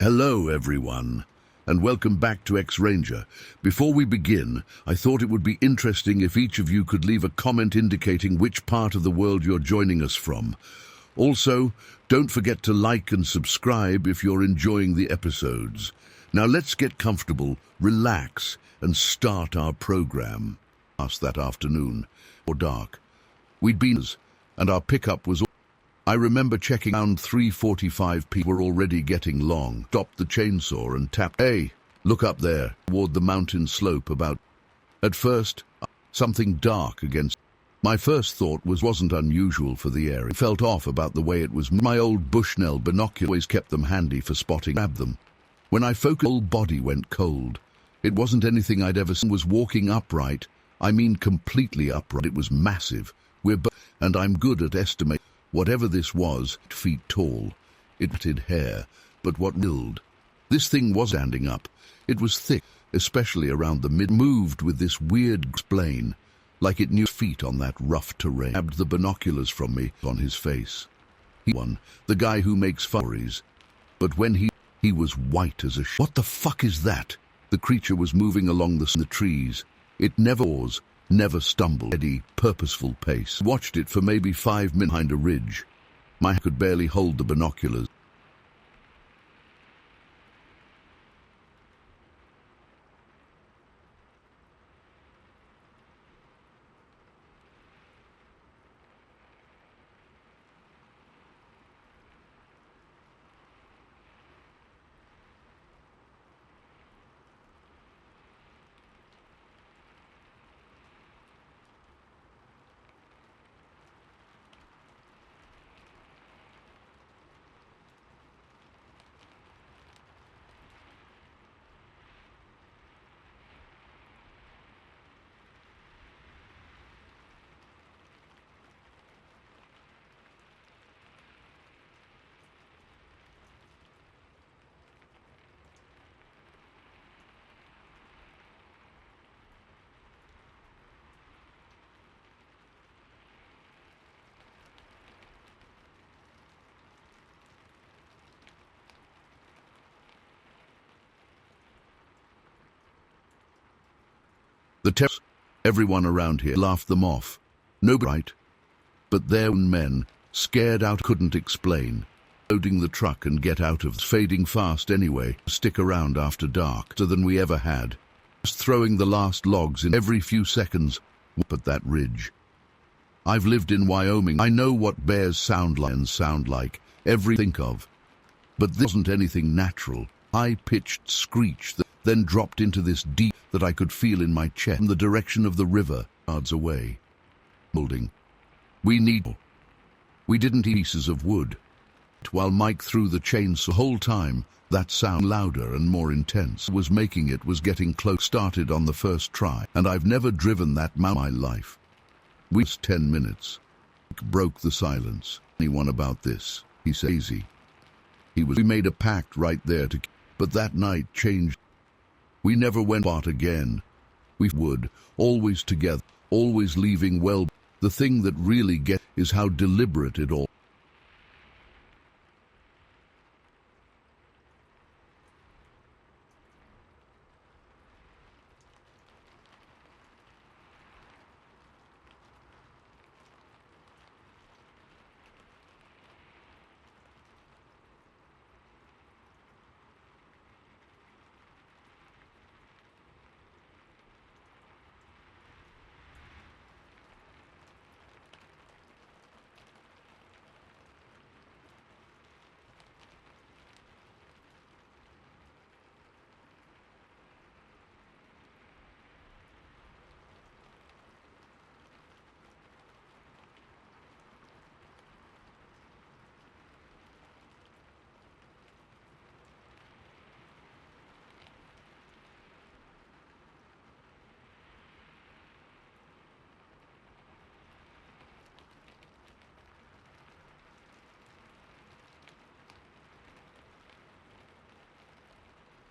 Hello everyone, and welcome back to X-Ranger. Before we begin, I thought it would be interesting if each of you could leave a comment indicating which part of the world you're joining us from. Also, don't forget to like and subscribe if you're enjoying the episodes. Now let's get comfortable, relax, and start our program. Past that afternoon, or dark. We'd been, and our pickup was. I remember checking around 3:45 p.m. were already getting long. Stopped the chainsaw and tapped. Hey, look up there, toward the mountain slope about. At first, something dark against. My first thought wasn't unusual for the area. It felt off about the way it was. My old Bushnell binoculars always kept them handy for spotting. Grabbed them. When I focused, my whole body went cold. It wasn't anything I'd ever seen. Was walking upright. I mean completely upright. It was massive. And I'm good at estimating. Whatever this was, 8 feet tall. It had hair, but what milled? This thing was standing up. It was thick, especially around the mid. Moved with this weird explain, like it knew feet on that rough terrain. Grabbed the binoculars from me on his face. The guy who makes furries. But when he was white as a What the fuck is that? The creature was moving along the trees. It never paused. Never stumbled. Steady, purposeful pace. Watched it for maybe 5 minutes behind a ridge. My hand could barely hold the binoculars. Everyone around here laughed them off. Nobody right. But their own men, scared out, couldn't explain. Loading the truck and get out of fading fast anyway. Stick around after dark, than we ever had. Just throwing the last logs in every few seconds. At that ridge. I've lived in Wyoming. I know what bears sound like. Every think of. But this wasn't anything natural. High-pitched screech that then dropped into this deep that I could feel in my chest from the direction of the river, yards away. Molding. We didn't eat pieces of wood. While Mike threw the chainsaw the whole time, that sound louder and more intense was getting close. Started on the first try, and I've never driven that mountain in my life. We was 10 minutes. Mike broke the silence. Anyone about this? He said easy. We made a pact right there but that night changed. We never went apart again. We would, always together, always leaving well. The thing that really gets is how deliberate it all.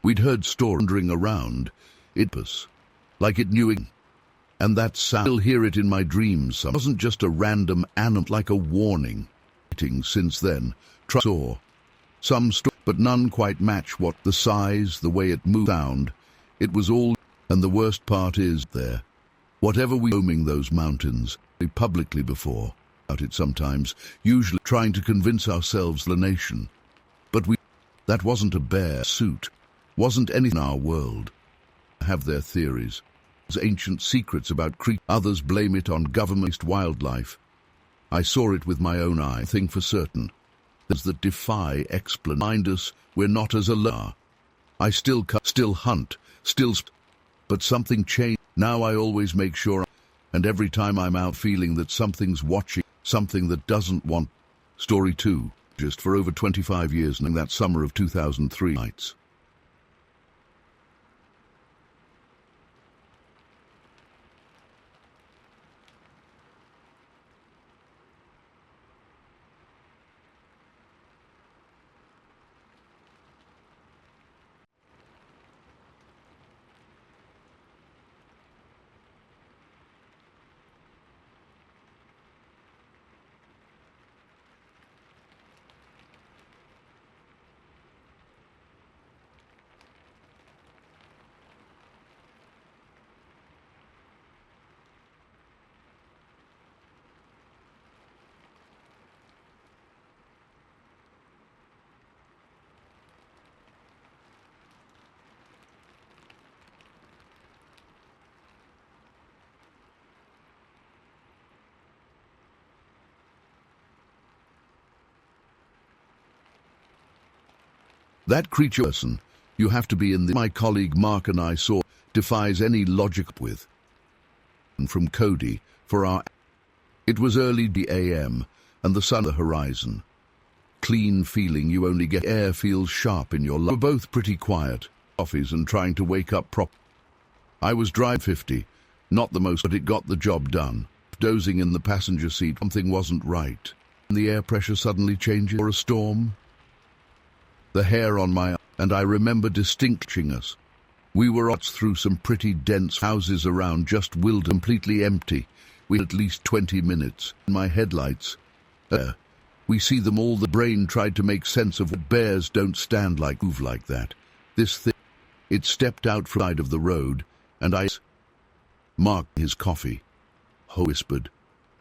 We'd heard stories wandering around. It was like it knew it. And that sound, I still hear it in my dreams. It wasn't just a random animal, like a warning. Since then, saw. But none quite match what the size, the way it moved, sound. It was all, and the worst part is there. Whatever we roaming those mountains, publicly before, about it sometimes, usually trying to convince ourselves the nation. But that wasn't a bear suit, wasn't anything in our world. Have their theories, ancient secrets about creatures. Others blame it on government wildlife. I saw it with my own eye. Thing for certain, there's that defy explanation. Mind us, we're not as alert. I still hunt, but something changed. Now I always make sure, and every time I'm out feeling that something's watching, something that doesn't want. Story 2, just for over 25 years, and that summer of 2003 nights. That creature person, you have to be in my colleague Mark and I saw, defies any logic with. And from Cody, for our. It was early AM, and the sun on the horizon. Clean feeling you only get. Air feels sharp in your lungs. We're both pretty quiet, coffees and trying to wake up I was driving 50, not the most, but it got the job done. Dozing in the passenger seat, something wasn't right. And the air pressure suddenly changes, or a storm. The hair on my, and I remember distinctly us. We were through some pretty dense houses around, just completely empty. We had at least 20 minutes. My headlights. We see them all. The brain tried to make sense of what bears don't move like that. This thing. It stepped out from the side of the road, and I marked his coffee. Ho whispered.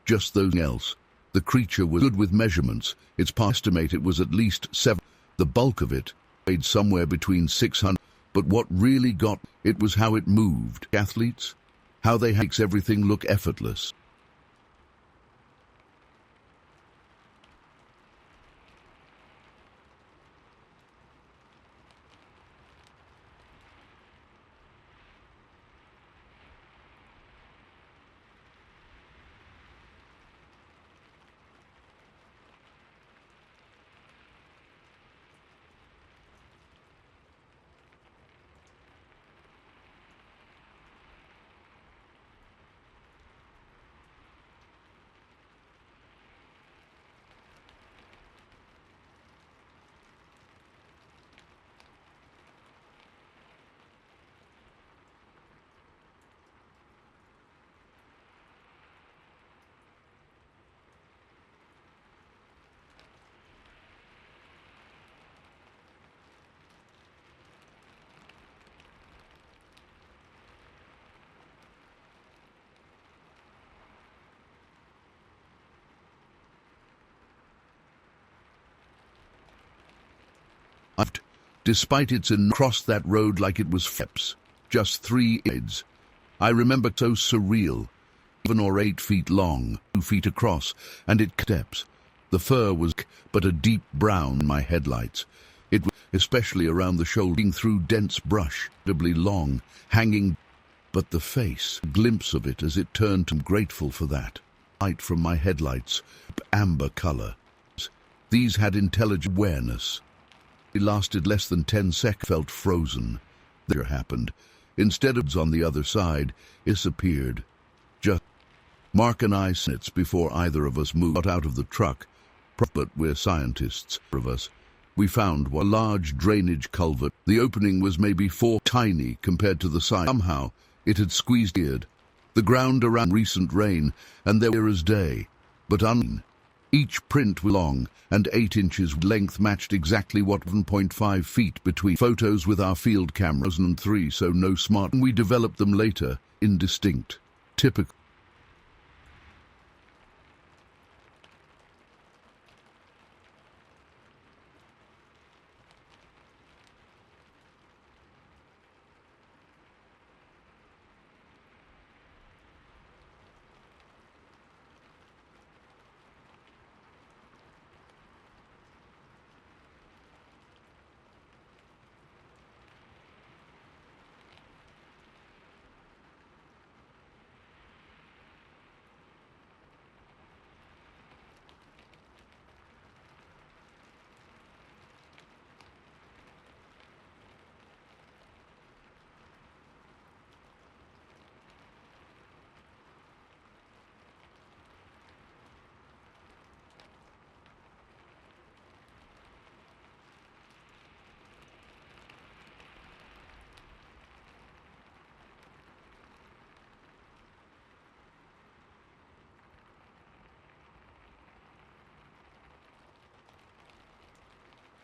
Just those else. The creature was good with measurements. It's estimate it was at least 7. The bulk of it weighed somewhere between 600, but what really got it was how it moved. Athletes, how they makes everything look effortless. Despite its crossed that road like it was steps, just 3 aids. I remember so surreal, 7 or 8 feet long, 2 feet across, and it steps. The fur was but a deep brown in my headlights. It was especially around the shoulder, through dense brush, doubly long, hanging. But the face, a glimpse of it as it turned, I'm grateful for that. Light from my headlights, amber color. These had intelligent awareness. It lasted less than 10 seconds. Felt frozen. There happened. Instead of on the other side, it disappeared. Just Mark and I minutes before either of us moved out of the truck. But we're scientists. Of us, we found a large drainage culvert. The opening was maybe 4 tiny compared to the size. Somehow it had squeezed the ground around recent rain, and there was day, but Each print was long, and 8 inches length matched exactly what 1.5 feet between. Photos with our field cameras and 3, so no smart. We developed them later, indistinct. Typical.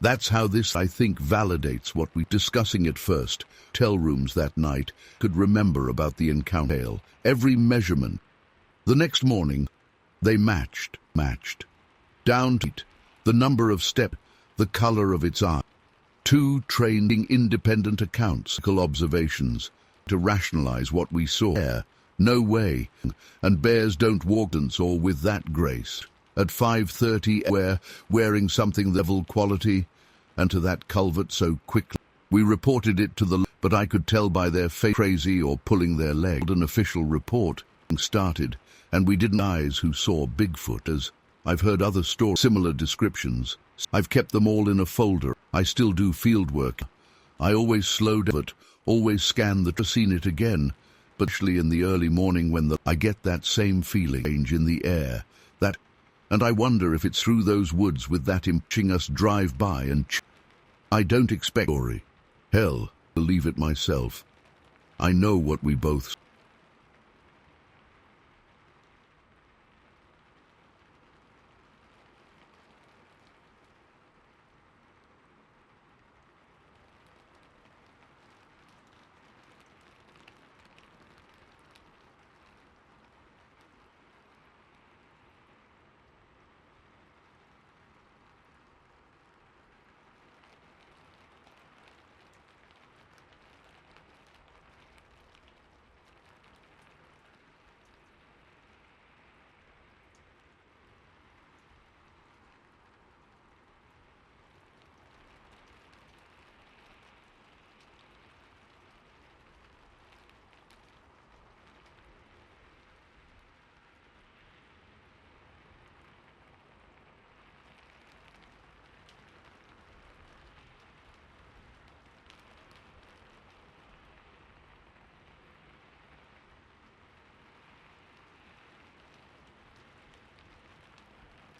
That's how this, I think, validates what we discussing at first. Hotel rooms that night could remember about the encounter. Every measurement. The next morning, they matched. Down to the number of steps, the color of its eye. 2 training independent accounts, observations, to rationalize what we saw there. No way. And bears don't walk dance or with that grace. At 5:30, wearing something level quality, and to that culvert so quickly. We reported it to the, but I could tell by their face crazy or pulling their leg. An official report started, and we didn't eyes who saw Bigfoot. As I've heard other stories, similar descriptions. I've kept them all in a folder. I still do field work. I always slow down, always scan the seen it again, but especially in the early morning when I get that same feeling change in the air. And I wonder if it's through those woods with that imping us drive by and I don't expect story. Hell, believe it myself. I know what we both.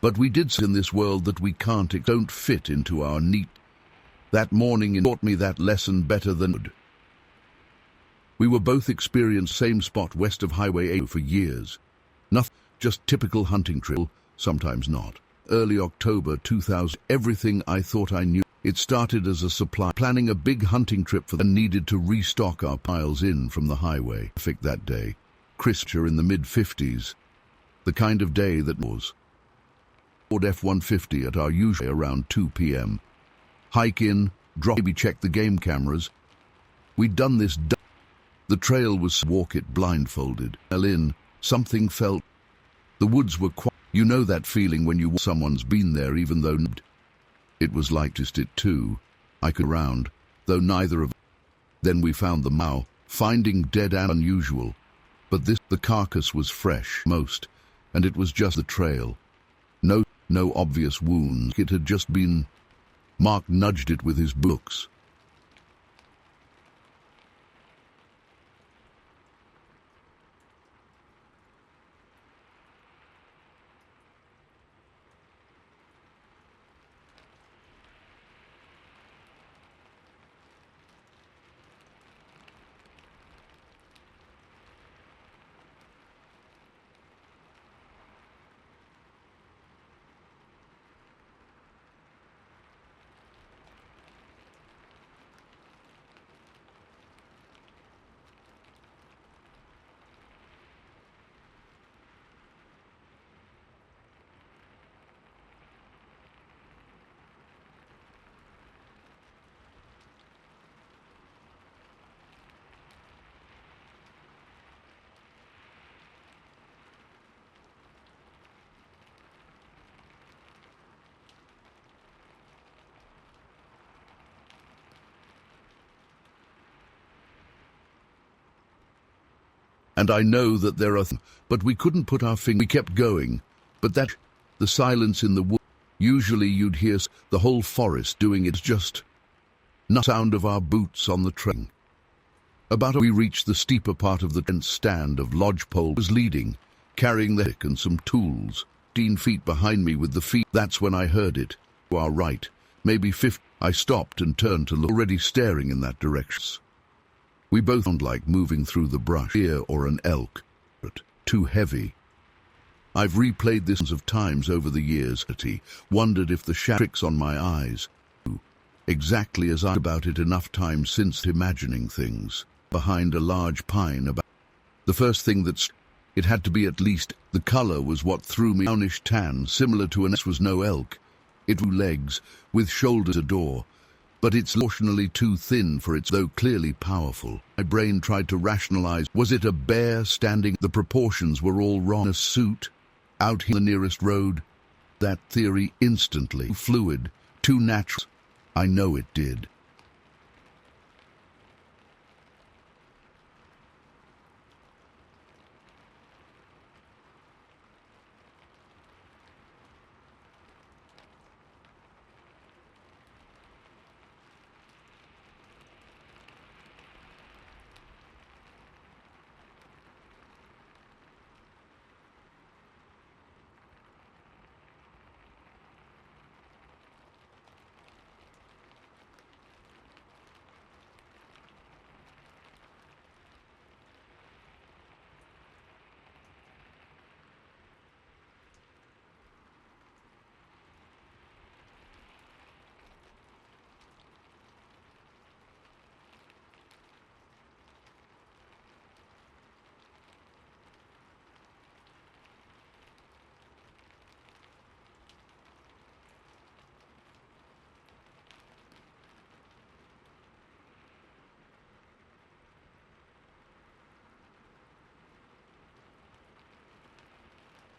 But we did in this world that we don't fit into our neat. That morning taught me that lesson better than would. We were both experienced same spot west of Highway 8 for years. Nothing, just typical hunting trip, sometimes not. Early October 2000, everything I thought I knew. It started as a supply, planning a big hunting trip for and needed to restock our piles in from the highway. Traffic that day. Crisper in the mid-50s. The kind of day that was. Ford F-150 at our usual around 2 p.m. Hike in, drop, maybe check the game cameras. We'd done this. The trail was walk it blindfolded. In, something felt. The woods were quiet. You know that feeling when someone's been there even though it was like just it too. I could round, though neither of. Then we found the mow, finding dead and unusual. But the carcass was fresh most, and it was just the trail. No obvious wounds. It had just been. Mark nudged it with his books. And I know that there are but we couldn't put our finger. We kept going, but the silence in the wood. Usually you'd hear the whole forest doing it, just not sound of our boots on the train. We reached the steeper part of the tent stand of lodgepole was leading, carrying the pick and some tools. 15 feet behind me with the feet. That's when I heard it. To our right, maybe 50. I stopped and turned to look, already staring in that direction. We both sound like moving through the brush, deer or an elk, but too heavy. I've replayed this of times over the years, wondered if the tricks on my eyes, exactly as I about it enough times since imagining things, behind a large pine about. The first thing it had to be at least, the color was what threw me. Brownish tan, similar to this was no elk. It had 2 legs, with shoulders adore, but it's proportionally too thin for its, though clearly powerful. My brain tried to rationalize, was it a bear standing? The proportions were all wrong. A suit, out here the nearest road. That theory instantly fluid, too natural. I know it did.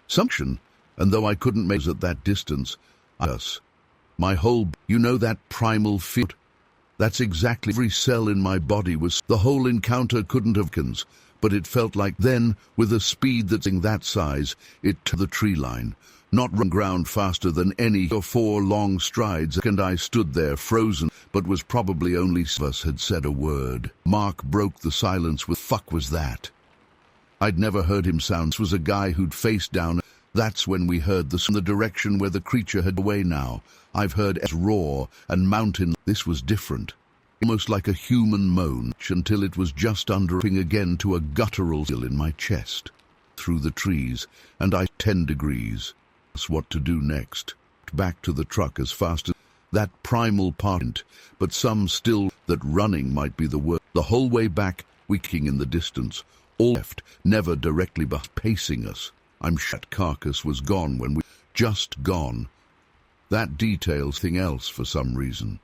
Sumption, and though I couldn't make it at that distance, my whole, that primal fear. That's exactly every cell in my body was. The whole encounter couldn't have but it felt like then, with a speed that size, it to the tree line, not run ground faster than any 4 long strides, and I stood there frozen, but was probably only of us had said a word. Mark broke the silence with, "Fuck was that?" I'd never heard him sound. This was a guy who'd face down. That's when we heard the direction where the creature had away now. I've heard its roar and mountain. This was different. Almost like a human moan, until it was just undering again to a guttural still in my chest. Through the trees, and 10 degrees. What to do next? Back to the truck as fast as that primal part, but some still that running might be the word. The whole way back, we king in the distance. All left, never directly but pacing us. I'm shut carcass was gone when we just gone. That details thing else for some reason.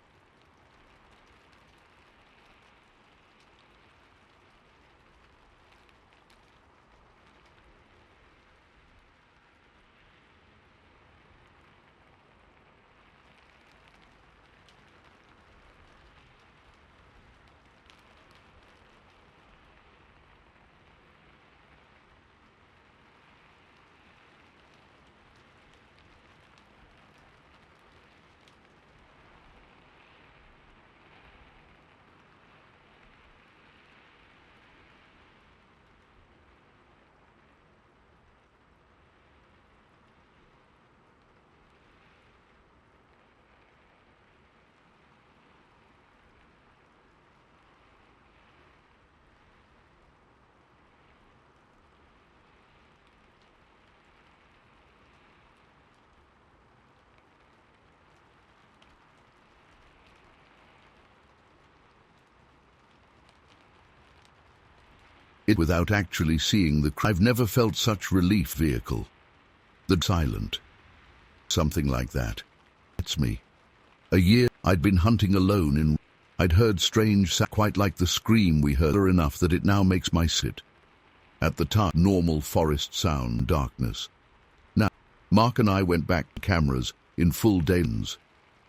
Without actually seeing I've never felt such relief vehicle. The silent. Something like that. It's me. A year I'd been hunting alone I'd heard strange quite like the scream we heard enough that it now makes my sit. At the time, normal forest sound, darkness. Now, Mark and I went back to cameras in full daylight.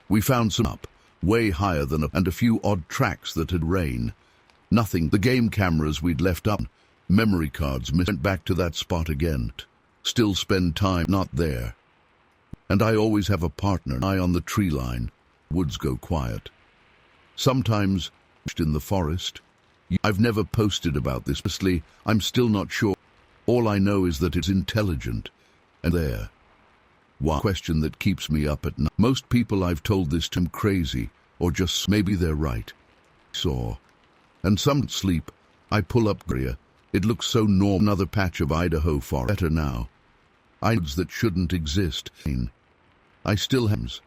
We found some up, way higher than and a few odd tracks that had rain. Nothing. The game cameras we'd left up, Memory cards went back to that spot again. Still spend time not there. And I always have a partner, eye on the tree line. Woods go quiet. Sometimes, in the forest. I've never posted about this. Honestly, I'm still not sure. All I know is that it's intelligent. And there. One question that keeps me up at night. Most people I've told this to am crazy, or just maybe they're right. And some sleep. I pull up Gria. It looks so normal. Another patch of Idaho forest. Better now. I know that shouldn't exist. I still have.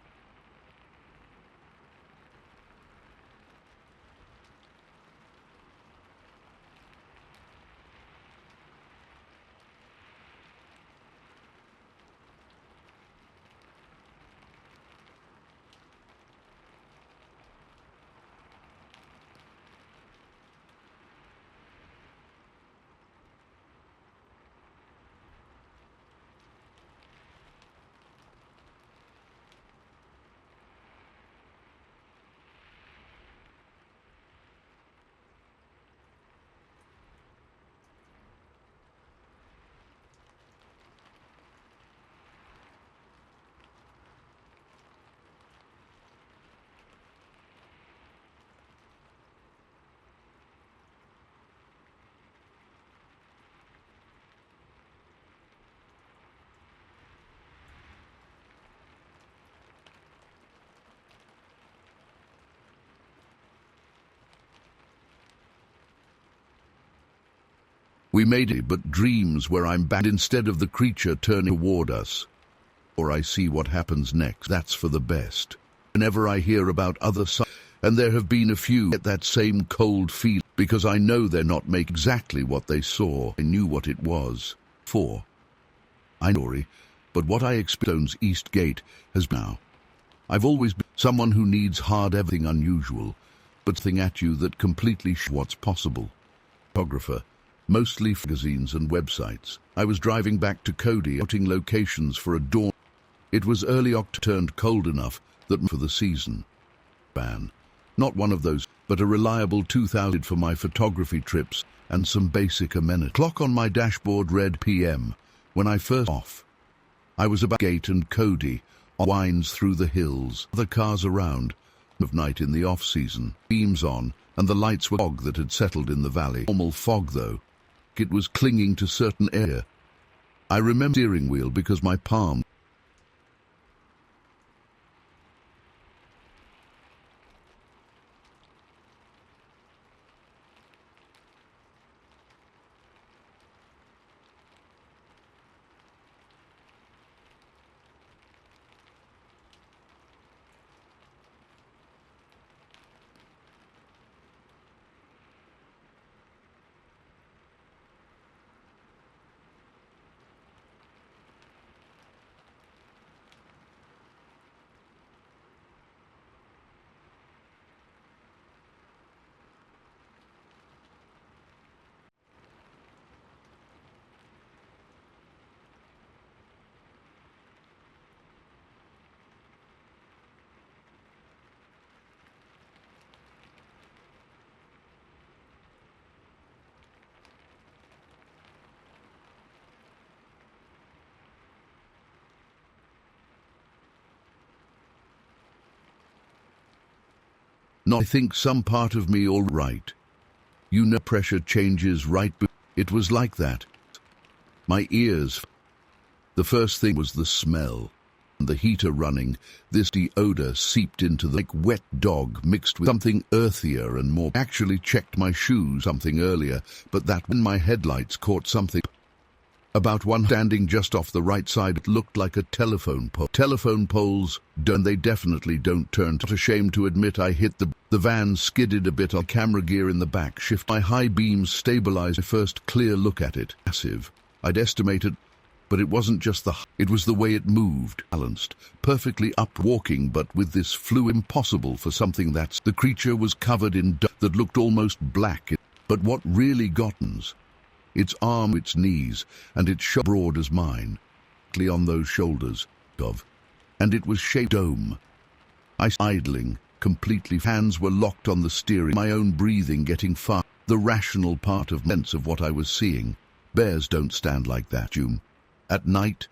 We made it, but dreams where I'm back instead of the creature turning toward us. Or I see what happens next. That's for the best. Whenever I hear about other sides, and there have been a few, get that same cold feeling, because I know they're not making exactly what they saw. I knew what it was. I know, but what I expect East Gate has now. I've always been someone who needs hard everything unusual, but thing at you that completely what's possible. Photographer. Mostly magazines and websites. I was driving back to Cody, outing locations for a dawn. It was early October, turned cold enough that for the season. Not one of those, but a reliable 2000 for my photography trips and some basic amenities. Clock on my dashboard read PM. When I first off, I was about Gate and Cody, winds through the hills, other cars around, of night in the off-season, beams on, and the lights were fog that had settled in the valley. Normal fog, though. It was clinging to certain area. I remember steering wheel because my palm. I think some part of me all right. You know, pressure changes right. It was like that. My ears. The first thing was the smell. The heater running. This odor seeped into the like wet dog mixed with something earthier and more. Actually checked my shoes something earlier, but that when my headlights caught something. About one standing just off the right side, it looked like a telephone pole. Telephone poles, they definitely don't turn. Not ashamed to admit I hit the van skidded a bit on camera gear in the back. Shift my high beams stabilized. First clear look at it. Massive. I'd estimated, but it wasn't just it was the way it moved. Balanced, perfectly up walking, but with this flew impossible for something that's. The creature was covered in dust that looked almost black. But what really gottens? Its arm, its knees, and its shoulder broad as mine, on those shoulders, and it was shaped dome. I idling, completely. Hands were locked on the steering, my own breathing getting fast. The rational part of sense of what I was seeing. Bears don't stand like that, June. At night.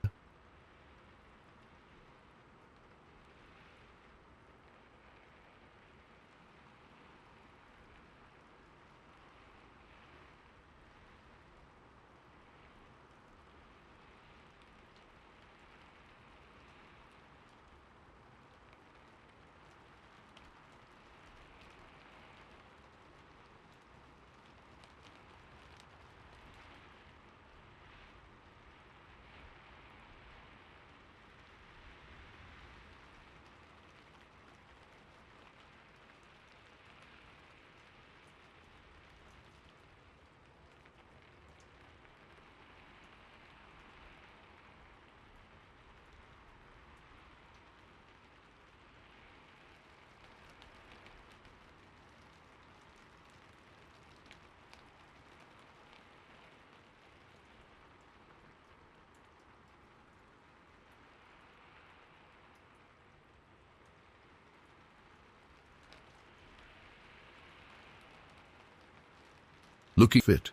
Looking fit.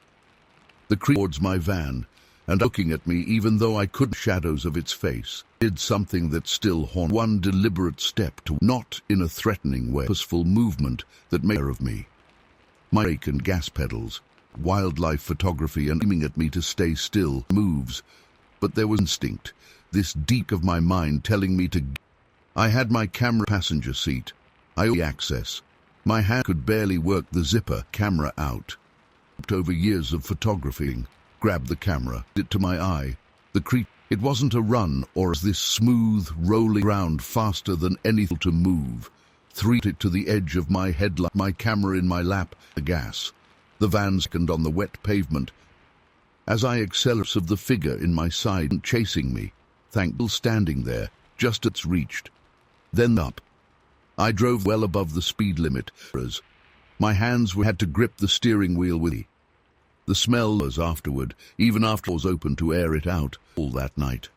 The creature towards my van, and looking at me even though I couldn't shadows of its face, did something that still haunted. One deliberate step to, not in a threatening way, purposeful movement that made of me. My brake and gas pedals, wildlife photography and aiming at me to stay still, moves. But there was instinct, this deep of my mind telling me to. I had my camera passenger seat. I had access. My hand could barely work the zipper, camera out. Over years of photographing, grabbed the camera, it to my eye. The creature, it wasn't a run or as this smooth, rolling around faster than anything to move. Threw it to the edge of my headlight, my camera in my lap, the gas. The van second on the wet pavement. As I accelerated of the figure in my side and chasing me, thankful standing there, just as reached. Then up. I drove well above the speed limit. My hands had to grip the steering wheel with me. The smell was afterward, even after I was open to air it out, all that night.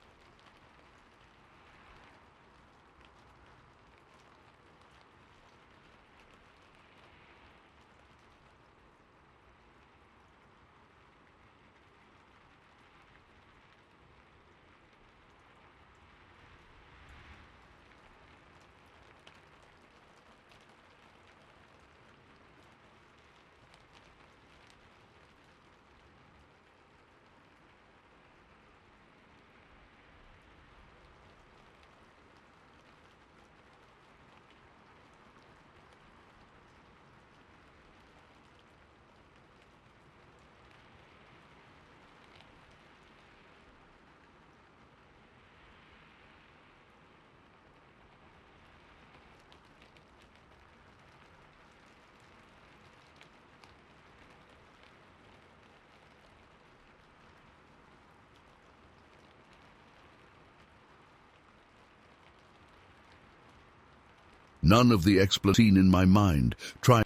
None of the explanation in my mind. Tried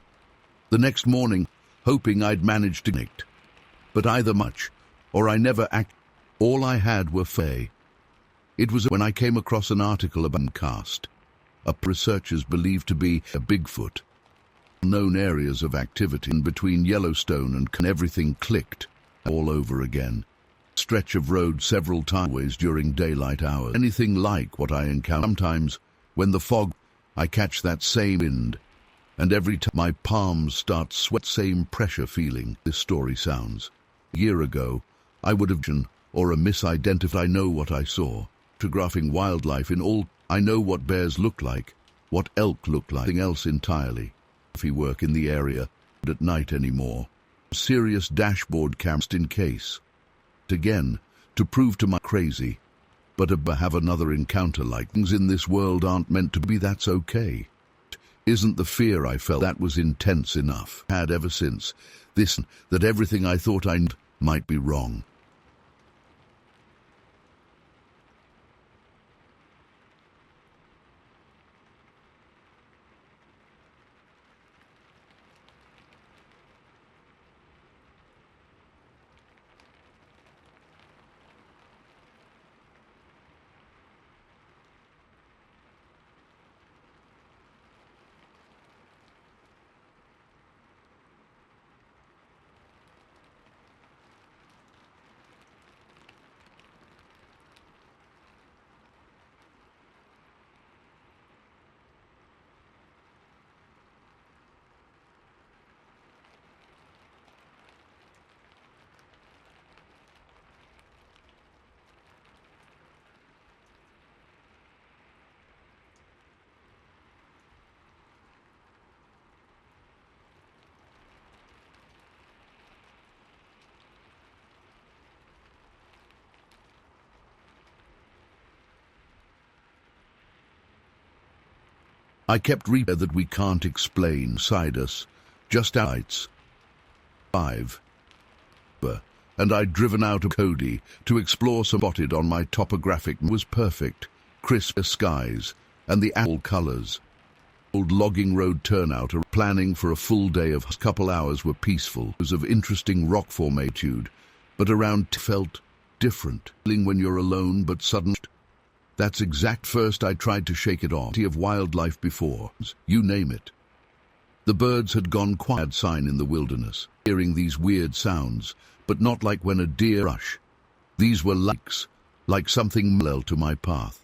the next morning, hoping I'd managed to connect. But either much, or I never act. All I had were Faye. It was when I came across an article about cast. Researchers believed to be a Bigfoot. Known areas of activity in between Yellowstone and everything clicked all over again. Stretch of road several times during daylight hours. Anything like what I encounter. Sometimes, when the fog, I catch that same wind, and every time my palms start sweat, same pressure feeling. This story sounds. A year ago, I would have been, or a misidentified. I know what I saw. Photographing wildlife in all. I know what bears look like, what elk look like. Nothing else entirely. If he work in the area, but at night anymore. Serious dashboard cameras in case. Again, to prove to my crazy. But have another encounter like things in this world aren't meant to be. That's okay. Isn't the fear I felt that was intense enough. Had ever since. This, that everything I thought I knew might be wrong. I kept repeating that we can't explain beside us, just outs. 5. And I'd driven out of Cody to explore some spotted on my topographic was perfect, crisp skies, and the apple colors. Old logging road turnout, planning for a full day of couple hours were peaceful. It was of interesting rock formation, but around felt different. Feeling when you're alone but sudden. That's exact. First I tried to shake it off. Of wildlife before, you name it. The birds had gone quiet. Sign in the wilderness, hearing these weird sounds, but not like when a deer rush. These were like something parallel to my path.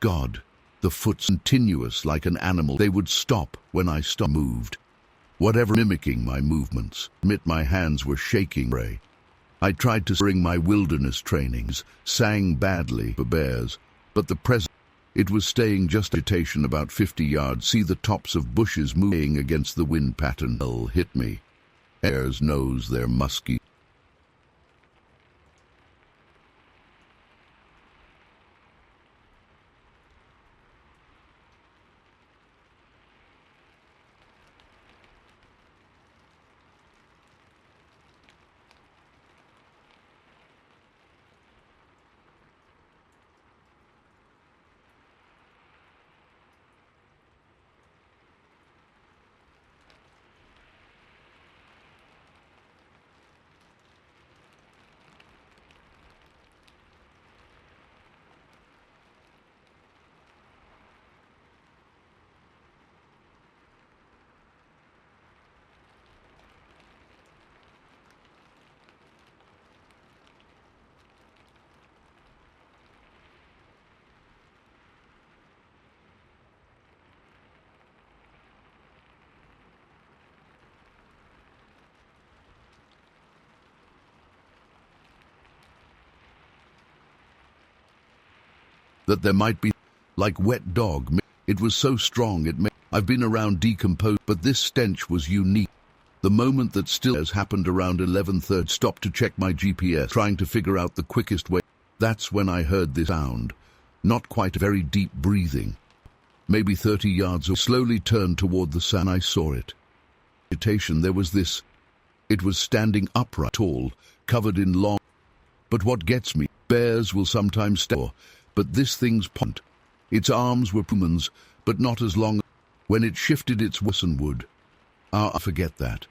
God, the foot's continuous like an animal. They would stop when I moved. Whatever mimicking my movements. Admit my hands were shaking. I tried to bring my wilderness trainings, sang badly for bears, but the present, it was staying just vegetation about 50 yards. See the tops of bushes moving against the wind pattern. Hit me. Bears knows they're musky. That there might be, like wet dog. It was so strong it made. I've been around decomposed, but this stench was unique. The moment that still has happened around 11:30, stopped to check my GPS, trying to figure out the quickest way. That's when I heard this sound. Not quite a very deep breathing. Maybe 30 yards away. Slowly turned toward the sun. I saw it. Vegetation, there was this. It was standing upright, tall, covered in long. But what gets me, bears will sometimes stare. But this thing's pont. Its arms were humans, but not as long. When it shifted its wood. I forget that.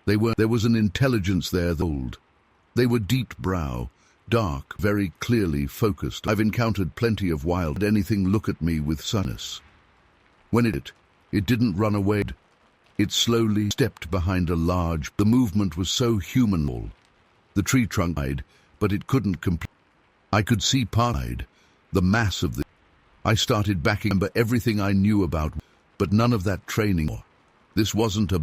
There was an intelligence there, old. They were deep brow, dark, very clearly focused. I've encountered plenty of wild anything look at me with suddenness. When it didn't run away. It slowly stepped behind a large. The movement was so human. The tree trunk died, but it couldn't complete. I could see part. The mass of the. I started backing. Remember everything I knew about, but none of that training. This wasn't a.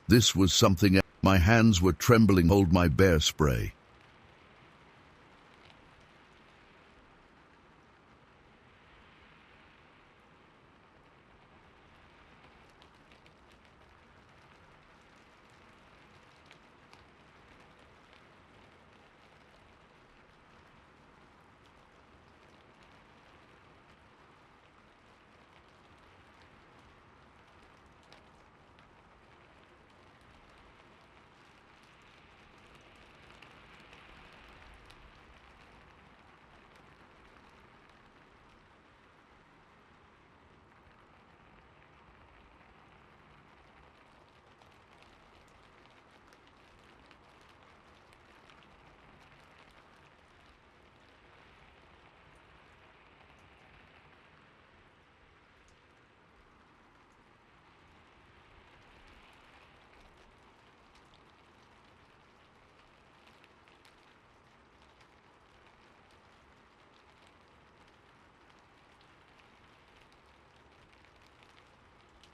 This was something else. My hands were trembling. Hold my bear spray.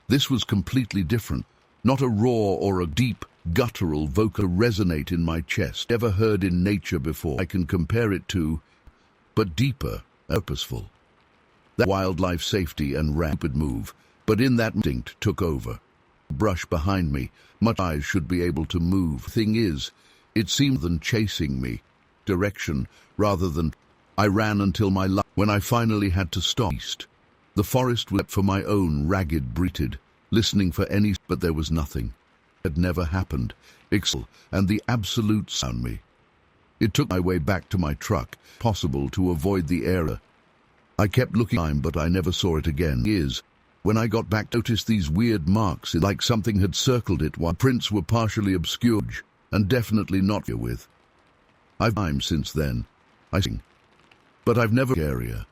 This was completely different. Not a roar or a deep, guttural vocal resonate in my chest. Never heard in nature before. I can compare it to, but deeper, purposeful. That wildlife safety and rapid move, but in that instinct took over. Brush behind me, much eyes should be able to move. Thing is, it seemed than chasing me. Direction, rather than. I ran until my when I finally had to stop. The forest was for my own ragged breed, listening for any, but there was nothing. It had never happened, and the absolute sound me. It took my way back to my truck, possible to avoid the area. I kept looking, but I never saw it again. When I got back, noticed these weird marks, like something had circled it while prints were partially obscured, and definitely not here with. I've time since then. But I've never area.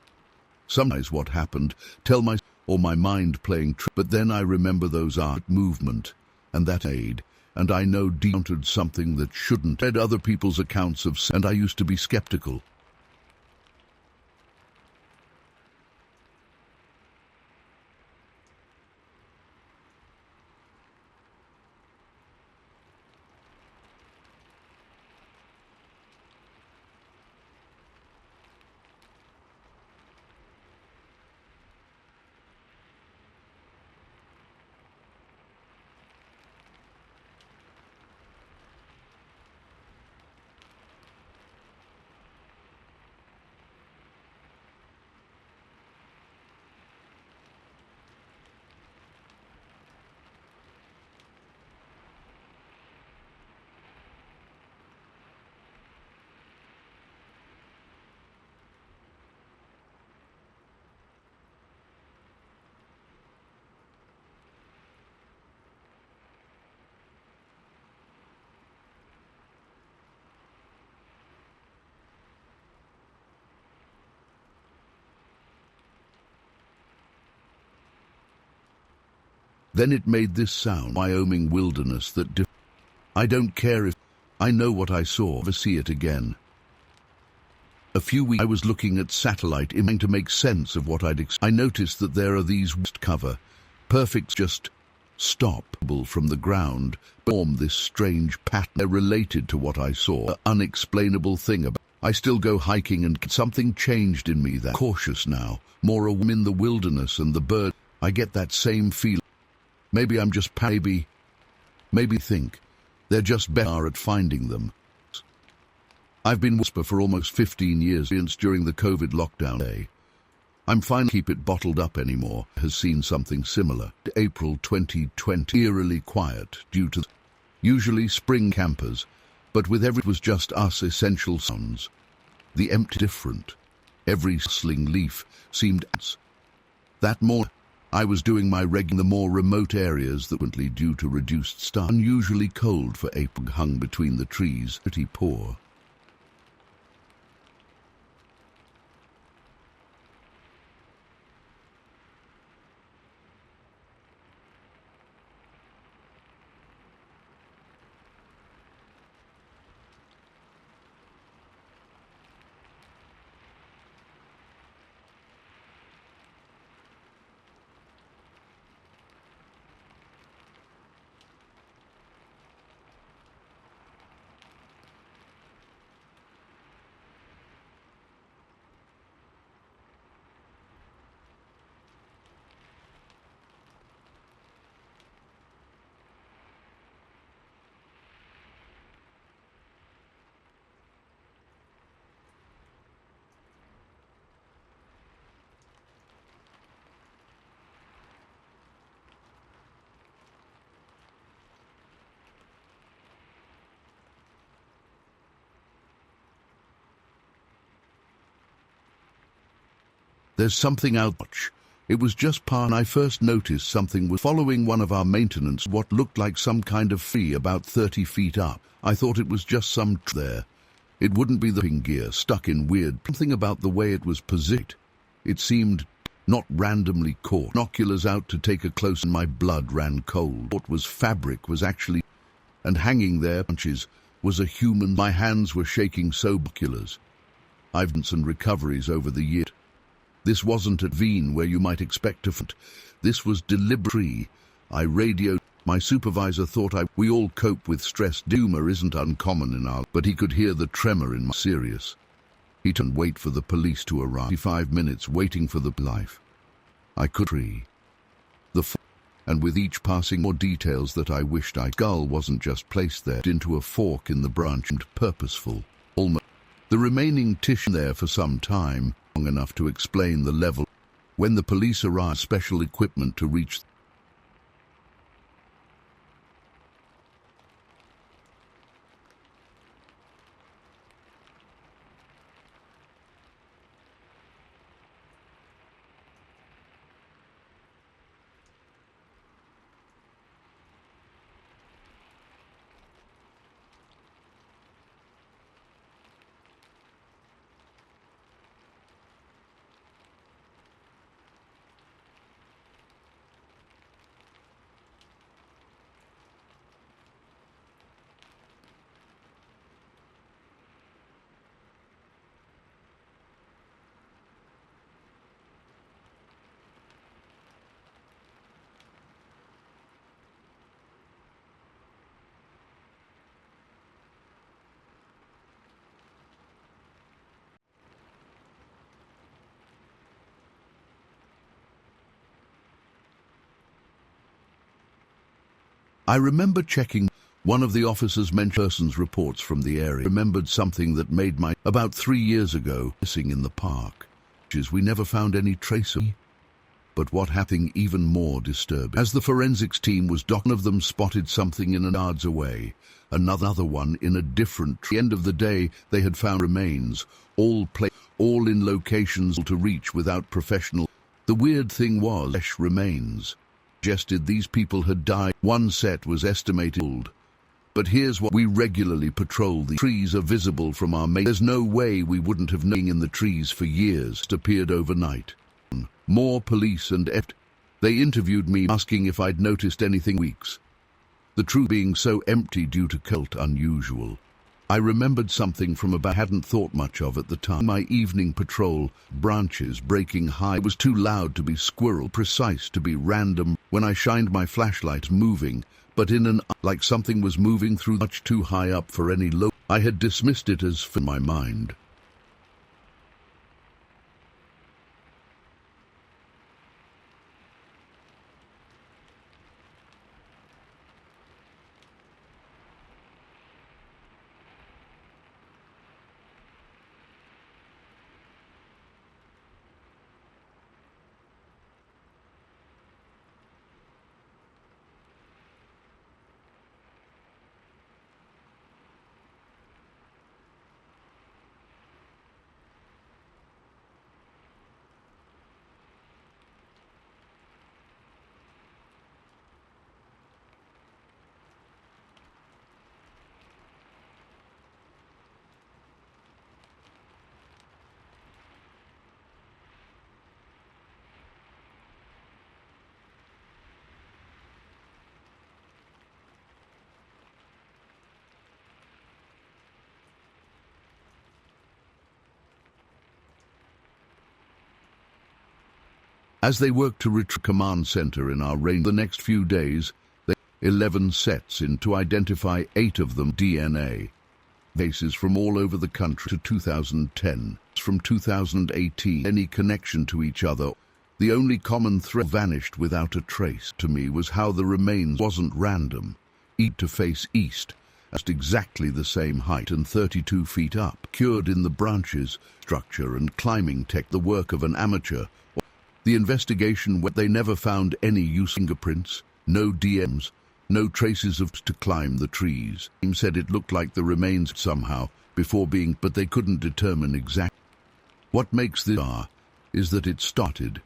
Sometimes what happened, tell my or my mind playing but then I remember those art movement, and that aid, and I know encountered something that shouldn't. Read other people's accounts of, and I used to be skeptical. Then it made this sound, Wyoming wilderness that I don't care if I know what I saw, never see it again. A few weeks I was looking at satellite imaging to make sense of what I noticed that there are these cover, perfect just stoppable from the ground, form this strange pattern. They're related to what I saw, an unexplainable thing about. I still go hiking and something changed in me that cautious now, more in the wilderness and the bird. I get that same feeling. Maybe I'm just maybe think they're just better at finding them. I've been whisper for almost 15 years during the COVID lockdown day. I'm finally keep it bottled up anymore. Has seen something similar. April 2020, eerily quiet due to usually spring campers, but with it was just us essential sounds. The empty different. Every rustling leaf seemed that morning. I was doing my in the more remote areas that were due to reduced star. Unusually cold for April hung between the trees, pretty poor. There's something out. It was just I first noticed something was following one of our maintenance, what looked like some kind of tree about 30 feet up. I thought it was just some there. It wouldn't be the ping gear stuck in weird. Something about the way it was positioned. It seemed not randomly caught. Binoculars out to take a close and my blood ran cold. What was fabric was actually, and hanging there bunches, was a human. My hands were shaking so binoculars. I've done some recoveries over the year. This wasn't at Veen where you might expect to find. This was deliberate. I radioed. My supervisor thought we all cope with stress. Humor isn't uncommon in our, but he could hear the tremor in my serious. He turned wait for the police to arrive. 5 minutes waiting for the life. I could and with each passing more details that I wished skull wasn't just placed there into a fork in the branch and purposeful. Almost the remaining tissue there for some time. Long enough to explain the level. When the police arrived, special equipment to reach. I remember checking one of the officers mentioned persons reports from the area. Remembered something that made my about 3 years ago missing in the park. We never found any trace of. But what happened even more disturbing. As the forensics team was docking, one of them spotted something in an yards away, another one in a different tree. At the end of the day, they had found remains, all in locations to reach without professional. The weird thing was, fresh remains suggested these people had died. One set was estimated old. But here's what we regularly patrol. The trees are visible from our main. There's no way we wouldn't have known in the trees for years. It appeared overnight. More police and they interviewed me asking if I'd noticed anything weeks. The truth being so empty due to cult unusual. I remembered something from about hadn't thought much of at the time. My evening patrol, branches breaking high. It was too loud to be squirrel, precise to be random. When I shined my flashlight moving, but like something was moving through much too high up for any low. I had dismissed it as for my mind. As they worked to retrieve command center in our range the next few days, they 11 sets in to identify 8 of them DNA. Cases from all over the country to 2010. From 2018, any connection to each other. The only common thread vanished without a trace. To me was how the remains wasn't random. To face east, at exactly the same height and 32 feet up. Cured in the branches, structure and climbing tech, the work of an amateur. The investigation where they never found any use fingerprints, no DMs, no traces of to climb the trees. Team said it looked like the remains somehow before being, but they couldn't determine exactly. What makes this is that it started.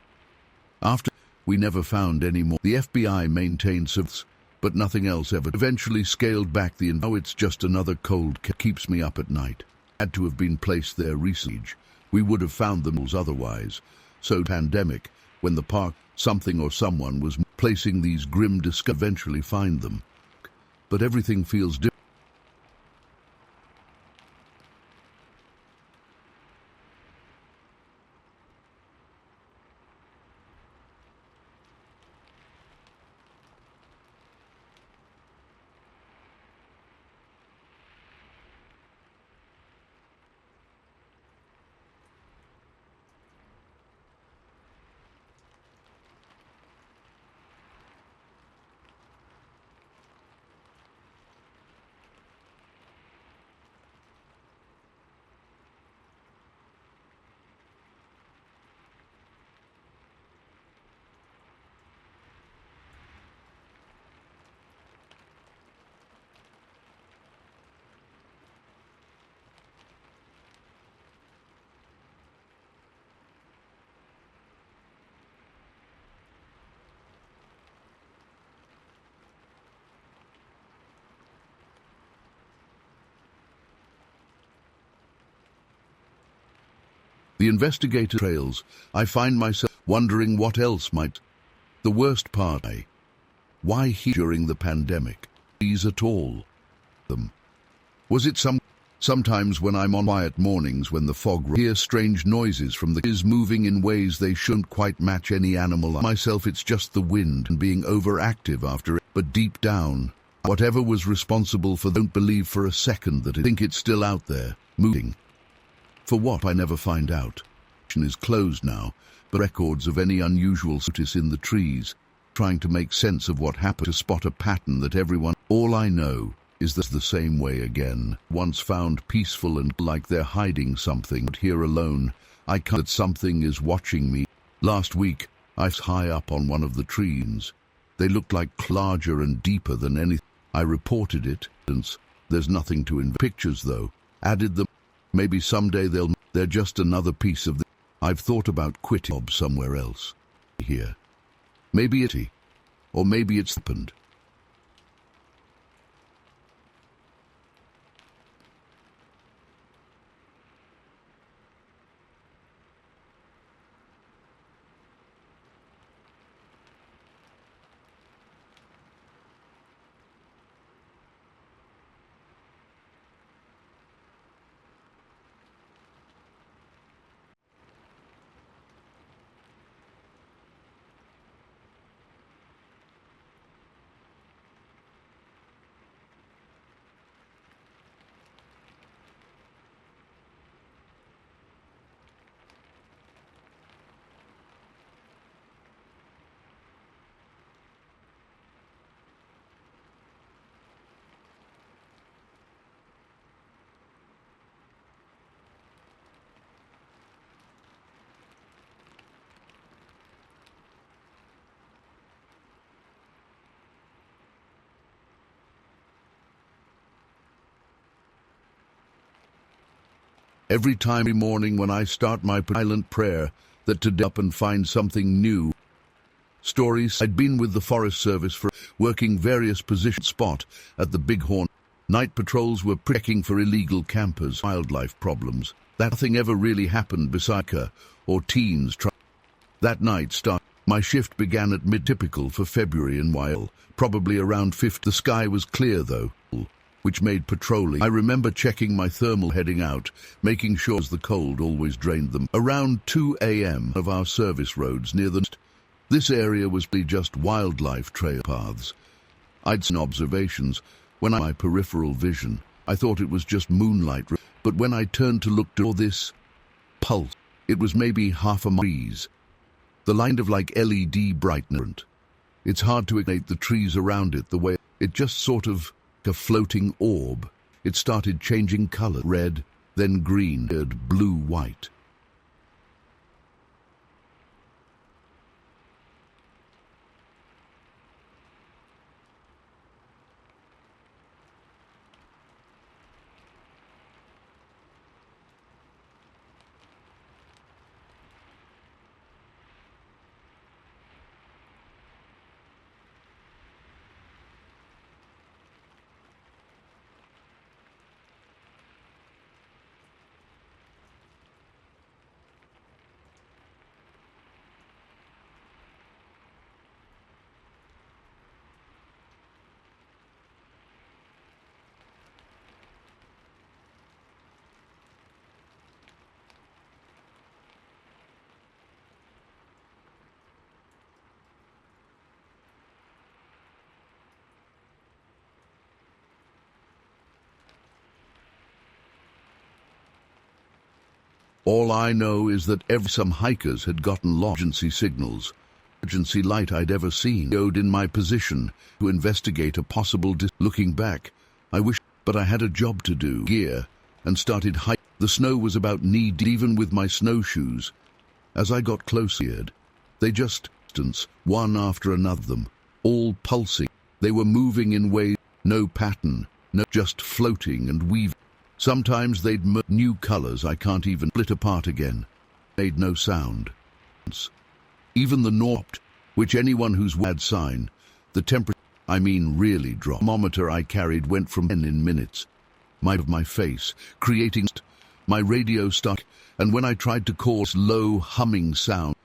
After we never found any more. The FBI maintained surveillance, but nothing else ever. Eventually scaled back the. Now it's just another cold keeps me up at night. Had to have been placed there recently. We would have found them otherwise. So pandemic, when the park, something or someone was placing these grim eventually find them. But everything feels different. The investigator trails. I find myself wondering what else might. The worst part, why he during the pandemic? These at all? Them. Was it sometimes when I'm on quiet mornings when the fog hear strange noises from the is moving in ways they shouldn't quite match any animal. Myself, it's just the wind and being overactive after it. But deep down, whatever was responsible for don't believe for a second that I think it's still out there, moving. For what I never find out. Is closed now, but records of any unusual notice in the trees, trying to make sense of what happened to spot a pattern that everyone. All I know is that the same way again. Once found peaceful and like they're hiding something. But here alone, I can't. That something is watching me. Last week, I was high up on one of the trees. They looked like larger and deeper than anything. I reported it. There's nothing to invent. Pictures though, added them. Maybe someday they're just another piece of the. I've thought about quitting Orbs somewhere else. Here. Maybe or maybe it's happened. Every morning when I start my silent prayer that to up and find something new. Stories. I'd been with the Forest Service for working various positions spot at the Bighorn. Night patrols were checking for illegal campers, wildlife problems. That nothing ever really happened beside her or teens. That night start. My shift began at mid-typical for February and while probably around 50. The sky was clear though, which made patrolling. I remember checking my thermal heading out, making sure the cold always drained them. Around 2 a.m. of our service roads near the. This area was just wildlife trail paths. I'd seen observations. When my peripheral vision, I thought it was just moonlight. But when I turned to look to this pulse, it was maybe half a breeze. The line of like LED brightness. It's hard to ignite the trees around it the way it just sort of a floating orb. It started changing color, red, then green, blue, white. All I know is that some hikers had gotten lost. Emergency signals, emergency light I'd ever seen, in my position to investigate a possible. Looking back, I wish, but I had a job to do. Gear and started hiking. The snow was about knee deep, even with my snowshoes. As I got closer, they just one after another of them, all pulsing. They were moving in ways, no pattern, no, just floating and weaving. Sometimes they'd new colors I can't even split apart again. Made no sound. Even the north, which anyone who's had sign, the temperature, really dropped. The thermometer I carried went from 10 in minutes. My face, creating My radio stuck, and when I tried to call low humming sound,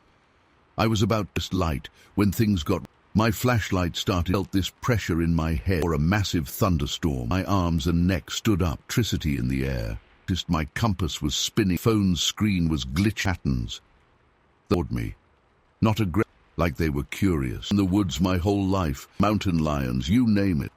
I was about to light when things got. My flashlight started. Felt this pressure in my head or a massive thunderstorm. My arms and neck stood up, electricity in the air. Just my compass was spinning. Phone's screen was glitch patterns. They ignored me. Not aggressive, like they were curious. In the woods my whole life, mountain lions, you name it.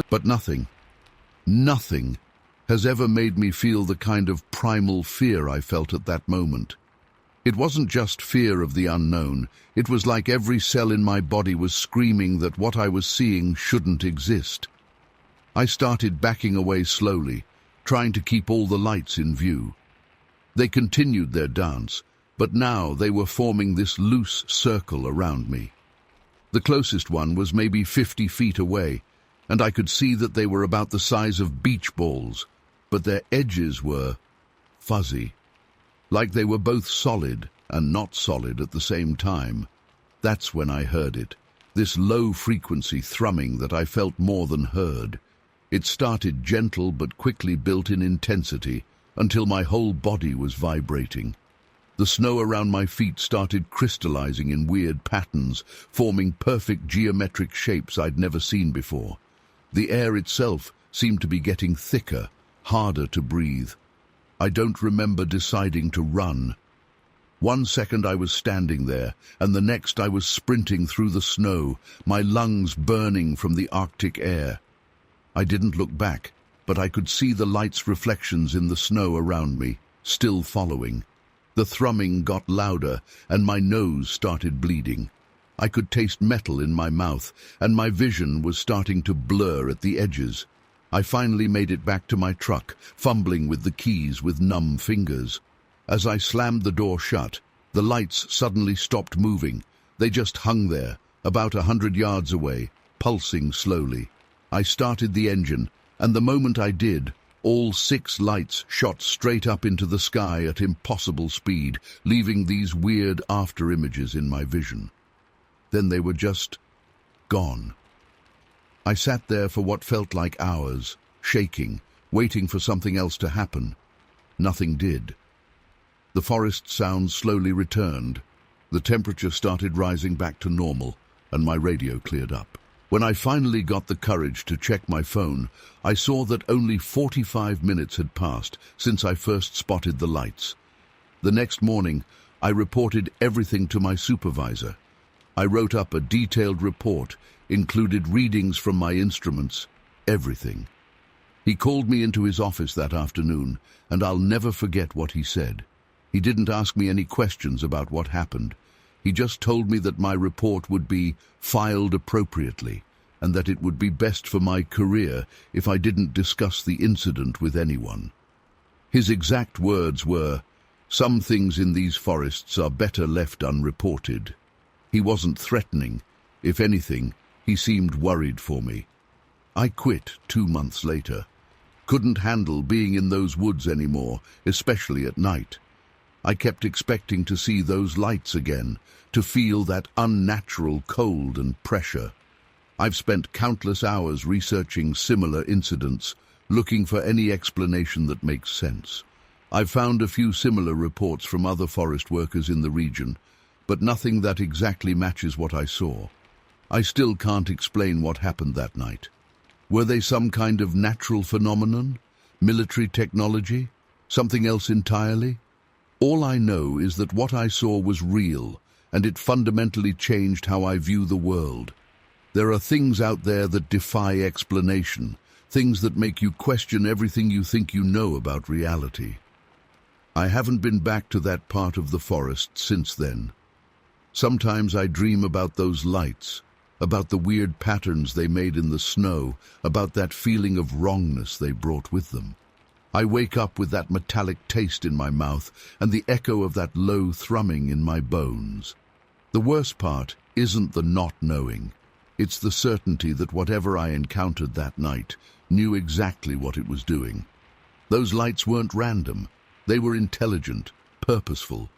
But nothing has ever made me feel the kind of primal fear I felt at that moment. It wasn't just fear of the unknown. It was like every cell in my body was screaming that what I was seeing shouldn't exist. I started backing away slowly, trying to keep all the lights in view. They continued their dance, but now they were forming this loose circle around me. The closest one was maybe 50 feet away, and I could see that they were about the size of beach balls, but their edges were fuzzy, like they were both solid and not solid at the same time. That's when I heard it, this low-frequency thrumming that I felt more than heard. It started gentle but quickly built in intensity until my whole body was vibrating. The snow around my feet started crystallizing in weird patterns, forming perfect geometric shapes I'd never seen before. The air itself seemed to be getting thicker, harder to breathe. I don't remember deciding to run. 1 second I was standing there, and the next I was sprinting through the snow, my lungs burning from the Arctic air. I didn't look back, but I could see the light's reflections in the snow around me, still following. The thrumming got louder, and my nose started bleeding. I could taste metal in my mouth, and my vision was starting to blur at the edges. I finally made it back to my truck, fumbling with the keys with numb fingers. As I slammed the door shut, the lights suddenly stopped moving. They just hung there, about 100 yards away, pulsing slowly. I started the engine, and the moment I did, all 6 lights shot straight up into the sky at impossible speed, leaving these weird after-images in my vision. Then they were just gone. I sat there for what felt like hours, shaking, waiting for something else to happen. Nothing did. The forest sounds slowly returned. The temperature started rising back to normal, and my radio cleared up. When I finally got the courage to check my phone, I saw that only 45 minutes had passed since I first spotted the lights. The next morning, I reported everything to my supervisor. I wrote up a detailed report, included readings from my instruments, everything. He called me into his office that afternoon, and I'll never forget what he said. He didn't ask me any questions about what happened. He just told me that my report would be filed appropriately, and that it would be best for my career if I didn't discuss the incident with anyone. His exact words were, "Some things in these forests are better left unreported." He wasn't threatening. If anything, he seemed worried for me. I quit 2 months later. Couldn't handle being in those woods anymore, especially at night. I kept expecting to see those lights again, to feel that unnatural cold and pressure. I've spent countless hours researching similar incidents, looking for any explanation that makes sense. I've found a few similar reports from other forest workers in the region, but nothing that exactly matches what I saw. I still can't explain what happened that night. Were they some kind of natural phenomenon? Military technology? Something else entirely? All I know is that what I saw was real, and it fundamentally changed how I view the world. There are things out there that defy explanation, things that make you question everything you think you know about reality. I haven't been back to that part of the forest since then. Sometimes I dream about those lights, about the weird patterns they made in the snow, about that feeling of wrongness they brought with them. I wake up with that metallic taste in my mouth and the echo of that low thrumming in my bones. The worst part isn't the not knowing. It's the certainty that whatever I encountered that night knew exactly what it was doing. Those lights weren't random. They were intelligent, purposeful.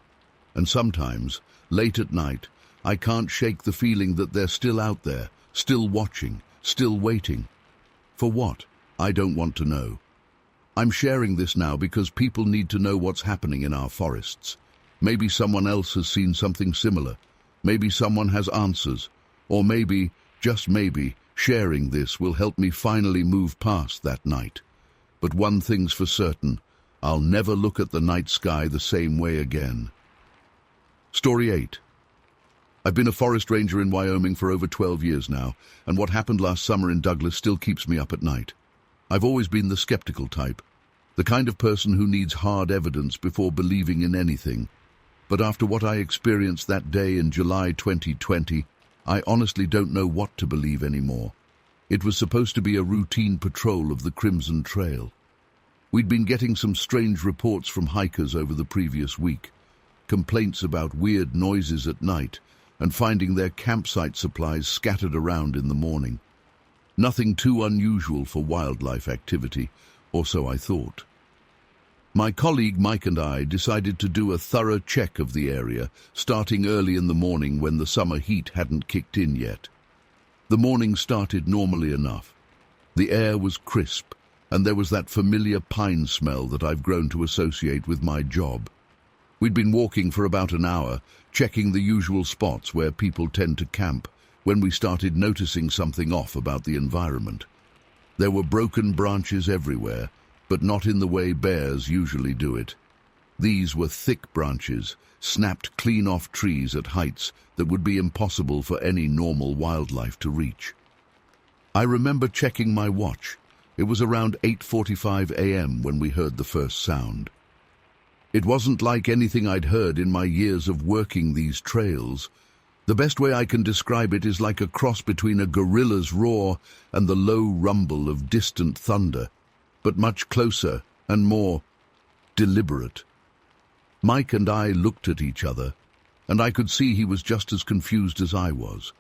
And sometimes, late at night, I can't shake the feeling that they're still out there, still watching, still waiting. For what? I don't want to know. I'm sharing this now because people need to know what's happening in our forests. Maybe someone else has seen something similar. Maybe someone has answers. Or maybe, just maybe, sharing this will help me finally move past that night. But one thing's for certain, I'll never look at the night sky the same way again. Story 8. I've been a forest ranger in Wyoming for over 12 years now, and what happened last summer in Douglas still keeps me up at night. I've always been the skeptical type, the kind of person who needs hard evidence before believing in anything. But after what I experienced that day in July 2020, I honestly don't know what to believe anymore. It was supposed to be a routine patrol of the Crimson Trail. We'd been getting some strange reports from hikers over the previous week, complaints about weird noises at night, and finding their campsite supplies scattered around in the morning. Nothing too unusual for wildlife activity, or so I thought. My colleague Mike and I decided to do a thorough check of the area, starting early in the morning when the summer heat hadn't kicked in yet. The morning started normally enough. The air was crisp, and there was that familiar pine smell that I've grown to associate with my job. We'd been walking for about an hour, checking the usual spots where people tend to camp, when we started noticing something off about the environment. There were broken branches everywhere, but not in the way bears usually do it. These were thick branches, snapped clean off trees at heights that would be impossible for any normal wildlife to reach. I remember checking my watch. It was around 8:45 a.m. when we heard the first sound. It wasn't like anything I'd heard in my years of working these trails. The best way I can describe it is like a cross between a gorilla's roar and the low rumble of distant thunder, but much closer and more deliberate. Mike and I looked at each other, and I could see he was just as confused as I was.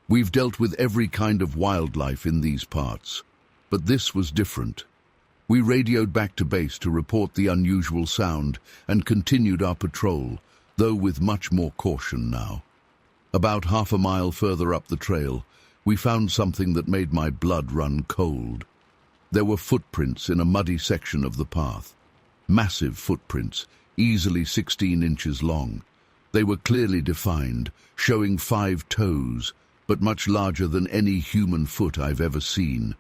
We've dealt with every kind of wildlife in these parts, but this was different. We radioed back to base to report the unusual sound and continued our patrol, though with much more caution now. About half a mile further up the trail, we found something that made my blood run cold. There were footprints in a muddy section of the path. Massive footprints, easily 16 inches long. They were clearly defined, showing 5 toes, but much larger than any human foot I've ever seen.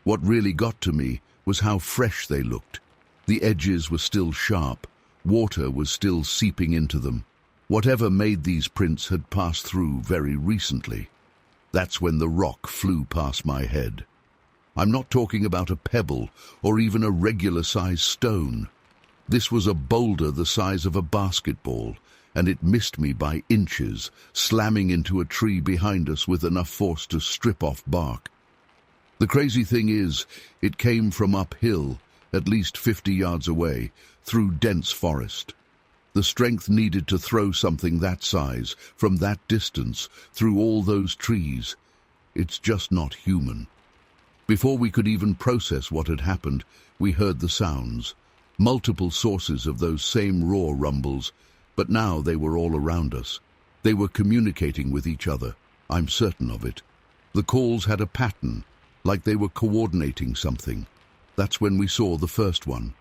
What really got to me was how fresh they looked. The edges were still sharp, water was still seeping into them. Whatever made these prints had passed through very recently. That's when the rock flew past my head. I'm not talking about a pebble or even a regular-sized stone. This was a boulder the size of a basketball, and it missed me by inches, slamming into a tree behind us with enough force to strip off bark. The crazy thing is, it came from uphill, at least 50 yards away, through dense forest. The strength needed to throw something that size, from that distance, through all those trees. It's just not human. Before we could even process what had happened, we heard the sounds. Multiple sources of those same raw rumbles, but now they were all around us. They were communicating with each other, I'm certain of it. The calls had a pattern, like they were coordinating something. That's when we saw the first one.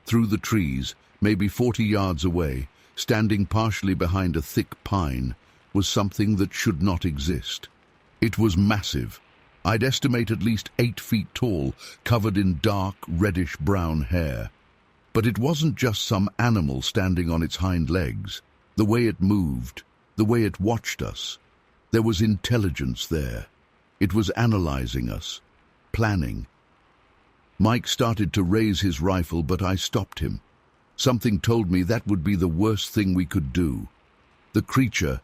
Through the trees, maybe 40 yards away, standing partially behind a thick pine, was something that should not exist. It was massive. I'd estimate at least 8 feet tall, covered in dark, reddish-brown hair. But it wasn't just some animal standing on its hind legs. The way it moved, the way it watched us. There was intelligence there. It was analyzing us, planning. Mike started to raise his rifle, but I stopped him. Something told me that would be the worst thing we could do. The creature,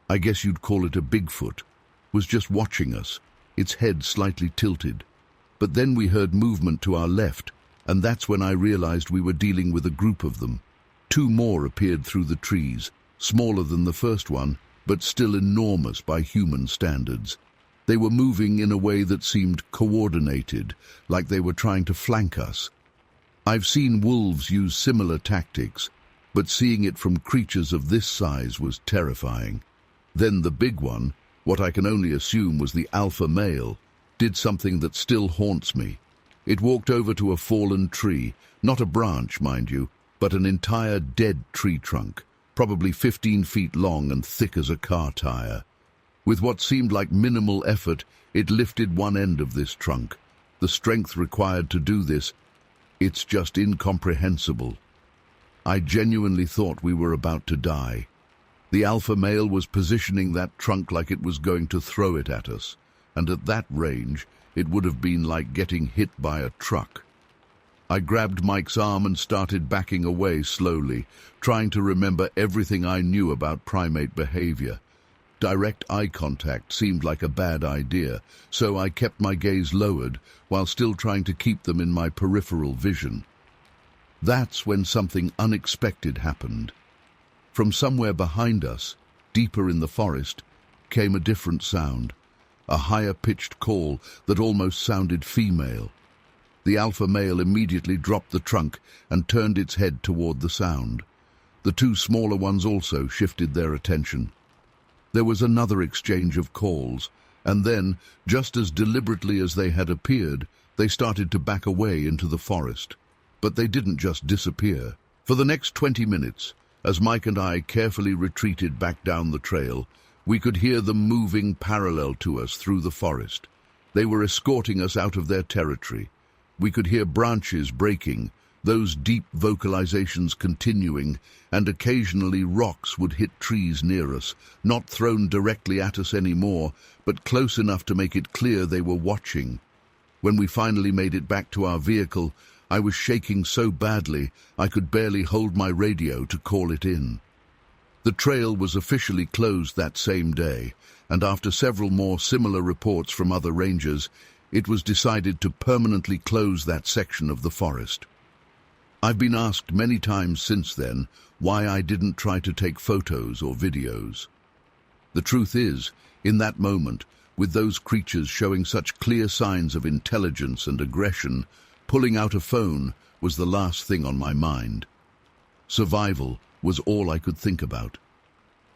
I guess you'd call it a Bigfoot, was just watching us, its head slightly tilted. But then we heard movement to our left, and that's when I realized we were dealing with a group of them. 2 more appeared through the trees, smaller than the first one, but still enormous by human standards. They were moving in a way that seemed coordinated, like they were trying to flank us. I've seen wolves use similar tactics, but seeing it from creatures of this size was terrifying. Then the big one, what I can only assume was the alpha male, did something that still haunts me. It walked over to a fallen tree, not a branch, mind you, but an entire dead tree trunk, probably 15 feet long and thick as a car tire. With what seemed like minimal effort, it lifted one end of this trunk. The strength required to do this, it's just incomprehensible. I genuinely thought we were about to die. The alpha male was positioning that trunk like it was going to throw it at us, and at that range, it would have been like getting hit by a truck. I grabbed Mike's arm and started backing away slowly, trying to remember everything I knew about primate behavior. Direct eye contact seemed like a bad idea, so I kept my gaze lowered while still trying to keep them in my peripheral vision. That's when something unexpected happened. From somewhere behind us, deeper in the forest, came a different sound, a higher-pitched call that almost sounded female. The alpha male immediately dropped the trunk and turned its head toward the sound. The 2 smaller ones also shifted their attention. There was another exchange of calls, and then, just as deliberately as they had appeared, they started to back away into the forest. But they didn't just disappear. For the next 20 minutes, as Mike and I carefully retreated back down the trail, we could hear them moving parallel to us through the forest. They were escorting us out of their territory. We could hear branches breaking, those deep vocalizations continuing, and occasionally rocks would hit trees near us, not thrown directly at us anymore, but close enough to make it clear they were watching. When we finally made it back to our vehicle, I was shaking so badly I could barely hold my radio to call it in. The trail was officially closed that same day, and after several more similar reports from other rangers, it was decided to permanently close that section of the forest. I've been asked many times since then why I didn't try to take photos or videos. The truth is, in that moment, with those creatures showing such clear signs of intelligence and aggression, pulling out a phone was the last thing on my mind. Survival was all I could think about.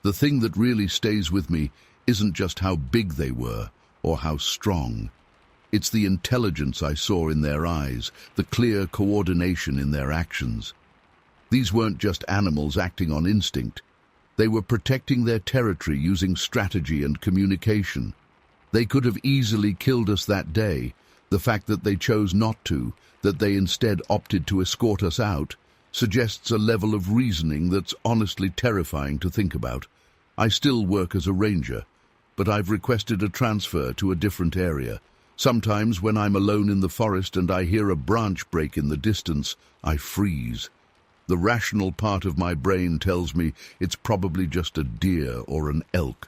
The thing that really stays with me isn't just how big they were or how strong. It's the intelligence I saw in their eyes, the clear coordination in their actions. These weren't just animals acting on instinct. They were protecting their territory using strategy and communication. They could have easily killed us that day. The fact that they chose not to, that they instead opted to escort us out, suggests a level of reasoning that's honestly terrifying to think about. I still work as a ranger, but I've requested a transfer to a different area. Sometimes when I'm alone in the forest and I hear a branch break in the distance, I freeze. The rational part of my brain tells me it's probably just a deer or an elk.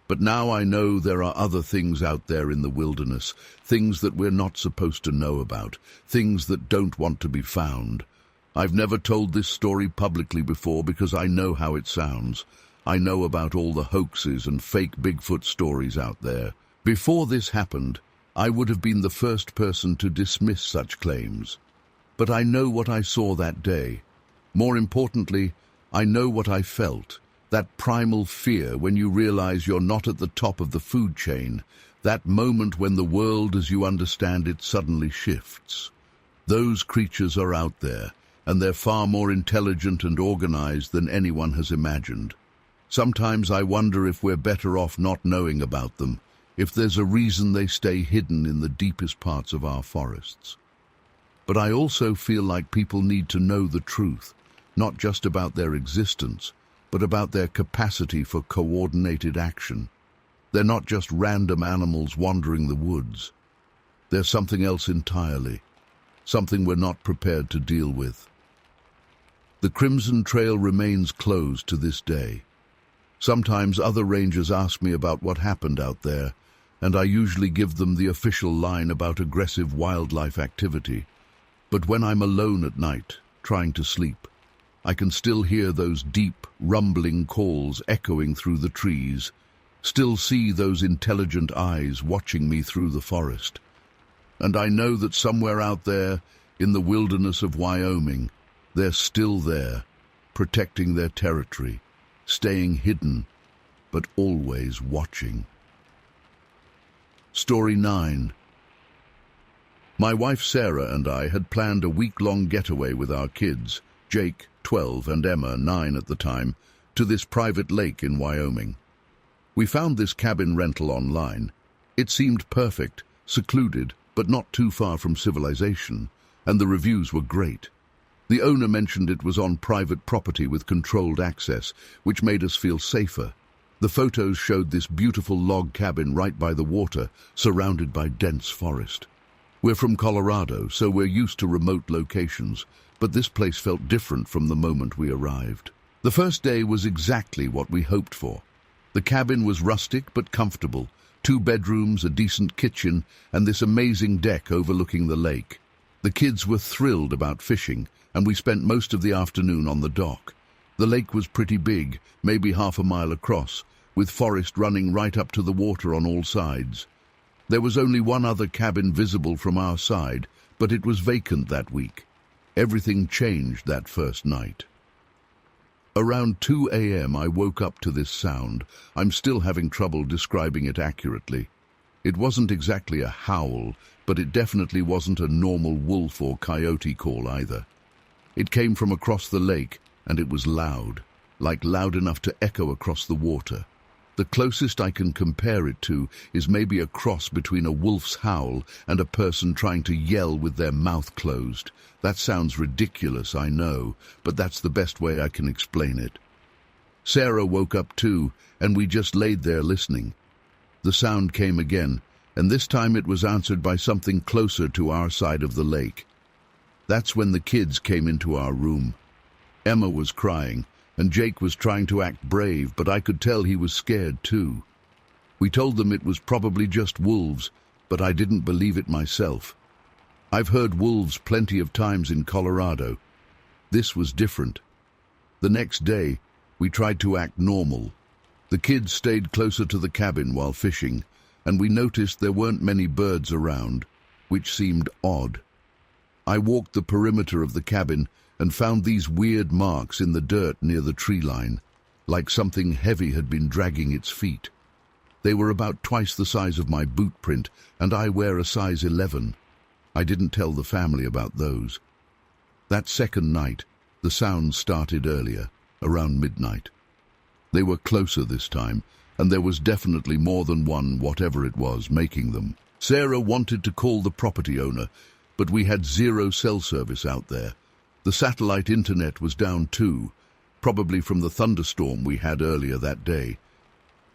But now I know there are other things out there in the wilderness, things that we're not supposed to know about, things that don't want to be found. I've never told this story publicly before because I know how it sounds. I know about all the hoaxes and fake Bigfoot stories out there. Before this happened, I would have been the first person to dismiss such claims. But I know what I saw that day. More importantly, I know what I felt. That primal fear when you realize you're not at the top of the food chain. That moment when the world as you understand it suddenly shifts. Those creatures are out there, and they're far more intelligent and organized than anyone has imagined. Sometimes I wonder if we're better off not knowing about them, if there's a reason they stay hidden in the deepest parts of our forests. But I also feel like people need to know the truth, not just about their existence, but about their capacity for coordinated action. They're not just random animals wandering the woods. They're something else entirely, something we're not prepared to deal with. The Crimson Trail remains closed to this day. Sometimes other rangers ask me about what happened out there, and I usually give them the official line about aggressive wildlife activity. But when I'm alone at night, trying to sleep, I can still hear those deep, rumbling calls echoing through the trees, still see those intelligent eyes watching me through the forest. And I know that somewhere out there, in the wilderness of Wyoming, they're still there, protecting their territory, staying hidden, but always watching. Story 9. My wife Sarah and I had planned a week-long getaway with our kids, Jake, 12, and Emma, 9 at the time, to this private lake in Wyoming. We found this cabin rental online. It seemed perfect, secluded, but not too far from civilization, and the reviews were great. The owner mentioned it was on private property with controlled access, which made us feel safer. The photos showed this beautiful log cabin right by the water, surrounded by dense forest. We're from Colorado, so we're used to remote locations, but this place felt different from the moment we arrived. The first day was exactly what we hoped for. The cabin was rustic but comfortable, 2 bedrooms, a decent kitchen, and this amazing deck overlooking the lake. The kids were thrilled about fishing, and we spent most of the afternoon on the dock. The lake was pretty big, maybe half a mile across, with forest running right up to the water on all sides. There was only one other cabin visible from our side, but it was vacant that week. Everything changed that first night. Around 2 a.m. I woke up to this sound. I'm still having trouble describing it accurately. It wasn't exactly a howl, but it definitely wasn't a normal wolf or coyote call either. It came from across the lake, and it was loud, like loud enough to echo across the water. The closest I can compare it to is maybe a cross between a wolf's howl and a person trying to yell with their mouth closed. That sounds ridiculous, I know, but that's the best way I can explain it. Sarah woke up too, and we just laid there listening. The sound came again, and this time it was answered by something closer to our side of the lake. That's when the kids came into our room. Emma was crying, and Jake was trying to act brave, but I could tell he was scared too. We told them it was probably just wolves, but I didn't believe it myself. I've heard wolves plenty of times in Colorado. This was different. The next day, we tried to act normal. The kids stayed closer to the cabin while fishing, and we noticed there weren't many birds around, which seemed odd. I walked the perimeter of the cabin and found these weird marks in the dirt near the tree line, like something heavy had been dragging its feet. They were about twice the size of my boot print, and I wear a size 11. I didn't tell the family about those. That second night, the sounds started earlier, around midnight. They were closer this time, and there was definitely more than one, whatever it was, making them. Sarah wanted to call the property owner, but we had 0 cell service out there. The satellite internet was down too, probably from the thunderstorm we had earlier that day.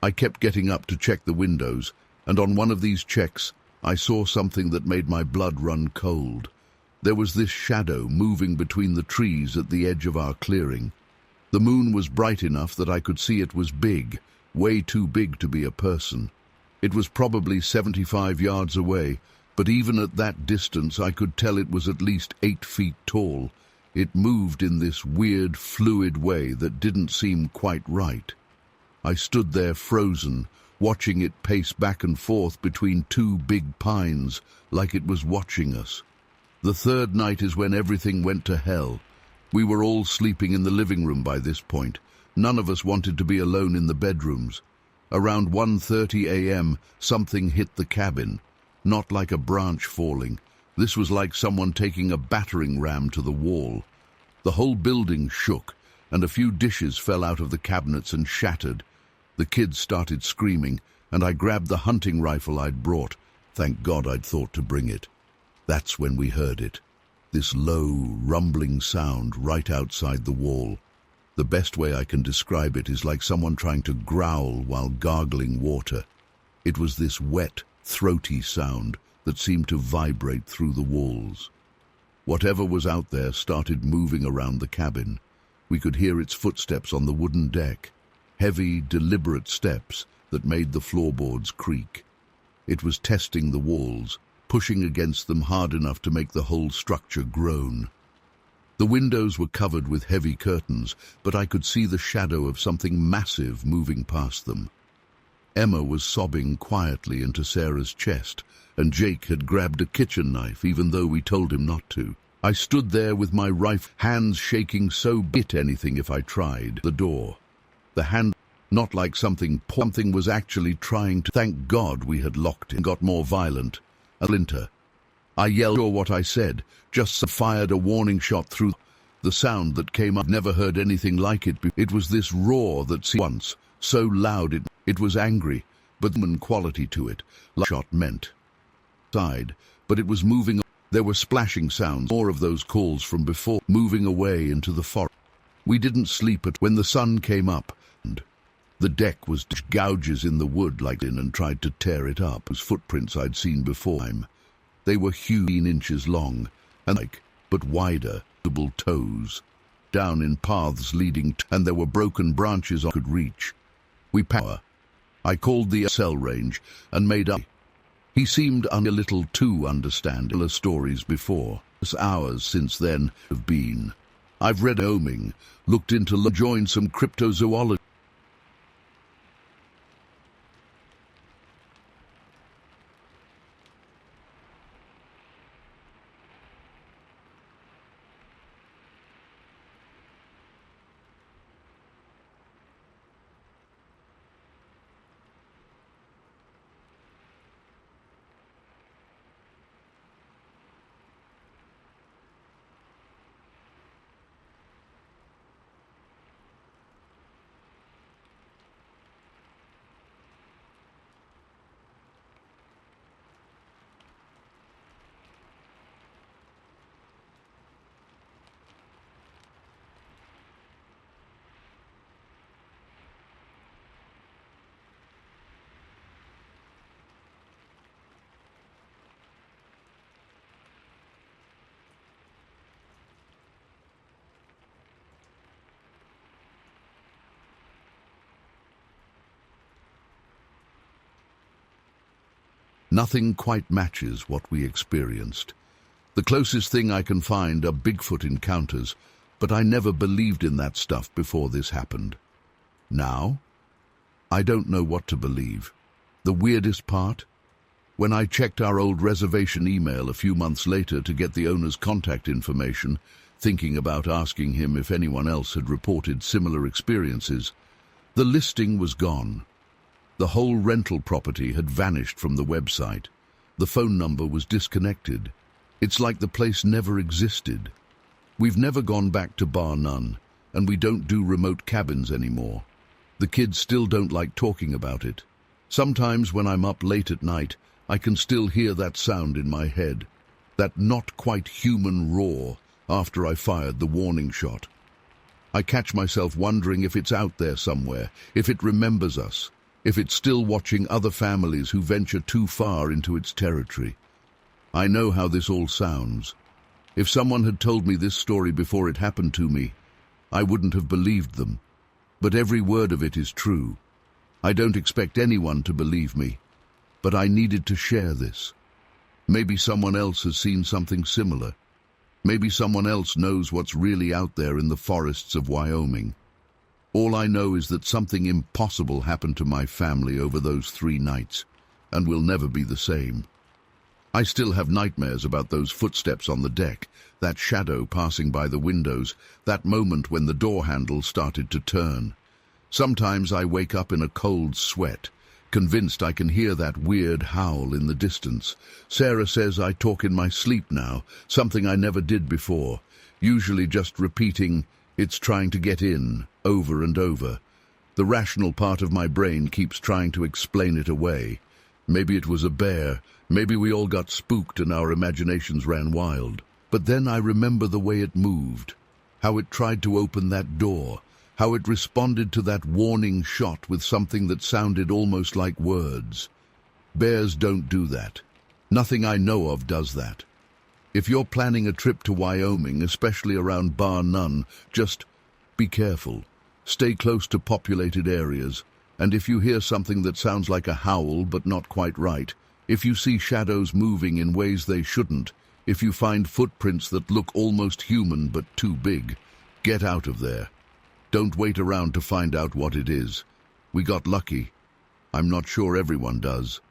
I kept getting up to check the windows, and on one of these checks, I saw something that made my blood run cold. There was this shadow moving between the trees at the edge of our clearing. The moon was bright enough that I could see it was big, way too big to be a person. It was probably 75 yards away, but even at that distance I could tell it was at least 8 feet tall. It moved in this weird, fluid way that didn't seem quite right. I stood there frozen, watching it pace back and forth between 2 big pines, like it was watching us. The third night is when everything went to hell. We were all sleeping in the living room by this point. None of us wanted to be alone in the bedrooms. Around 1:30 a.m., something hit the cabin. Not like a branch falling. This was like someone taking a battering ram to the wall. The whole building shook, and a few dishes fell out of the cabinets and shattered. The kids started screaming, and I grabbed the hunting rifle I'd brought. Thank God I'd thought to bring it. That's when we heard it. This low, rumbling sound right outside the wall. The best way I can describe it is like someone trying to growl while gargling water. It was this wet, throaty sound that seemed to vibrate through the walls. Whatever was out there started moving around the cabin. We could hear its footsteps on the wooden deck, heavy, deliberate steps that made the floorboards creak. It was testing the walls, pushing against them hard enough to make the whole structure groan. The windows were covered with heavy curtains, but I could see the shadow of something massive moving past them. Emma was sobbing quietly into Sarah's chest, and Jake had grabbed a kitchen knife even though we told him not to. I stood there with my rifle, hands shaking so bit anything if I tried. The door. The hand, not like something was actually trying to. Thank God we had locked it. Got more violent. A splinter. I yelled or what I said, just fired a warning shot through. The sound that came up, never heard anything like it. It was this roar that once, so loud it was angry, but human quality to it. Like shot meant. Side, but it was moving. There were splashing sounds, more of those calls from before, moving away into the forest. We didn't sleep when the sun came up, and the deck was gouges in the wood like in and tried to tear it up as footprints I'd seen before. They were huge 18 inches long, and but wider, double toes, down in paths leading and there were broken branches I could reach. I called the cell range and made up. He seemed a little too understanding. Stories before. Hours since then have been. I've read Oming, looked into joined some cryptozoology. Nothing quite matches what we experienced. The closest thing I can find are Bigfoot encounters, but I never believed in that stuff before this happened. Now, I don't know what to believe. The weirdest part? When I checked our old reservation email a few months later to get the owner's contact information, thinking about asking him if anyone else had reported similar experiences, the listing was gone. The whole rental property had vanished from the website. The phone number was disconnected. It's like the place never existed. We've never gone back to bar none, and we don't do remote cabins anymore. The kids still don't like talking about it. Sometimes when I'm up late at night, I can still hear that sound in my head, that not quite human roar after I fired the warning shot. I catch myself wondering if it's out there somewhere, if it remembers us, if it's still watching other families who venture too far into its territory. I know how this all sounds. If someone had told me this story before it happened to me, I wouldn't have believed them. But every word of it is true. I don't expect anyone to believe me, but I needed to share this. Maybe someone else has seen something similar. Maybe someone else knows what's really out there in the forests of Wyoming. All I know is that something impossible happened to my family over those 3 nights, and will never be the same. I still have nightmares about those footsteps on the deck, that shadow passing by the windows, that moment when the door handle started to turn. Sometimes I wake up in a cold sweat, convinced I can hear that weird howl in the distance. Sarah says I talk in my sleep now, something I never did before, usually just repeating, "It's trying to get in," over and over. The rational part of my brain keeps trying to explain it away. Maybe it was a bear, maybe we all got spooked and our imaginations ran wild. But then I remember the way it moved, how it tried to open that door, how it responded to that warning shot with something that sounded almost like words. Bears don't do that. Nothing I know of does that. If you're planning a trip to Wyoming, especially around Bar None, just be careful. Stay close to populated areas, and if you hear something that sounds like a howl but not quite right, if you see shadows moving in ways they shouldn't, if you find footprints that look almost human but too big, get out of there. Don't wait around to find out what it is. We got lucky. I'm not sure everyone does.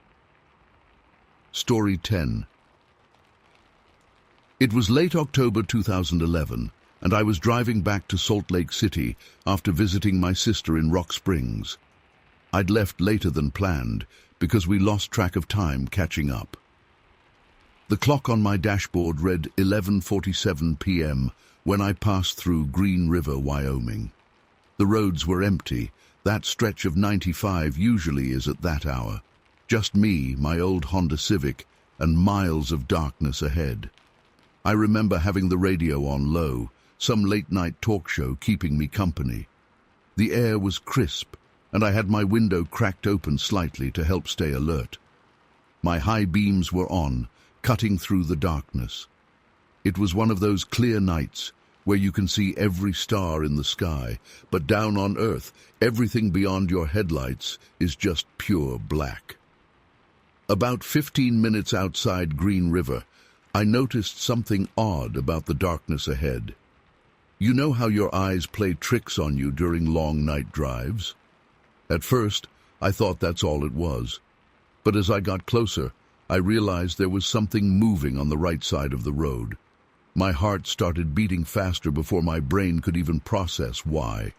Story 10. It was late October 2011, and I was driving back to Salt Lake City after visiting my sister in Rock Springs. I'd left later than planned because we lost track of time catching up. The clock on my dashboard read 11:47 p.m. when I passed through Green River, Wyoming. The roads were empty. That stretch of 95 usually is at that hour. Just me, my old Honda Civic, and miles of darkness ahead. I remember having the radio on low, some late-night talk show keeping me company. The air was crisp, and I had my window cracked open slightly to help stay alert. My high beams were on, cutting through the darkness. It was one of those clear nights where you can see every star in the sky, but down on Earth, everything beyond your headlights is just pure black. About 15 minutes outside Green River, I noticed something odd about the darkness ahead. You know how your eyes play tricks on you during long night drives? At first, I thought that's all it was. But as I got closer, I realized there was something moving on the right side of the road. My heart started beating faster before my brain could even process why.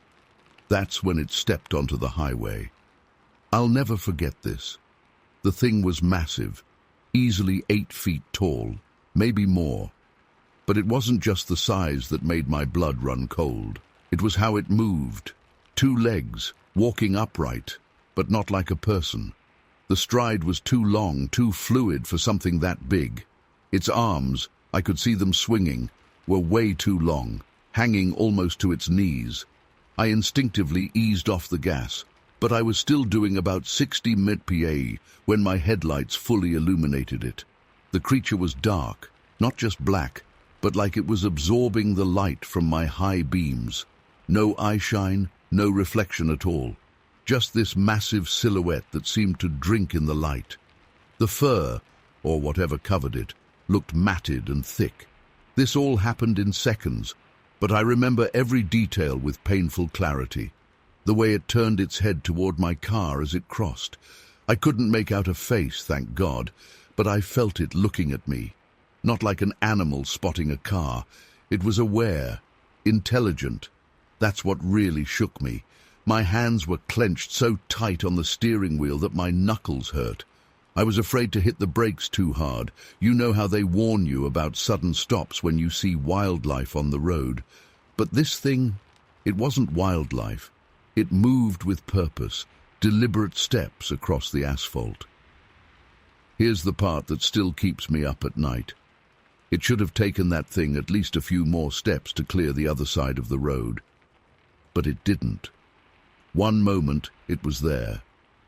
That's when it stepped onto the highway. I'll never forget this. The thing was massive, easily 8 feet tall, maybe more. But it wasn't just the size that made my blood run cold. It was how it moved. 2 legs, walking upright, but not like a person. The stride was too long, too fluid for something that big. Its arms, I could see them swinging, were way too long, hanging almost to its knees. I instinctively eased off the gas, but I was still doing about 60 mph when my headlights fully illuminated it. The creature was dark, not just black, but like it was absorbing the light from my high beams. No eyeshine, no reflection at all. Just this massive silhouette that seemed to drink in the light. The fur, or whatever covered it, looked matted and thick. This all happened in seconds, but I remember every detail with painful clarity. The way it turned its head toward my car as it crossed. I couldn't make out a face, thank God, but I felt it looking at me. Not like an animal spotting a car. It was aware, intelligent. That's what really shook me. My hands were clenched so tight on the steering wheel that my knuckles hurt. I was afraid to hit the brakes too hard. You know how they warn you about sudden stops when you see wildlife on the road. But this thing, it wasn't wildlife. It moved with purpose, deliberate steps across the asphalt. Here's the part that still keeps me up at night. It should have taken that thing at least a few more steps to clear the other side of the road. But it didn't. One moment, it was there.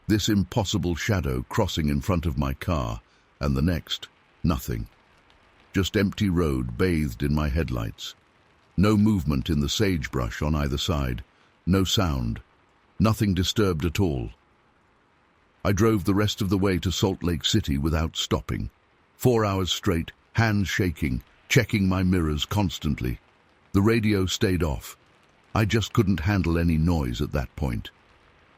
This impossible shadow crossing in front of my car, and the next, nothing. Just empty road bathed in my headlights. No movement in the sagebrush on either side. No sound. Nothing disturbed at all. I drove the rest of the way to Salt Lake City without stopping. 4 hours straight, hands shaking, checking my mirrors constantly. The radio stayed off. I just couldn't handle any noise at that point.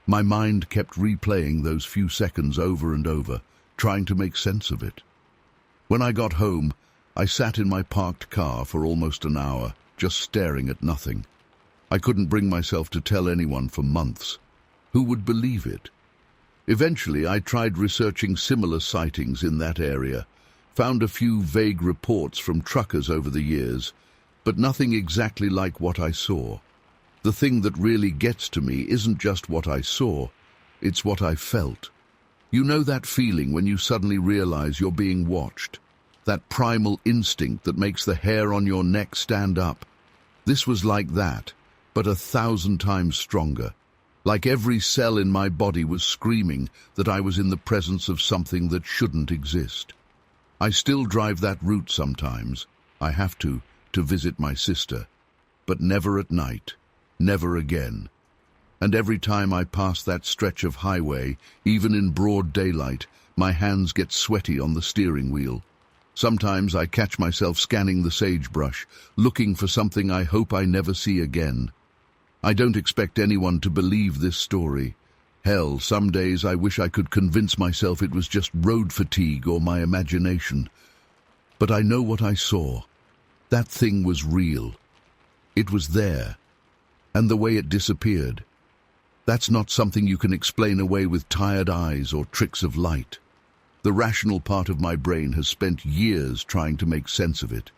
My mind kept replaying those few seconds over and over, trying to make sense of it. When I got home, I sat in my parked car for almost an hour, just staring at nothing. I couldn't bring myself to tell anyone for months. Who would believe it? Eventually, I tried researching similar sightings in that area, found a few vague reports from truckers over the years, but nothing exactly like what I saw. The The thing that really gets to me isn't just what I saw, it's what I felt. You know that feeling when you suddenly realize you're being watched? That primal instinct that makes the hair on your neck stand up? This was like that, but 1,000 times stronger. Like every cell in my body was screaming that I was in the presence of something that shouldn't exist. I still drive that route sometimes. I have to visit my sister. But never at night. Never again. And every time I pass that stretch of highway, even in broad daylight, my hands get sweaty on the steering wheel. Sometimes I catch myself scanning the sagebrush, looking for something I hope I never see again. I don't expect anyone to believe this story. Hell, some days I wish I could convince myself it was just road fatigue or my imagination. But I know what I saw. That thing was real. It was there. And the way it disappeared. That's not something you can explain away with tired eyes or tricks of light. The rational part of my brain has spent years trying to make sense of it.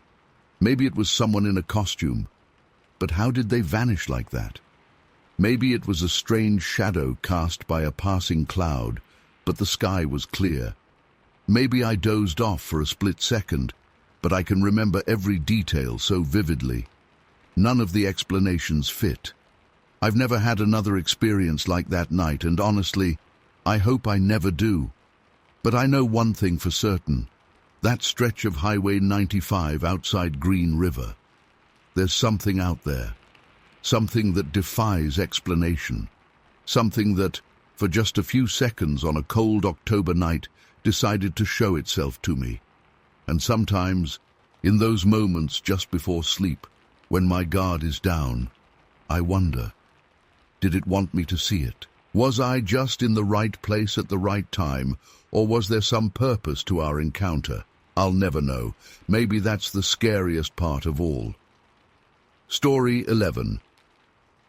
Maybe it was someone in a costume. But how did they vanish like that? Maybe it was a strange shadow cast by a passing cloud, but the sky was clear. Maybe I dozed off for a split second, but I can remember every detail so vividly. None of the explanations fit. I've never had another experience like that night, and honestly, I hope I never do. But I know one thing for certain. That stretch of Highway 95 outside Green River. There's something out there. Something that defies explanation. Something that, for just a few seconds on a cold October night, decided to show itself to me. And sometimes, in those moments just before sleep, when my guard is down, I wonder, did it want me to see it? Was I just in the right place at the right time, or was there some purpose to our encounter? I'll never know. Maybe that's the scariest part of all. Story 11.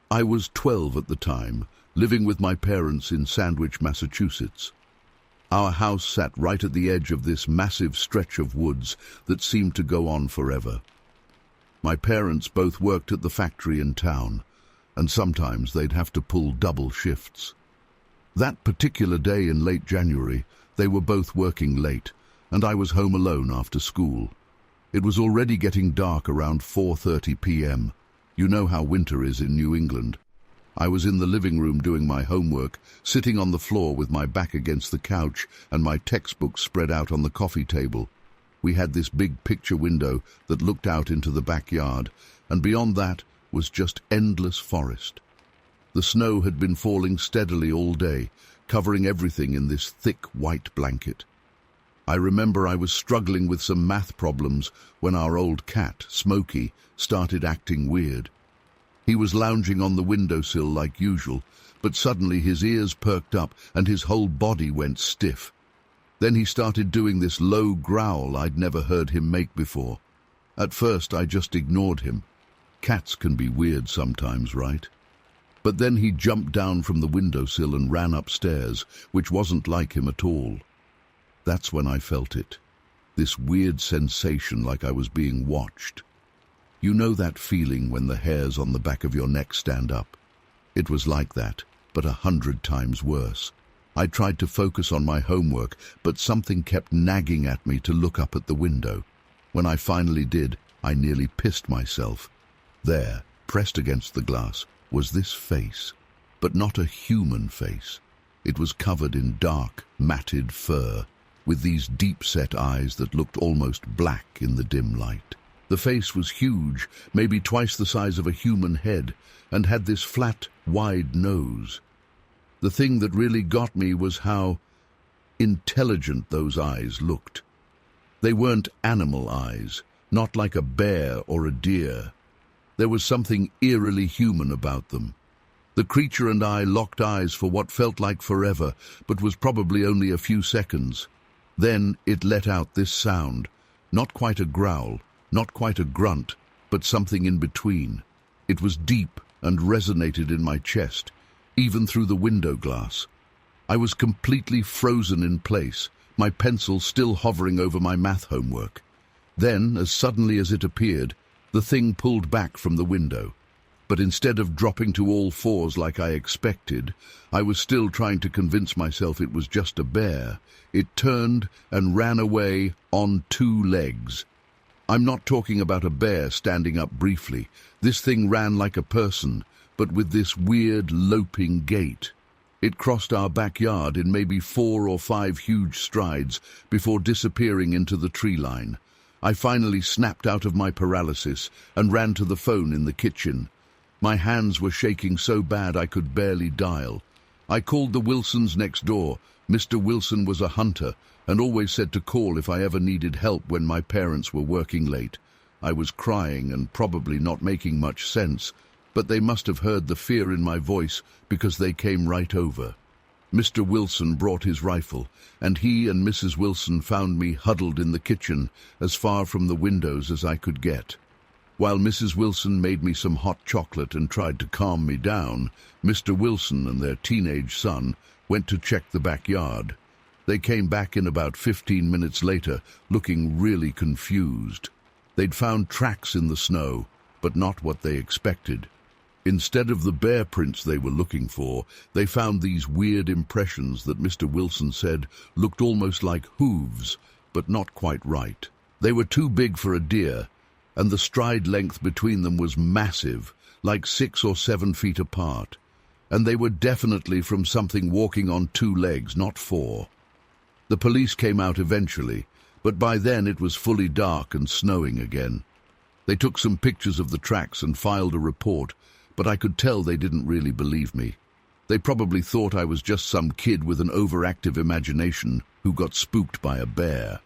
I was 12 at the time, living with my parents in Sandwich, Massachusetts. Our house sat right at the edge of this massive stretch of woods that seemed to go on forever. My parents both worked at the factory in town, and sometimes they'd have to pull double shifts. That particular day in late January, they were both working late, and I was home alone after school. It was already getting dark around 4:30 p.m. You know how winter is in New England. I was in the living room doing my homework, sitting on the floor with my back against the couch and my textbooks spread out on the coffee table. We had this big picture window that looked out into the backyard, and beyond that was just endless forest. The snow had been falling steadily all day, covering everything in this thick white blanket. I remember I was struggling with some math problems when our old cat, Smokey, started acting weird. He was lounging on the windowsill like usual, but suddenly his ears perked up and his whole body went stiff. Then he started doing this low growl I'd never heard him make before. At first I just ignored him. Cats can be weird sometimes, right? But then he jumped down from the windowsill and ran upstairs, which wasn't like him at all. That's when I felt it. This weird sensation like I was being watched. You know that feeling when the hairs on the back of your neck stand up? It was like that, but 100 times worse. I tried to focus on my homework, but something kept nagging at me to look up at the window. When I finally did, I nearly pissed myself. There, pressed against the glass, was this face, but not a human face. It was covered in dark, matted fur, with these deep-set eyes that looked almost black in the dim light. The face was huge, maybe twice the size of a human head, and had this flat, wide nose. The thing that really got me was how intelligent those eyes looked. They weren't animal eyes, not like a bear or a deer. There was something eerily human about them. The creature and I locked eyes for what felt like forever, but was probably only a few seconds. Then it let out this sound, not quite a growl, not quite a grunt, but something in between. It was deep and resonated in my chest, even through the window glass. I was completely frozen in place, my pencil still hovering over my math homework. Then, as suddenly as it appeared, the thing pulled back from the window. but instead of dropping to all fours like I expected, I was still trying to convince myself it was just a bear. It turned and ran away on 2 legs. I'm not talking about a bear standing up briefly. This thing ran like a person, but with this weird loping gait. It crossed our backyard in maybe 4 or 5 huge strides before disappearing into the tree line. I finally snapped out of my paralysis and ran to the phone in the kitchen. My hands were shaking so bad I could barely dial. I called the Wilsons next door. Mr. Wilson was a hunter and always said to call if I ever needed help when my parents were working late. I was crying and probably not making much sense, but they must have heard the fear in my voice because they came right over. Mr. Wilson brought his rifle, and he and Mrs. Wilson found me huddled in the kitchen as far from the windows as I could get. While Mrs. Wilson made me some hot chocolate and tried to calm me down, Mr. Wilson and their teenage son went to check the backyard. They came back in about 15 minutes later, looking really confused. They'd found tracks in the snow, but not what they expected. Instead of the bear prints they were looking for, they found these weird impressions that Mr. Wilson said looked almost like hooves, but not quite right. They were too big for a deer, and the stride length between them was massive, like 6 or 7 feet apart. And they were definitely from something walking on 2 legs, not 4. The police came out eventually, but by then it was fully dark and snowing again. They took some pictures of the tracks and filed a report, but I could tell they didn't really believe me. They probably thought I was just some kid with an overactive imagination who got spooked by a bear.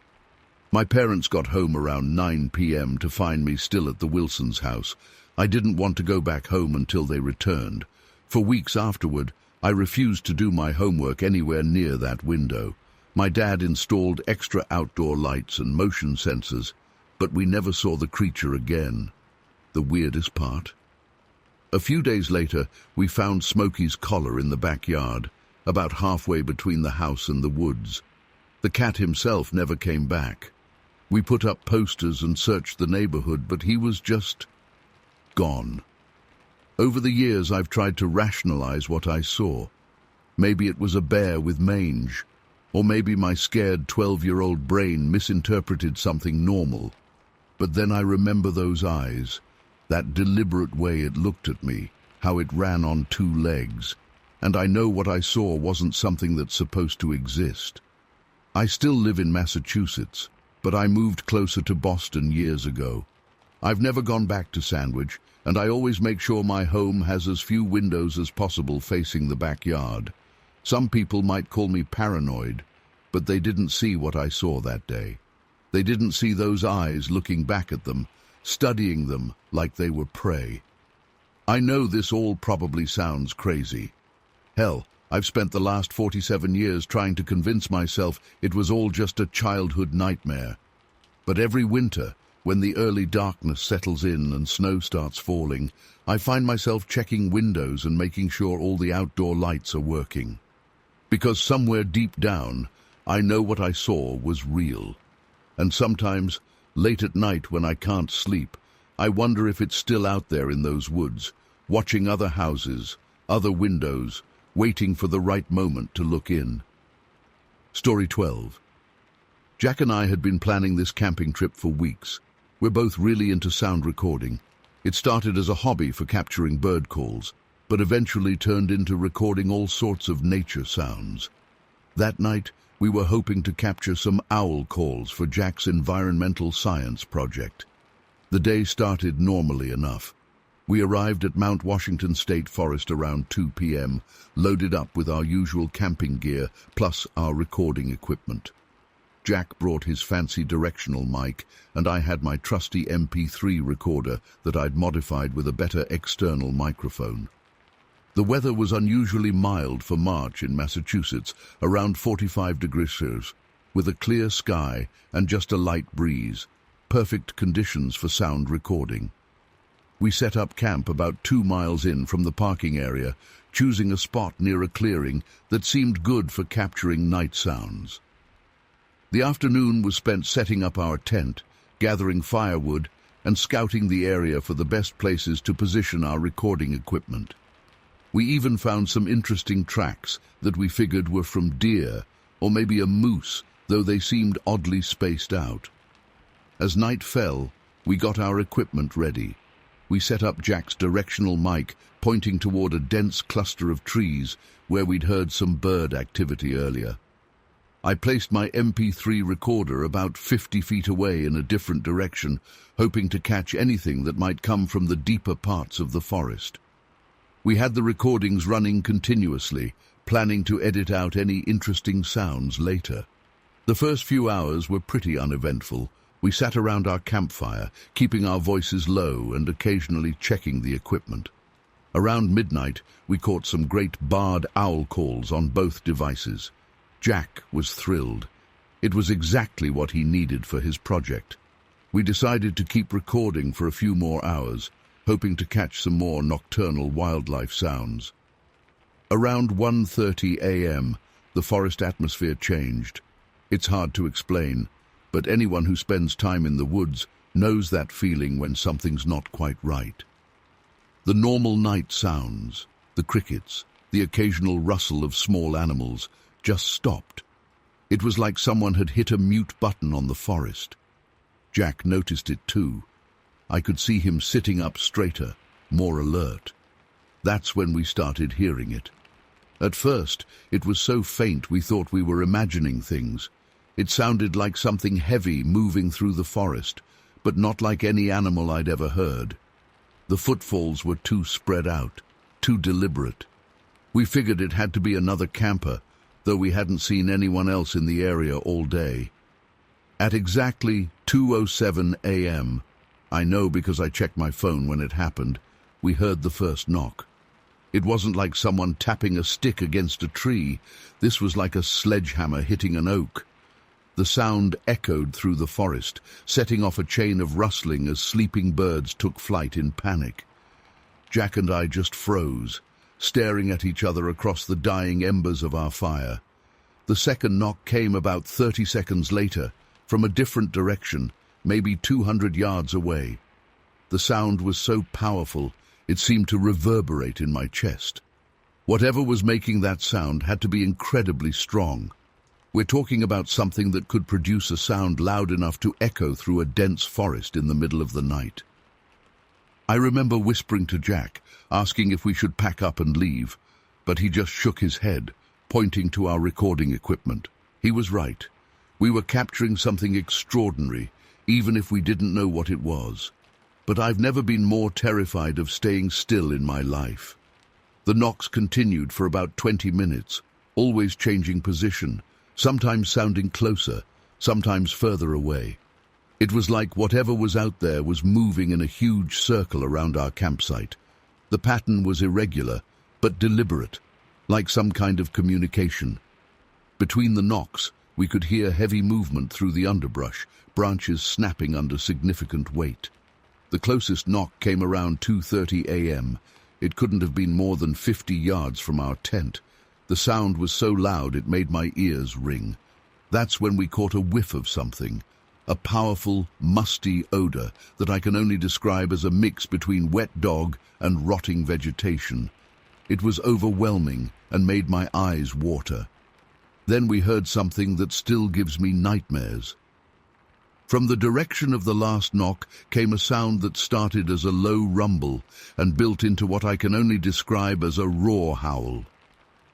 My parents got home around 9 p.m. to find me still at the Wilsons' house. I didn't want to go back home until they returned. For weeks afterward, I refused to do my homework anywhere near that window. My dad installed extra outdoor lights and motion sensors, but we never saw the creature again. The weirdest part? A few days later, we found Smokey's collar in the backyard, about halfway between the house and the woods. The cat himself never came back. We put up posters and searched the neighborhood, but he was just gone. Over the years, I've tried to rationalize what I saw. Maybe it was a bear with mange, or maybe my scared 12-year-old brain misinterpreted something normal. But then I remember those eyes, that deliberate way it looked at me, how it ran on 2 legs, and I know what I saw wasn't something that's supposed to exist. I still live in Massachusetts, but I moved closer to Boston years ago. I've never gone back to Sandwich, and I always make sure my home has as few windows as possible facing the backyard. Some people might call me paranoid, but they didn't see what I saw that day. They didn't see those eyes looking back at them, studying them like they were prey. I know this all probably sounds crazy. Hell, I've spent the last 47 years trying to convince myself it was all just a childhood nightmare. But every winter, when the early darkness settles in and snow starts falling, I find myself checking windows and making sure all the outdoor lights are working. Because somewhere deep down, I know what I saw was real. And sometimes, late at night when I can't sleep, I wonder if it's still out there in those woods, watching other houses, other windows, waiting for the right moment to look in. Story 12. Jack and I had been planning this camping trip for weeks. We're both really into sound recording. It started as a hobby for capturing bird calls, but eventually turned into recording all sorts of nature sounds. That night, we were hoping to capture some owl calls for Jack's environmental science project. The day started normally enough. We arrived at Mount Washington State Forest around 2 p.m., loaded up with our usual camping gear plus our recording equipment. Jack brought his fancy directional mic, and I had my trusty MP3 recorder that I'd modified with a better external microphone. The weather was unusually mild for March in Massachusetts, around 45 degrees Celsius, with a clear sky and just a light breeze, perfect conditions for sound recording. We set up camp about 2 miles in from the parking area, choosing a spot near a clearing that seemed good for capturing night sounds. The afternoon was spent setting up our tent, gathering firewood, and scouting the area for the best places to position our recording equipment. We even found some interesting tracks that we figured were from deer or maybe a moose, though they seemed oddly spaced out. As night fell, we got our equipment ready. We set up Jack's directional mic, pointing toward a dense cluster of trees where we'd heard some bird activity earlier. I placed my MP3 recorder about 50 feet away in a different direction, hoping to catch anything that might come from the deeper parts of the forest. We had the recordings running continuously, planning to edit out any interesting sounds later. The first few hours were pretty uneventful. We sat around our campfire, keeping our voices low and occasionally checking the equipment. Around midnight, we caught some great barred owl calls on both devices. Jack was thrilled. It was exactly what he needed for his project. We decided to keep recording for a few more hours, hoping to catch some more nocturnal wildlife sounds. Around 1:30 a.m., the forest atmosphere changed. It's hard to explain, but anyone who spends time in the woods knows that feeling when something's not quite right. The normal night sounds, the crickets, the occasional rustle of small animals, just stopped. It was like someone had hit a mute button on the forest. Jack noticed it too. I could see him sitting up straighter, more alert. That's when we started hearing it. At first, it was so faint we thought we were imagining things. It sounded like something heavy moving through the forest, but not like any animal I'd ever heard. The footfalls were too spread out, too deliberate. We figured it had to be another camper, though we hadn't seen anyone else in the area all day. At exactly 2:07 a.m., I know because I checked my phone when it happened, we heard the first knock. It wasn't like someone tapping a stick against a tree. This was like a sledgehammer hitting an oak. The sound echoed through the forest, setting off a chain of rustling as sleeping birds took flight in panic. Jack and I just froze, staring at each other across the dying embers of our fire. The second knock came about 30 seconds later, from a different direction, maybe 200 yards away. The sound was so powerful, it seemed to reverberate in my chest. Whatever was making that sound had to be incredibly strong. We're talking about something that could produce a sound loud enough to echo through a dense forest in the middle of the night. I remember whispering to Jack, asking if we should pack up and leave, but he just shook his head, pointing to our recording equipment. He was right. We were capturing something extraordinary, even if we didn't know what it was. But I've never been more terrified of staying still in my life. The knocks continued for about 20 minutes, always changing position, sometimes sounding closer, sometimes further away. It was like whatever was out there was moving in a huge circle around our campsite. The pattern was irregular, but deliberate, like some kind of communication. Between the knocks, we could hear heavy movement through the underbrush, branches snapping under significant weight. The closest knock came around 2:30 a.m. It couldn't have been more than 50 yards from our tent. The sound was so loud it made my ears ring. That's when we caught a whiff of something, a powerful, musty odor that I can only describe as a mix between wet dog and rotting vegetation. It was overwhelming and made my eyes water. Then we heard something that still gives me nightmares. From the direction of the last knock came a sound that started as a low rumble and built into what I can only describe as a roar howl.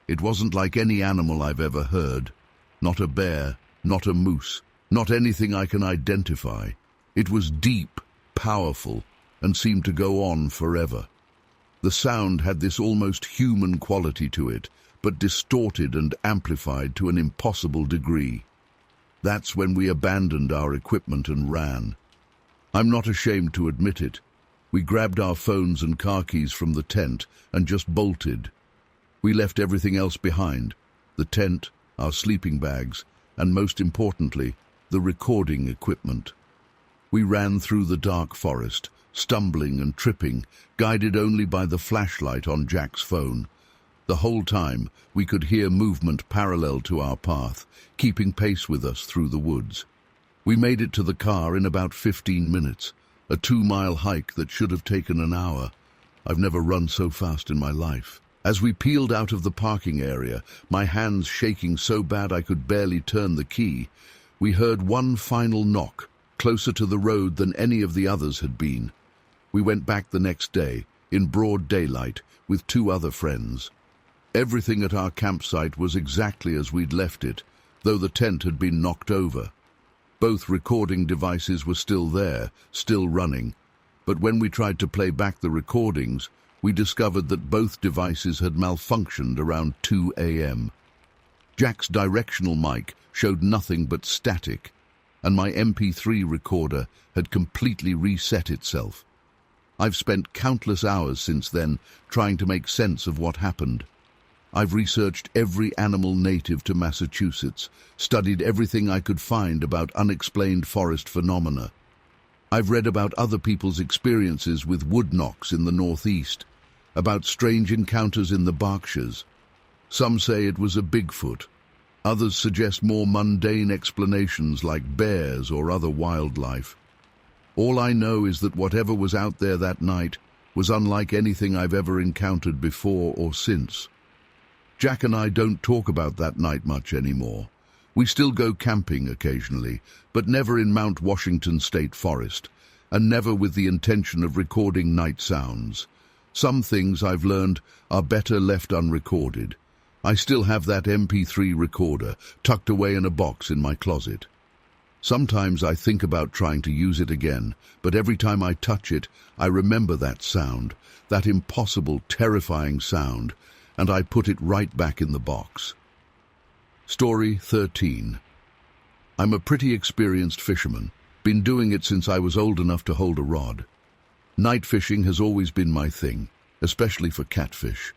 It wasn't like any animal I've ever heard. Not a bear, not a moose, not anything I can identify. It was deep, powerful, and seemed to go on forever. The sound had this almost human quality to it, but distorted and amplified to an impossible degree. That's when we abandoned our equipment and ran. I'm not ashamed to admit it. We grabbed our phones and car keys from the tent and just bolted. We left everything else behind, the tent, our sleeping bags, and most importantly, the recording equipment. We ran through the dark forest, stumbling and tripping, guided only by the flashlight on Jack's phone. The whole time, we could hear movement parallel to our path, keeping pace with us through the woods. We made it to the car in about 15 minutes, a 2-mile hike that should have taken an hour. I've never run so fast in my life. As we peeled out of the parking area, my hands shaking so bad I could barely turn the key, we heard one final knock, closer to the road than any of the others had been. We went back the next day, in broad daylight, with 2 other friends. Everything at our campsite was exactly as we'd left it, though the tent had been knocked over. Both recording devices were still there, still running, but when we tried to play back the recordings, we discovered that both devices had malfunctioned around 2 a.m. Jack's directional mic showed nothing but static, and my MP3 recorder had completely reset itself. I've spent countless hours since then trying to make sense of what happened. I've researched every animal native to Massachusetts, studied everything I could find about unexplained forest phenomena. I've read about other people's experiences with wood knocks in the Northeast, about strange encounters in the Berkshires. Some say it was a Bigfoot. Others suggest more mundane explanations like bears or other wildlife. All I know is that whatever was out there that night was unlike anything I've ever encountered before or since. Jack and I don't talk about that night much anymore. We still go camping occasionally, but never in Mount Washington State Forest, and never with the intention of recording night sounds. Some things I've learned are better left unrecorded. I still have that MP3 recorder tucked away in a box in my closet. Sometimes I think about trying to use it again, but every time I touch it, I remember that sound, that impossible, terrifying sound, and I put it right back in the box. Story 13. I'm a pretty experienced fisherman, been doing it since I was old enough to hold a rod. Night fishing has always been my thing, especially for catfish.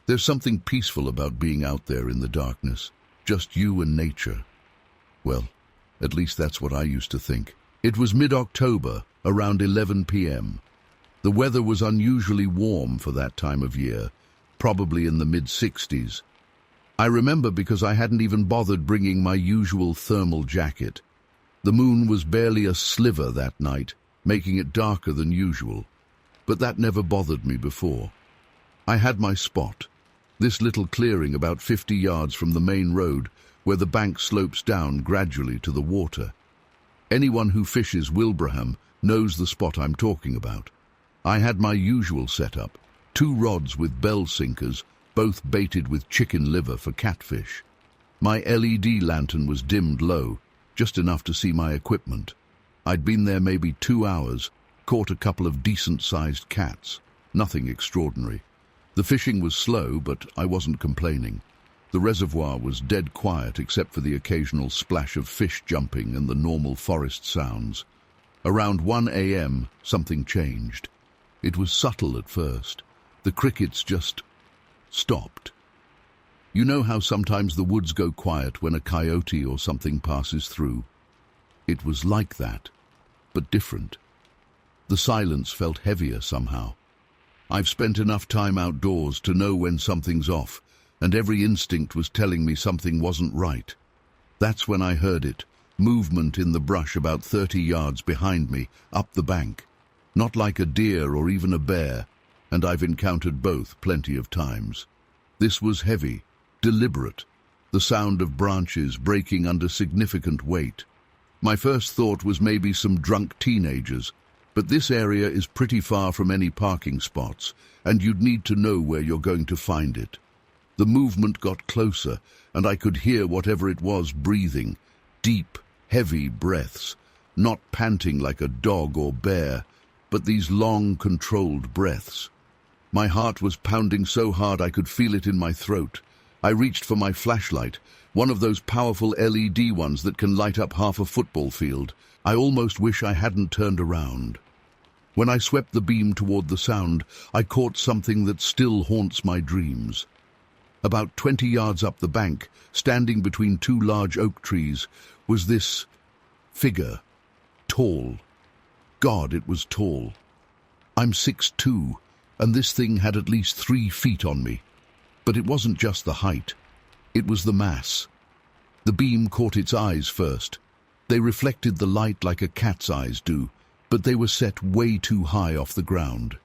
There's something peaceful about being out there in the darkness, just you and nature. Well, at least that's what I used to think. It was mid-October, around 11 p.m. The weather was unusually warm for that time of year, probably in the mid-60s. I remember because I hadn't even bothered bringing my usual thermal jacket. The moon was barely a sliver that night, making it darker than usual, but that never bothered me before. I had my spot, this little clearing about 50 yards from the main road where the bank slopes down gradually to the water. Anyone who fishes Wilbraham knows the spot I'm talking about. I had my usual setup, 2 rods with bell sinkers, both baited with chicken liver for catfish. My LED lantern was dimmed low, just enough to see my equipment. I'd been there maybe 2 hours, caught a couple of decent-sized cats. Nothing extraordinary. The fishing was slow, but I wasn't complaining. The reservoir was dead quiet except for the occasional splash of fish jumping and the normal forest sounds. Around 1 a.m., something changed. It was subtle at first. The crickets just stopped. You know how sometimes the woods go quiet when a coyote or something passes through? It was like that, but different. The silence felt heavier somehow. I've spent enough time outdoors to know when something's off, and every instinct was telling me something wasn't right. That's when I heard it, movement in the brush about 30 yards behind me, up the bank. Not like a deer or even a bear, and I've encountered both plenty of times. This was heavy, deliberate, the sound of branches breaking under significant weight. My first thought was maybe some drunk teenagers, but this area is pretty far from any parking spots, and you'd need to know where you're going to find it. The movement got closer, and I could hear whatever it was breathing, deep, heavy breaths, not panting like a dog or bear, but these long, controlled breaths. My heart was pounding so hard I could feel it in my throat. I reached for my flashlight, one of those powerful LED ones that can light up half a football field. I almost wish I hadn't turned around. When I swept the beam toward the sound, I caught something that still haunts my dreams. About 20 yards up the bank, standing between 2 large oak trees, was this figure, tall. God, it was tall. I'm 6'2", and this thing had at least 3 feet on me. But it wasn't just the height. It was the mass. The beam caught its eyes first. They reflected the light like a cat's eyes do, but they were set way too high off the ground.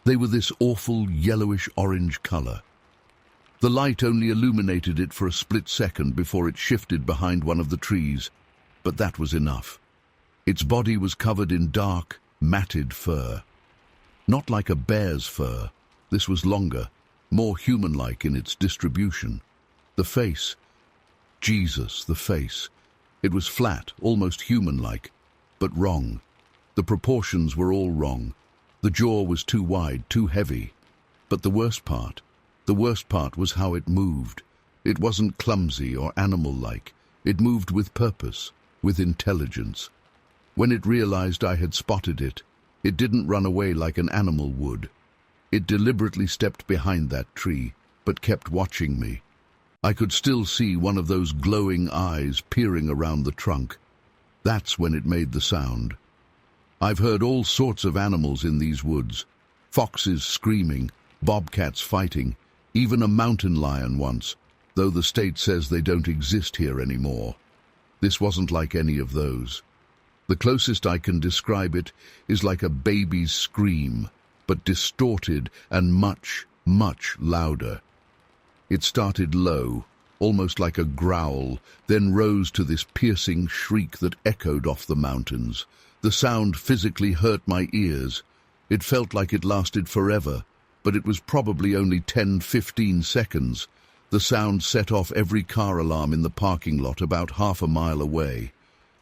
They were this awful yellowish-orange color. The light only illuminated it for a split second before it shifted behind one of the trees, but that was enough. Its body was covered in dark, matted fur. Not like a bear's fur. This was longer, more human-like in its distribution. The face. Jesus, the face. It was flat, almost human-like, but wrong. The proportions were all wrong. The jaw was too wide, too heavy. But the worst part was how it moved. It wasn't clumsy or animal-like. It moved with purpose, with intelligence. When it realized I had spotted it, it didn't run away like an animal would. It deliberately stepped behind that tree, but kept watching me. I could still see one of those glowing eyes peering around the trunk. That's when it made the sound. I've heard all sorts of animals in these woods. Foxes screaming, bobcats fighting, even a mountain lion once, though the state says they don't exist here anymore. This wasn't like any of those. The closest I can describe it is like a baby's scream, but distorted and much, much louder. It started low, almost like a growl, then rose to this piercing shriek that echoed off the mountains. The sound physically hurt my ears. It felt like it lasted forever, but it was probably only 10-15 seconds. The sound set off every car alarm in the parking lot about half a mile away.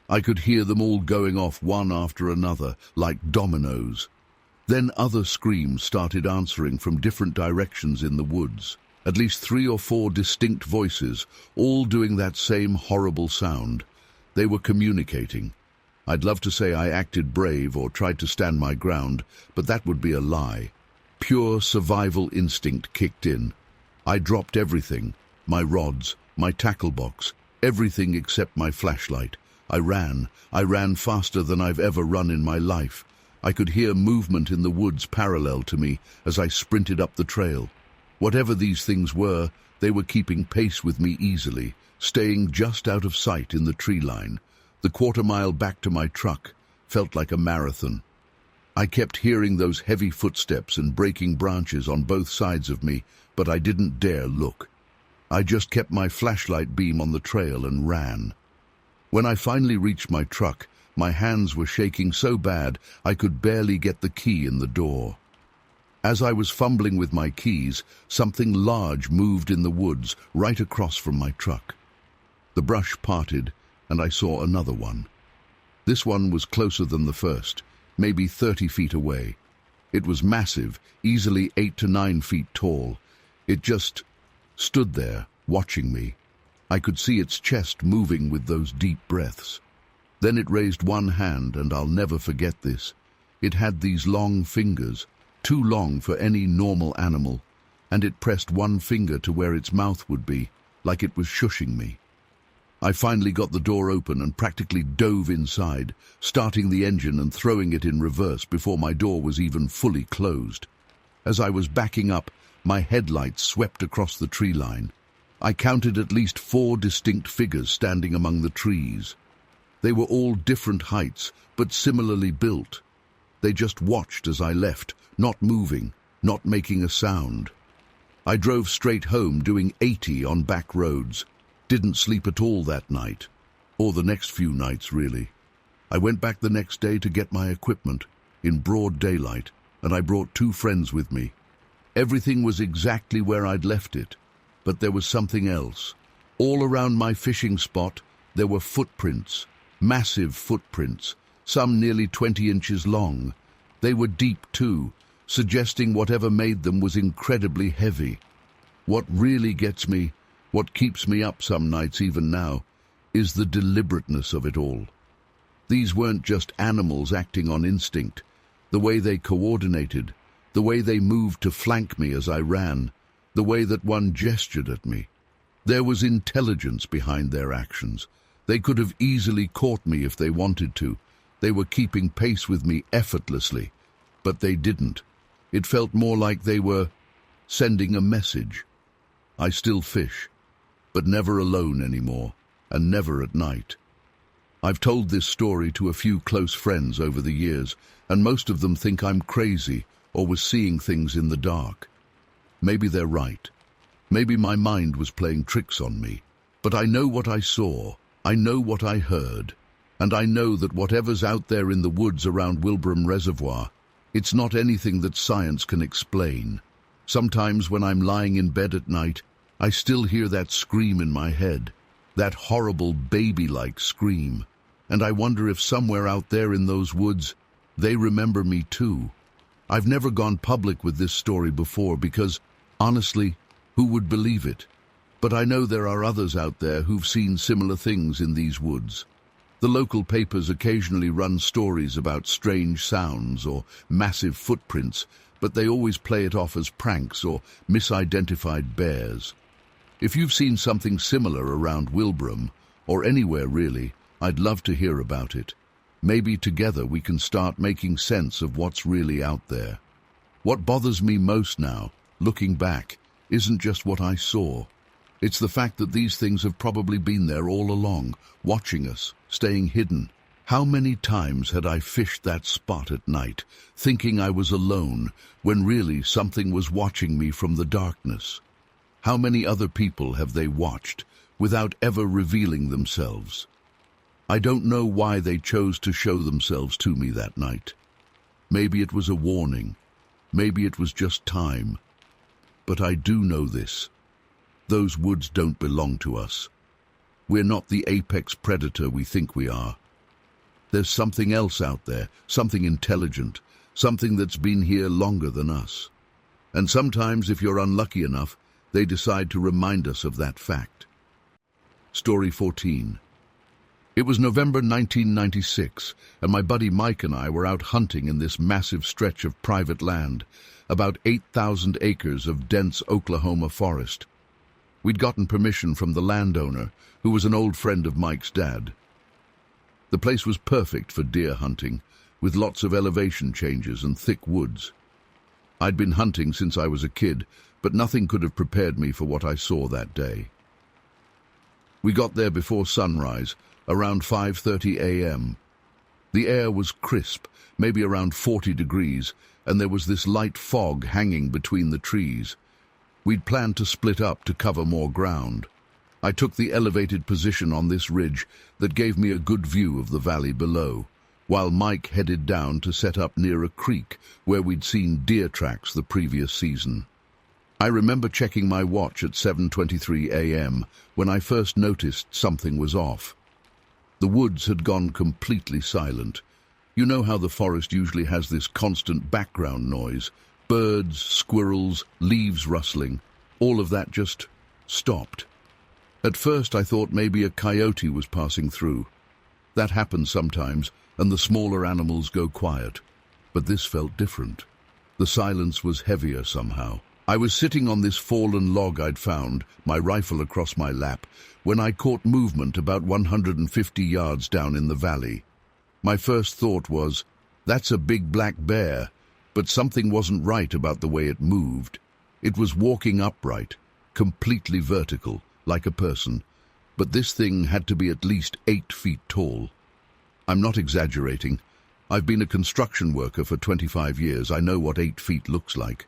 I could hear them all going off one after another, like dominoes. Then other screams started answering from different directions in the woods. At least 3 or 4 distinct voices, all doing that same horrible sound. They were communicating. I'd love to say I acted brave or tried to stand my ground, but that would be a lie. Pure survival instinct kicked in. I dropped everything, my rods, my tackle box, everything except my flashlight. I ran faster than I've ever run in my life. I could hear movement in the woods parallel to me as I sprinted up the trail. Whatever these things were, they were keeping pace with me easily, staying just out of sight in the tree line. The quarter-mile back to my truck felt like a marathon. I kept hearing those heavy footsteps and breaking branches on both sides of me, but I didn't dare look. I just kept my flashlight beam on the trail and ran. When I finally reached my truck, my hands were shaking so bad I could barely get the key in the door. As I was fumbling with my keys, something large moved in the woods right across from my truck. The brush parted, and I saw another one. This one was closer than the first, maybe 30 feet away. It was massive, easily 8 to 9 feet tall. It just stood there, watching me. I could see its chest moving with those deep breaths. Then it raised one hand, and I'll never forget this. It had these long fingers, too long for any normal animal, and it pressed one finger to where its mouth would be, like it was shushing me. I finally got the door open and practically dove inside, starting the engine and throwing it in reverse before my door was even fully closed. As I was backing up, my headlights swept across the tree line. I counted at least 4 distinct figures standing among the trees. They were all different heights, but similarly built. They just watched as I left, not moving, not making a sound. I drove straight home, doing 80 on back roads. Didn't sleep at all that night, or the next few nights, really. I went back the next day to get my equipment, in broad daylight, and I brought 2 friends with me. Everything was exactly where I'd left it, but there was something else. All around my fishing spot, there were footprints, massive footprints, some nearly 20 inches long. They were deep too, suggesting whatever made them was incredibly heavy. What really gets me, what keeps me up some nights even now, is the deliberateness of it all. These weren't just animals acting on instinct. The way they coordinated, the way they moved to flank me as I ran, the way that one gestured at me. There was intelligence behind their actions. They could have easily caught me if they wanted to. They were keeping pace with me effortlessly, but they didn't. It felt more like they were sending a message. I still fish, but never alone anymore, and never at night. I've told this story to a few close friends over the years, and most of them think I'm crazy or was seeing things in the dark. Maybe they're right. Maybe my mind was playing tricks on me. But I know what I saw, I know what I heard, and I know that whatever's out there in the woods around Wilbraham Reservoir, it's not anything that science can explain. Sometimes when I'm lying in bed at night, I still hear that scream in my head, that horrible baby-like scream, and I wonder if somewhere out there in those woods, they remember me too. I've never gone public with this story before because, honestly, who would believe it? But I know there are others out there who've seen similar things in these woods. The local papers occasionally run stories about strange sounds or massive footprints, but they always play it off as pranks or misidentified bears. If you've seen something similar around Wilbraham, or anywhere really, I'd love to hear about it. Maybe together we can start making sense of what's really out there. What bothers me most now, looking back, isn't just what I saw. It's the fact that these things have probably been there all along, watching us, staying hidden. How many times had I fished that spot at night, thinking I was alone, when really something was watching me from the darkness? How many other people have they watched, without ever revealing themselves? I don't know why they chose to show themselves to me that night. Maybe it was a warning. Maybe it was just time. But I do know this. Those woods don't belong to us. We're not the apex predator we think we are. There's something else out there, something intelligent, something that's been here longer than us. And sometimes, if you're unlucky enough, they decide to remind us of that fact. Story 14. It was November 1996, and my buddy Mike and I were out hunting in this massive stretch of private land, about 8,000 acres of dense Oklahoma forest. We'd gotten permission from the landowner, who was an old friend of Mike's dad. The place was perfect for deer hunting, with lots of elevation changes and thick woods. I'd been hunting since I was a kid, but nothing could have prepared me for what I saw that day. We got there before sunrise, around 5:30 a.m. The air was crisp, maybe around 40 degrees, and there was this light fog hanging between the trees. We'd planned to split up to cover more ground. I took the elevated position on this ridge that gave me a good view of the valley below, while Mike headed down to set up near a creek where we'd seen deer tracks the previous season. I remember checking my watch at 7:23 a.m. when I first noticed something was off. The woods had gone completely silent. You know how the forest usually has this constant background noise, birds, squirrels, leaves rustling, all of that just stopped. At first I thought maybe a coyote was passing through. That happens sometimes, and the smaller animals go quiet. But this felt different. The silence was heavier somehow. I was sitting on this fallen log I'd found, my rifle across my lap, when I caught movement about 150 yards down in the valley. My first thought was, that's a big black bear, but something wasn't right about the way it moved. It was walking upright, completely vertical, like a person, but this thing had to be at least 8 feet tall. I'm not exaggerating. I've been a construction worker for 25 years. I know what 8 feet looks like.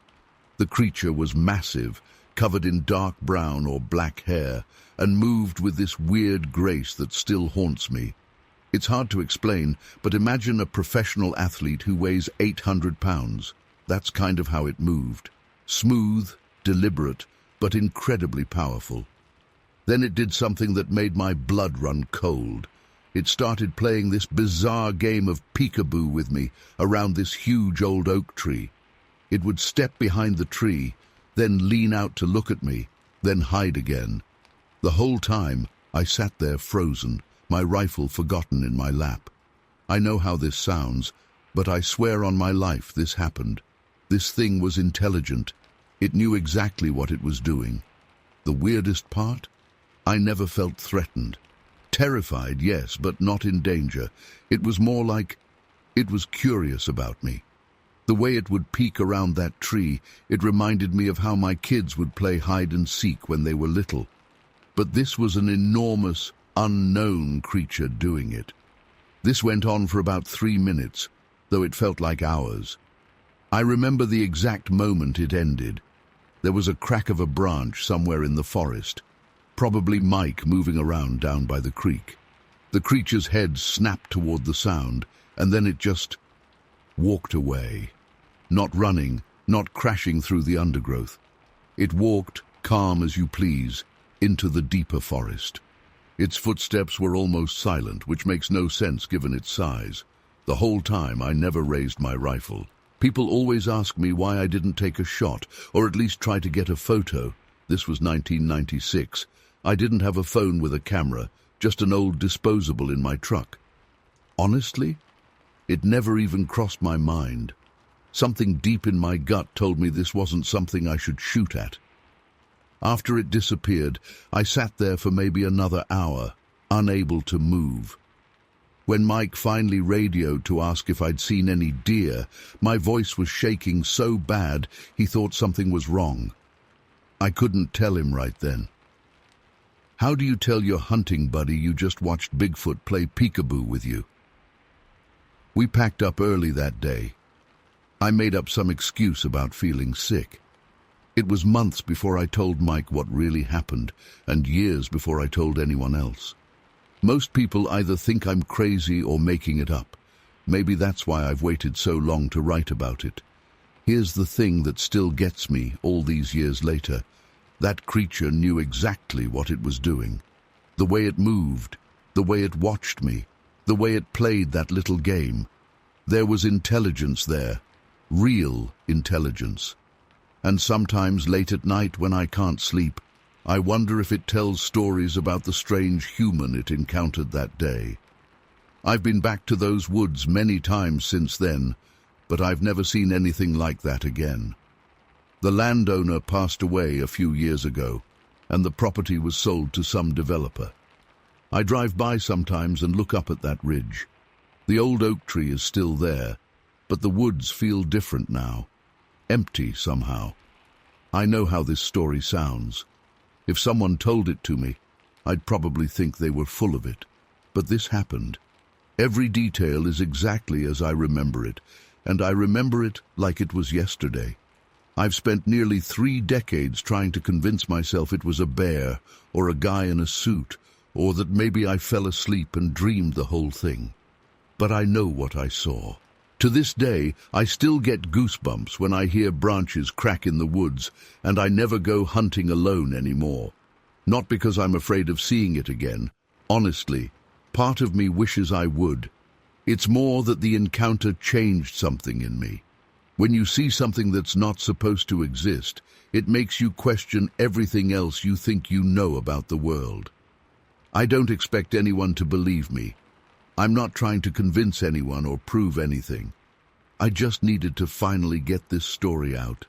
The creature was massive, covered in dark brown or black hair, and moved with this weird grace that still haunts me. It's hard to explain, but imagine a professional athlete who weighs 800 pounds. That's kind of how it moved. Smooth, deliberate, but incredibly powerful. Then it did something that made my blood run cold. It started playing this bizarre game of peekaboo with me around this huge old oak tree. It would step behind the tree, then lean out to look at me, then hide again. The whole time, I sat there frozen, my rifle forgotten in my lap. I know how this sounds, but I swear on my life this happened. This thing was intelligent. It knew exactly what it was doing. The weirdest part? I never felt threatened. Terrified, yes, but not in danger. It was more like it was curious about me. The way it would peek around that tree, it reminded me of how my kids would play hide and seek when they were little. But this was an enormous, unknown creature doing it. This went on for about 3 minutes, though it felt like hours. I remember the exact moment it ended. There was a crack of a branch somewhere in the forest, probably Mike moving around down by the creek. The creature's head snapped toward the sound, and then it just walked away. Not running, not crashing through the undergrowth. It walked, calm as you please, into the deeper forest. Its footsteps were almost silent, which makes no sense given its size. The whole time I never raised my rifle. People always ask me why I didn't take a shot, or at least try to get a photo. This was 1996. I didn't have a phone with a camera, just an old disposable in my truck. Honestly, it never even crossed my mind. Something deep in my gut told me this wasn't something I should shoot at. After it disappeared, I sat there for maybe another hour, unable to move. When Mike finally radioed to ask if I'd seen any deer, my voice was shaking so bad he thought something was wrong. I couldn't tell him right then. How do you tell your hunting buddy you just watched Bigfoot play peekaboo with you? We packed up early that day. I made up some excuse about feeling sick. It was months before I told Mike what really happened, and years before I told anyone else. Most people either think I'm crazy or making it up. Maybe that's why I've waited so long to write about it. Here's the thing that still gets me all these years later. That creature knew exactly what it was doing. The way it moved, the way it watched me, the way it played that little game. There was intelligence there, real intelligence. And sometimes late at night when I can't sleep, I wonder if it tells stories about the strange human it encountered that day. I've been back to those woods many times since then, but I've never seen anything like that again. The landowner passed away a few years ago, and the property was sold to some developer. I drive by sometimes and look up at that ridge. The old oak tree is still there, but the woods feel different now, empty somehow. I know how this story sounds. If someone told it to me, I'd probably think they were full of it. But this happened. Every detail is exactly as I remember it, and I remember it like it was yesterday. I've spent nearly 3 decades trying to convince myself it was a bear, or a guy in a suit, or that maybe I fell asleep and dreamed the whole thing. But I know what I saw. To this day, I still get goosebumps when I hear branches crack in the woods, and I never go hunting alone anymore. Not because I'm afraid of seeing it again. Honestly, part of me wishes I would. It's more that the encounter changed something in me. When you see something that's not supposed to exist, it makes you question everything else you think you know about the world. I don't expect anyone to believe me. I'm not trying to convince anyone or prove anything. I just needed to finally get this story out.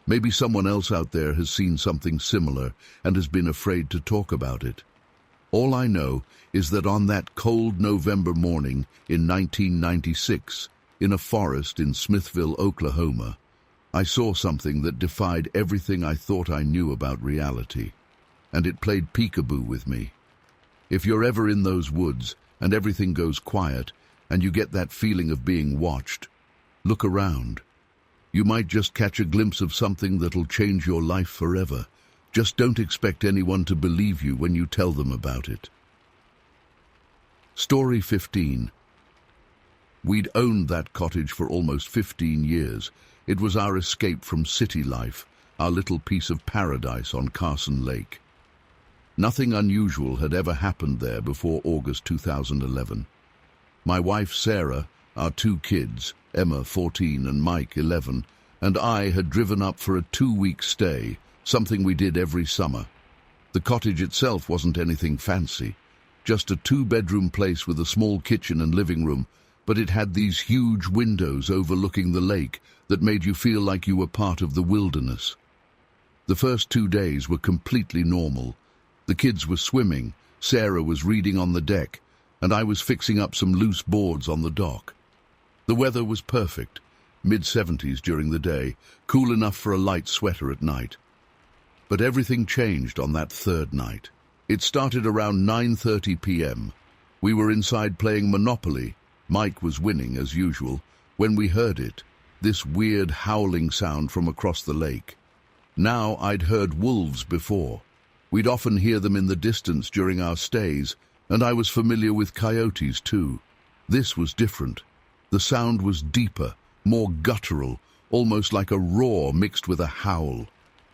Maybe someone else out there has seen something similar and has been afraid to talk about it. All I know is that on that cold November morning in 1996, in a forest in Smithville, Oklahoma, I saw something that defied everything I thought I knew about reality. And it played peekaboo with me. If you're ever in those woods, and everything goes quiet, and you get that feeling of being watched, look around. You might just catch a glimpse of something that'll change your life forever. Just don't expect anyone to believe you when you tell them about it. Story 15. We'd owned that cottage for almost 15 years. It was our escape from city life, our little piece of paradise on Carson Lake. Nothing unusual had ever happened there before August 2011. My wife Sarah, our 2 kids, Emma 14 and Mike 11, and I had driven up for a 2-week stay, something we did every summer. The cottage itself wasn't anything fancy, just a 2-bedroom place with a small kitchen and living room, but it had these huge windows overlooking the lake that made you feel like you were part of the wilderness. The first 2 days were completely normal. The kids were swimming, Sarah was reading on the deck, and I was fixing up some loose boards on the dock. The weather was perfect, mid-70s during the day, cool enough for a light sweater at night. But everything changed on that 3rd night. It started around 9:30 p.m. We were inside playing Monopoly. Mike was winning, as usual, when we heard it, this weird howling sound from across the lake. Now I'd heard wolves before. We'd often hear them in the distance during our stays, and I was familiar with coyotes too. This was different. The sound was deeper, more guttural, almost like a roar mixed with a howl.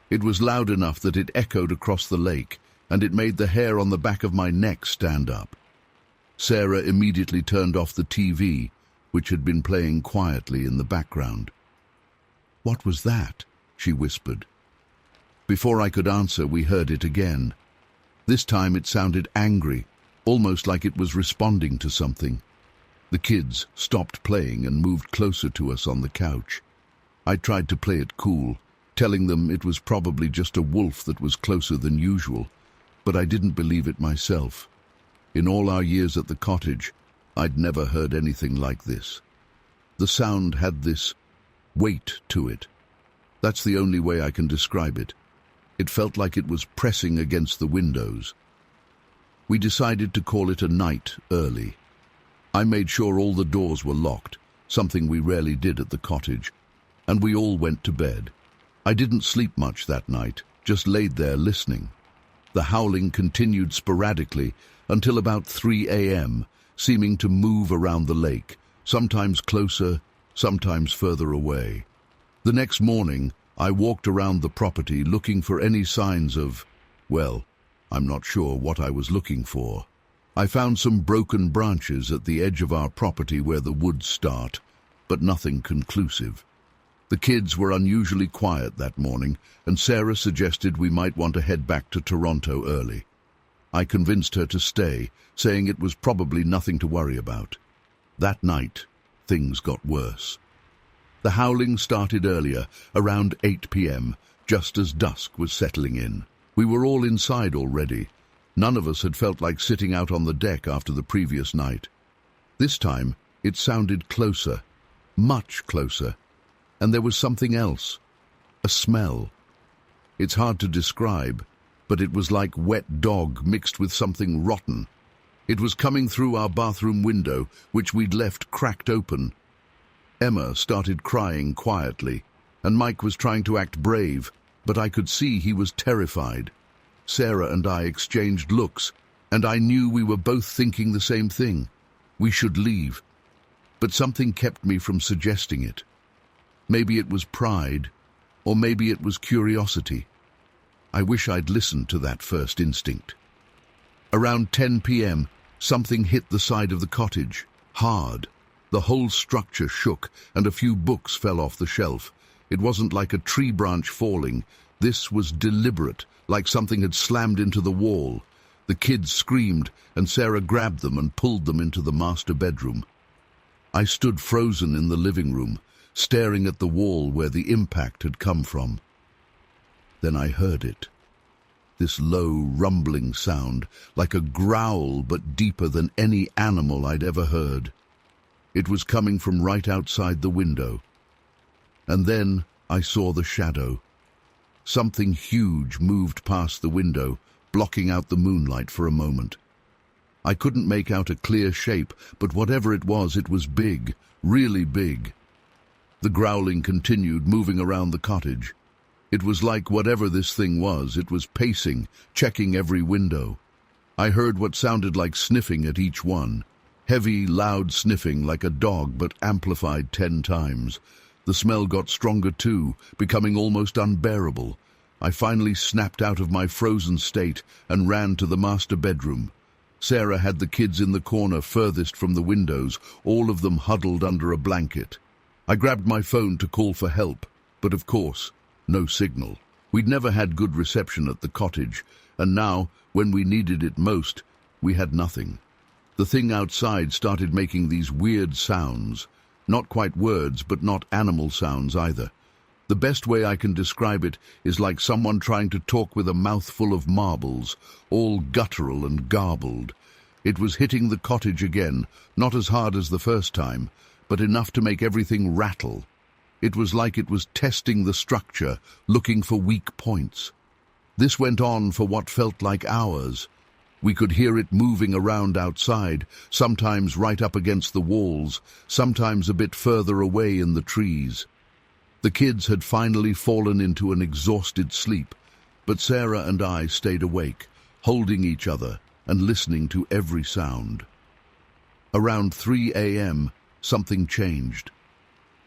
It was loud enough that it echoed across the lake, and it made the hair on the back of my neck stand up. Sarah immediately turned off the TV, which had been playing quietly in the background. "What was that?" she whispered. Before I could answer, we heard it again. This time it sounded angry, almost like it was responding to something. The kids stopped playing and moved closer to us on the couch. I tried to play it cool, telling them it was probably just a wolf that was closer than usual, but I didn't believe it myself. In all our years at the cottage, I'd never heard anything like this. The sound had this weight to it. That's the only way I can describe it. It felt like it was pressing against the windows. We decided to call it a night early. I made sure all the doors were locked, something we rarely did at the cottage, and we all went to bed. I didn't sleep much that night, just laid there listening. The howling continued sporadically until about 3 a.m., seeming to move around the lake, sometimes closer, sometimes further away. The next morning, I walked around the property looking for any signs of, well, I'm not sure what I was looking for. I found some broken branches at the edge of our property where the woods start, but nothing conclusive. The kids were unusually quiet that morning, and Sarah suggested we might want to head back to Toronto early. I convinced her to stay, saying it was probably nothing to worry about. That night, things got worse. The howling started earlier, around 8 p.m., just as dusk was settling in. We were all inside already. None of us had felt like sitting out on the deck after the previous night. This time, it sounded closer, much closer, and there was something else, a smell. It's hard to describe, but it was like wet dog mixed with something rotten. It was coming through our bathroom window, which we'd left cracked open. Emma started crying quietly, and Mike was trying to act brave, but I could see he was terrified. Sarah and I exchanged looks, and I knew we were both thinking the same thing. We should leave. But something kept me from suggesting it. Maybe it was pride, or maybe it was curiosity. I wish I'd listened to that first instinct. Around 10 p.m., something hit the side of the cottage, hard. The whole structure shook, and a few books fell off the shelf. It wasn't like a tree branch falling. This was deliberate, like something had slammed into the wall. The kids screamed, and Sarah grabbed them and pulled them into the master bedroom. I stood frozen in the living room, staring at the wall where the impact had come from. Then I heard it. This low, rumbling sound, like a growl but deeper than any animal I'd ever heard. It was coming from right outside the window. And then I saw the shadow. Something huge moved past the window, blocking out the moonlight for a moment. I couldn't make out a clear shape, but whatever it was big, really big. The growling continued, moving around the cottage. It was like whatever this thing was, it was pacing, checking every window. I heard what sounded like sniffing at each one. Heavy, loud sniffing like a dog, but amplified 10 times. The smell got stronger too, becoming almost unbearable. I finally snapped out of my frozen state and ran to the master bedroom. Sarah had the kids in the corner furthest from the windows, all of them huddled under a blanket. I grabbed my phone to call for help, but of course, no signal. We'd never had good reception at the cottage, and now, when we needed it most, we had nothing. The thing outside started making these weird sounds. Not quite words, but not animal sounds either. The best way I can describe it is like someone trying to talk with a mouthful of marbles, all guttural and garbled. It was hitting the cottage again, not as hard as the first time, but enough to make everything rattle. It was like it was testing the structure, looking for weak points. This went on for what felt like hours. We could hear it moving around outside, sometimes right up against the walls, sometimes a bit further away in the trees. The kids had finally fallen into an exhausted sleep, but Sarah and I stayed awake, holding each other and listening to every sound. Around 3 a.m., something changed.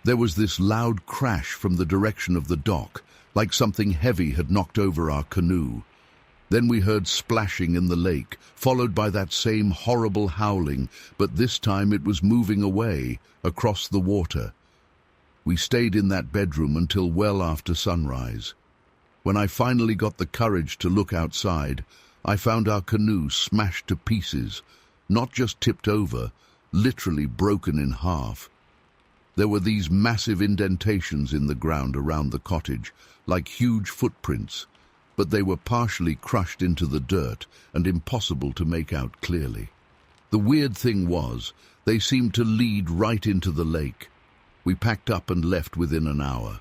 There was this loud crash from the direction of the dock, like something heavy had knocked over our canoe. Then we heard splashing in the lake, followed by that same horrible howling, but this time it was moving away, across the water. We stayed in that bedroom until well after sunrise. When I finally got the courage to look outside, I found our canoe smashed to pieces, not just tipped over, literally broken in half. There were these massive indentations in the ground around the cottage, like huge footprints, but they were partially crushed into the dirt and impossible to make out clearly. The weird thing was, they seemed to lead right into the lake. We packed up and left within an hour.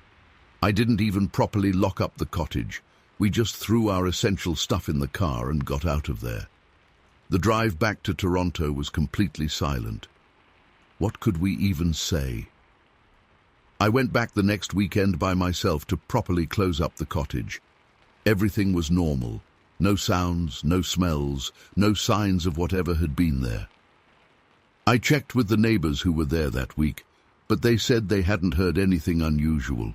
I didn't even properly lock up the cottage. We just threw our essential stuff in the car and got out of there. The drive back to Toronto was completely silent. What could we even say? I went back the next weekend by myself to properly close up the cottage. Everything was normal. No sounds, no smells, no signs of whatever had been there. I checked with the neighbors who were there that week, but they said they hadn't heard anything unusual.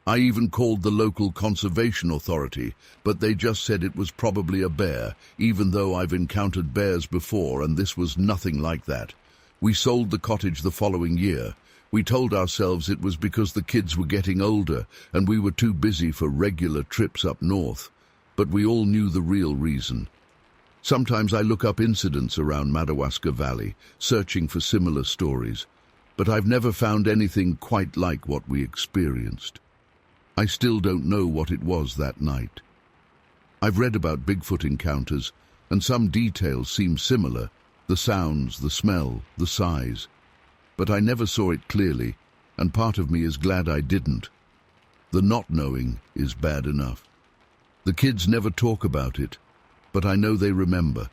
I even called the local conservation authority, but they just said it was probably a bear, even though I've encountered bears before and this was nothing like that. We sold the cottage the following year. We told ourselves it was because the kids were getting older and we were too busy for regular trips up north, but we all knew the real reason. Sometimes I look up incidents around Madawaska Valley, searching for similar stories, but I've never found anything quite like what we experienced. I still don't know what it was that night. I've read about Bigfoot encounters, and some details seem similar, the sounds, the smell, the size. But I never saw it clearly, and part of me is glad I didn't. The not knowing is bad enough. The kids never talk about it, but I know they remember.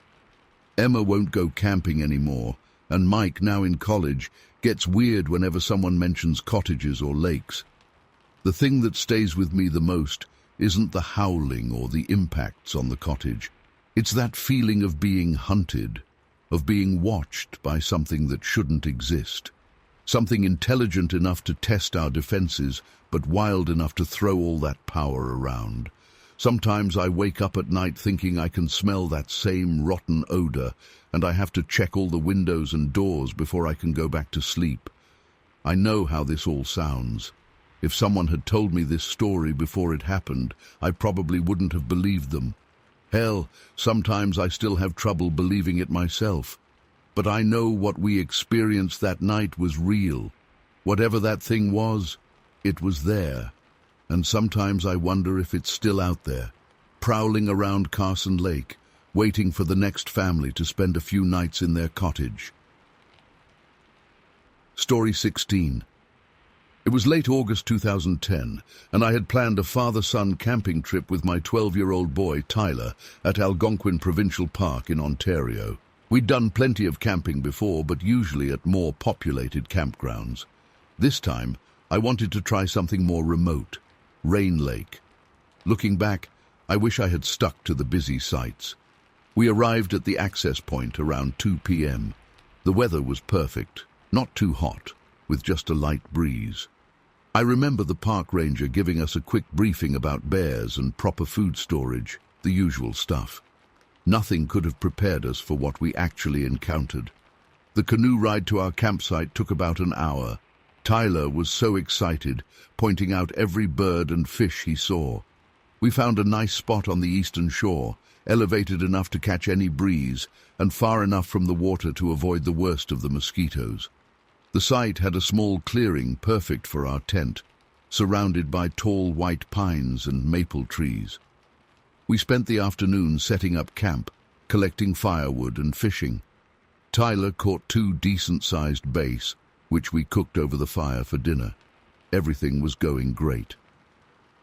Emma won't go camping anymore, and Mike, now in college, gets weird whenever someone mentions cottages or lakes. The thing that stays with me the most isn't the howling or the impacts on the cottage. It's that feeling of being hunted, of being watched by something that shouldn't exist. Something intelligent enough to test our defenses, but wild enough to throw all that power around. Sometimes I wake up at night thinking I can smell that same rotten odor, and I have to check all the windows and doors before I can go back to sleep. I know how this all sounds. If someone had told me this story before it happened, I probably wouldn't have believed them. Hell, sometimes I still have trouble believing it myself. But I know what we experienced that night was real. Whatever that thing was, it was there. And sometimes I wonder if it's still out there, prowling around Carson Lake, waiting for the next family to spend a few nights in their cottage. Story 16. It was late August 2010, and I had planned a father-son camping trip with my 12-year-old boy, Tyler, at Algonquin Provincial Park in Ontario. We'd done plenty of camping before, but usually at more populated campgrounds. This time, I wanted to try something more remote, Rain Lake. Looking back, I wish I had stuck to the busy sites. We arrived at the access point around 2 p.m. The weather was perfect, not too hot, with just a light breeze. I remember the park ranger giving us a quick briefing about bears and proper food storage, the usual stuff. Nothing could have prepared us for what we actually encountered. The canoe ride to our campsite took about an hour. Tyler was so excited, pointing out every bird and fish he saw. We found a nice spot on the eastern shore, elevated enough to catch any breeze, and far enough from the water to avoid the worst of the mosquitoes. The site had a small clearing perfect for our tent, surrounded by tall white pines and maple trees. We spent the afternoon setting up camp, collecting firewood and fishing. Tyler caught 2 decent-sized bass, which we cooked over the fire for dinner. Everything was going great.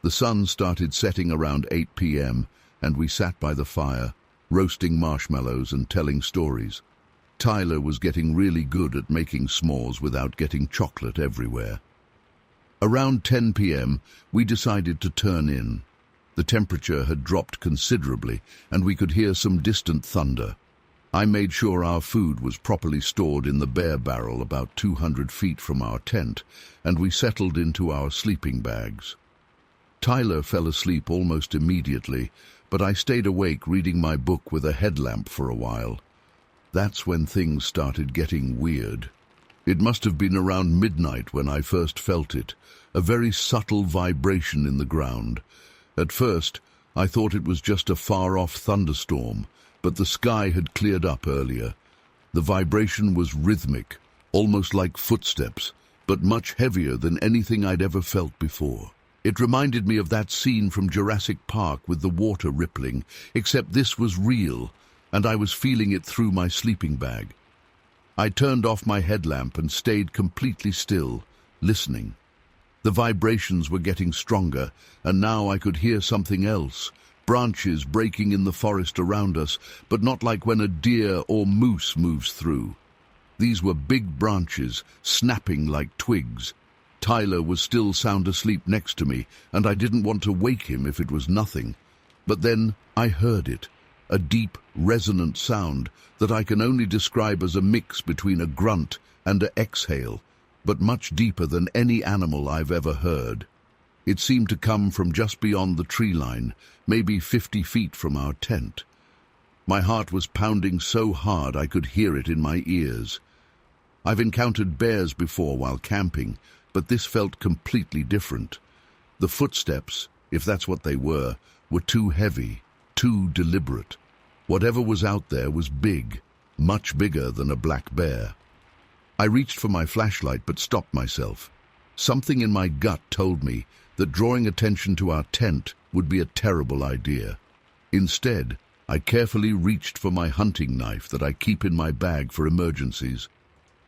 The sun started setting around 8 p.m., and we sat by the fire, roasting marshmallows and telling stories. Tyler was getting really good at making s'mores without getting chocolate everywhere. Around 10 p.m., we decided to turn in. The temperature had dropped considerably, and we could hear some distant thunder. I made sure our food was properly stored in the bear barrel about 200 feet from our tent, and we settled into our sleeping bags. Tyler fell asleep almost immediately, but I stayed awake reading my book with a headlamp for a while. That's when things started getting weird. It must have been around midnight when I first felt it, a very subtle vibration in the ground. At first, I thought it was just a far-off thunderstorm, but the sky had cleared up earlier. The vibration was rhythmic, almost like footsteps, but much heavier than anything I'd ever felt before. It reminded me of that scene from Jurassic Park with the water rippling, except this was real, and I was feeling it through my sleeping bag. I turned off my headlamp and stayed completely still, listening. The vibrations were getting stronger, and now I could hear something else, branches breaking in the forest around us, but not like when a deer or moose moves through. These were big branches, snapping like twigs. Tyler was still sound asleep next to me, and I didn't want to wake him if it was nothing. But then I heard it, a deep, resonant sound that I can only describe as a mix between a grunt and an exhale, but much deeper than any animal I've ever heard. It seemed to come from just beyond the tree line, maybe 50 feet from our tent. My heart was pounding so hard I could hear it in my ears. I've encountered bears before while camping, but this felt completely different. The footsteps, if that's what they were too heavy, too deliberate. Whatever was out there was big, much bigger than a black bear. I reached for my flashlight but stopped myself. Something in my gut told me that drawing attention to our tent would be a terrible idea. Instead, I carefully reached for my hunting knife that I keep in my bag for emergencies.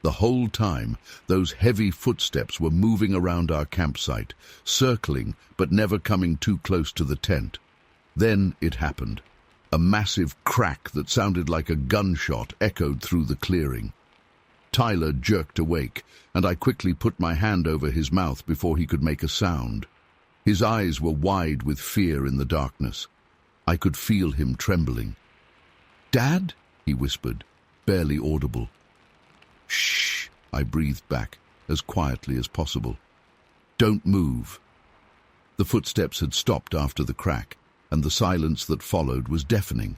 The whole time, those heavy footsteps were moving around our campsite, circling but never coming too close to the tent. Then it happened. A massive crack that sounded like a gunshot echoed through the clearing. Tyler jerked awake, and I quickly put my hand over his mouth before he could make a sound. His eyes were wide with fear in the darkness. I could feel him trembling. "Dad?" he whispered, barely audible. "Shh," I breathed back, as quietly as possible. "Don't move." The footsteps had stopped after the crack, and the silence that followed was deafening.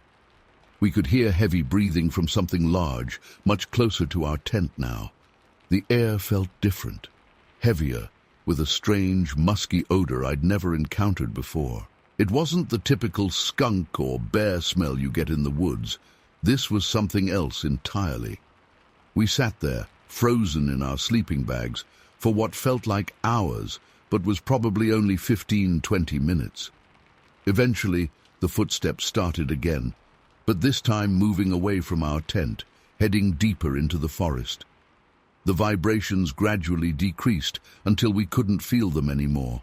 We could hear heavy breathing from something large, much closer to our tent now. The air felt different, heavier, with a strange, musky odor I'd never encountered before. It wasn't the typical skunk or bear smell you get in the woods. This was something else entirely. We sat there, frozen in our sleeping bags, for what felt like hours, but was probably only 15-20 minutes. Eventually, the footsteps started again, but this time moving away from our tent, heading deeper into the forest. The vibrations gradually decreased until we couldn't feel them anymore.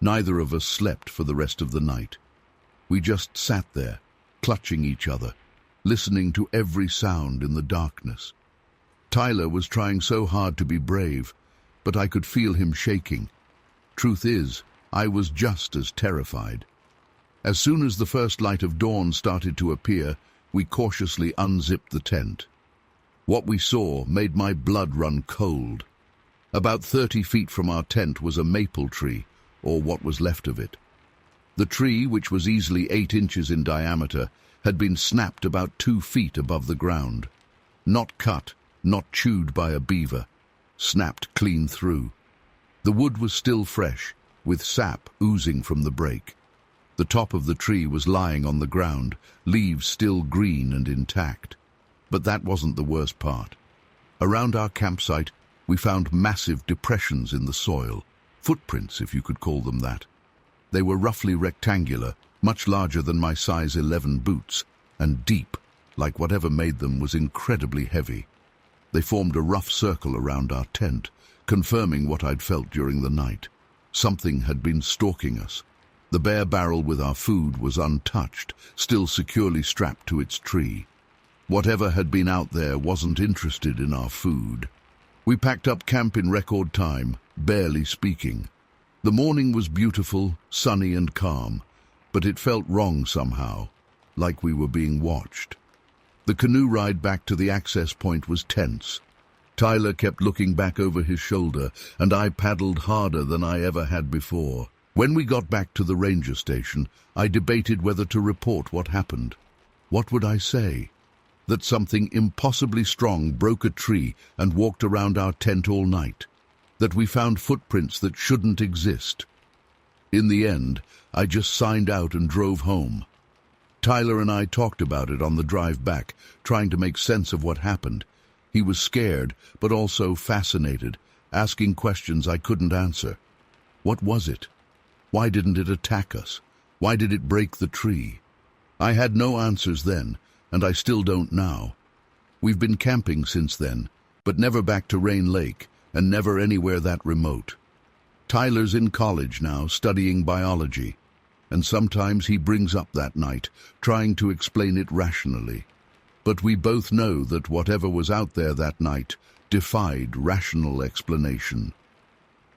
Neither of us slept for the rest of the night. We just sat there, clutching each other, listening to every sound in the darkness. Tyler was trying so hard to be brave, but I could feel him shaking. Truth is, I was just as terrified. As soon as the first light of dawn started to appear, we cautiously unzipped the tent. What we saw made my blood run cold. About 30 feet from our tent was a maple tree, or what was left of it. The tree, which was easily 8 inches in diameter, had been snapped about 2 feet above the ground. Not cut, not chewed by a beaver, snapped clean through. The wood was still fresh, with sap oozing from the break. The top of the tree was lying on the ground, leaves still green and intact. But that wasn't the worst part. Around our campsite, we found massive depressions in the soil, footprints if you could call them that. They were roughly rectangular, much larger than my size 11 boots, and deep, like whatever made them was incredibly heavy. They formed a rough circle around our tent, confirming what I'd felt during the night. Something had been stalking us. The bare barrel with our food was untouched, still securely strapped to its tree. Whatever had been out there wasn't interested in our food. We packed up camp in record time, barely speaking. The morning was beautiful, sunny and calm, but it felt wrong somehow, like we were being watched. The canoe ride back to the access point was tense. Tyler kept looking back over his shoulder, and I paddled harder than I ever had before. When we got back to the ranger station, I debated whether to report what happened. What would I say? That something impossibly strong broke a tree and walked around our tent all night? That we found footprints that shouldn't exist? In the end, I just signed out and drove home. Tyler and I talked about it on the drive back, trying to make sense of what happened. He was scared, but also fascinated, asking questions I couldn't answer. What was it? Why didn't it attack us? Why did it break the tree? I had no answers then, and I still don't now. We've been camping since then, but never back to Rain Lake, and never anywhere that remote. Tyler's in college now, studying biology, and sometimes he brings up that night, trying to explain it rationally. But we both know that whatever was out there that night defied rational explanation.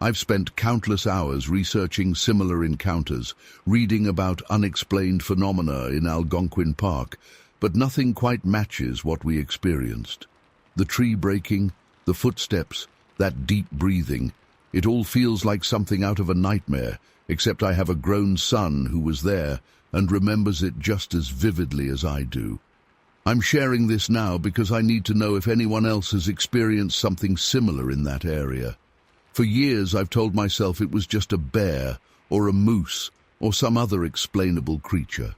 I've spent countless hours researching similar encounters, reading about unexplained phenomena in Algonquin Park, but nothing quite matches what we experienced. The tree breaking, the footsteps, that deep breathing, it all feels like something out of a nightmare, except I have a grown son who was there and remembers it just as vividly as I do. I'm sharing this now because I need to know if anyone else has experienced something similar in that area. For years I've told myself it was just a bear or a moose or some other explainable creature.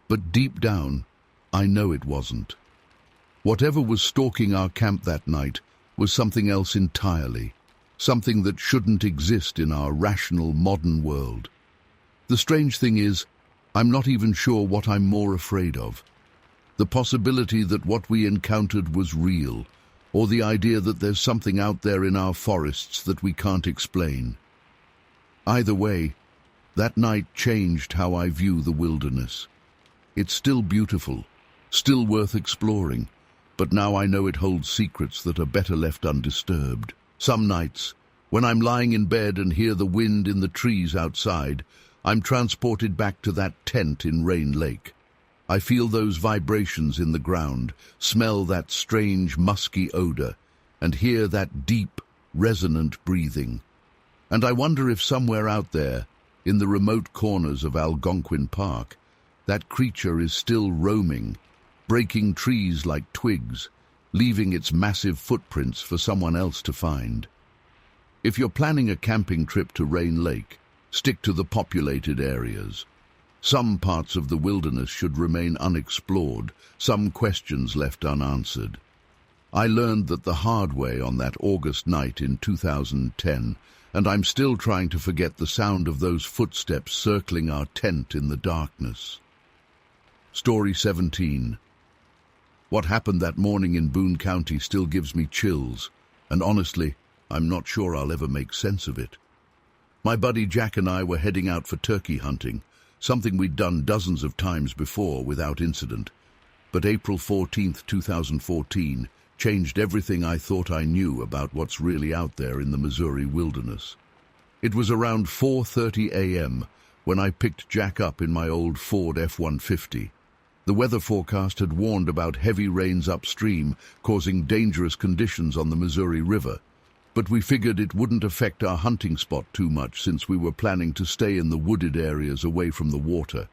But deep down, I know it wasn't. Whatever was stalking our camp that night was something else entirely, something that shouldn't exist in our rational modern world. The strange thing is, I'm not even sure what I'm more afraid of. The possibility that what we encountered was real, or the idea that there's something out there in our forests that we can't explain. Either way, that night changed how I view the wilderness. It's still beautiful, still worth exploring, but now I know it holds secrets that are better left undisturbed. Some nights, when I'm lying in bed and hear the wind in the trees outside, I'm transported back to that tent in Rain Lake. I feel those vibrations in the ground, smell that strange musky odor, and hear that deep, resonant breathing. And I wonder if somewhere out there, in the remote corners of Algonquin Park, that creature is still roaming, breaking trees like twigs, leaving its massive footprints for someone else to find. If you're planning a camping trip to Rain Lake, stick to the populated areas. Some parts of the wilderness should remain unexplored, some questions left unanswered. I learned that the hard way on that August night in 2010, and I'm still trying to forget the sound of those footsteps circling our tent in the darkness. Story 17. What happened that morning in Boone County still gives me chills, and honestly, I'm not sure I'll ever make sense of it. My buddy Jack and I were heading out for turkey hunting, something we'd done dozens of times before without incident. But April 14th, 2014 changed everything I thought I knew about what's really out there in the Missouri wilderness. It was around 4:30 a.m. when I picked Jack up in my old Ford F-150. The weather forecast had warned about heavy rains upstream, causing dangerous conditions on the Missouri River. But we figured it wouldn't affect our hunting spot too much since we were planning to stay in the wooded areas away from the water.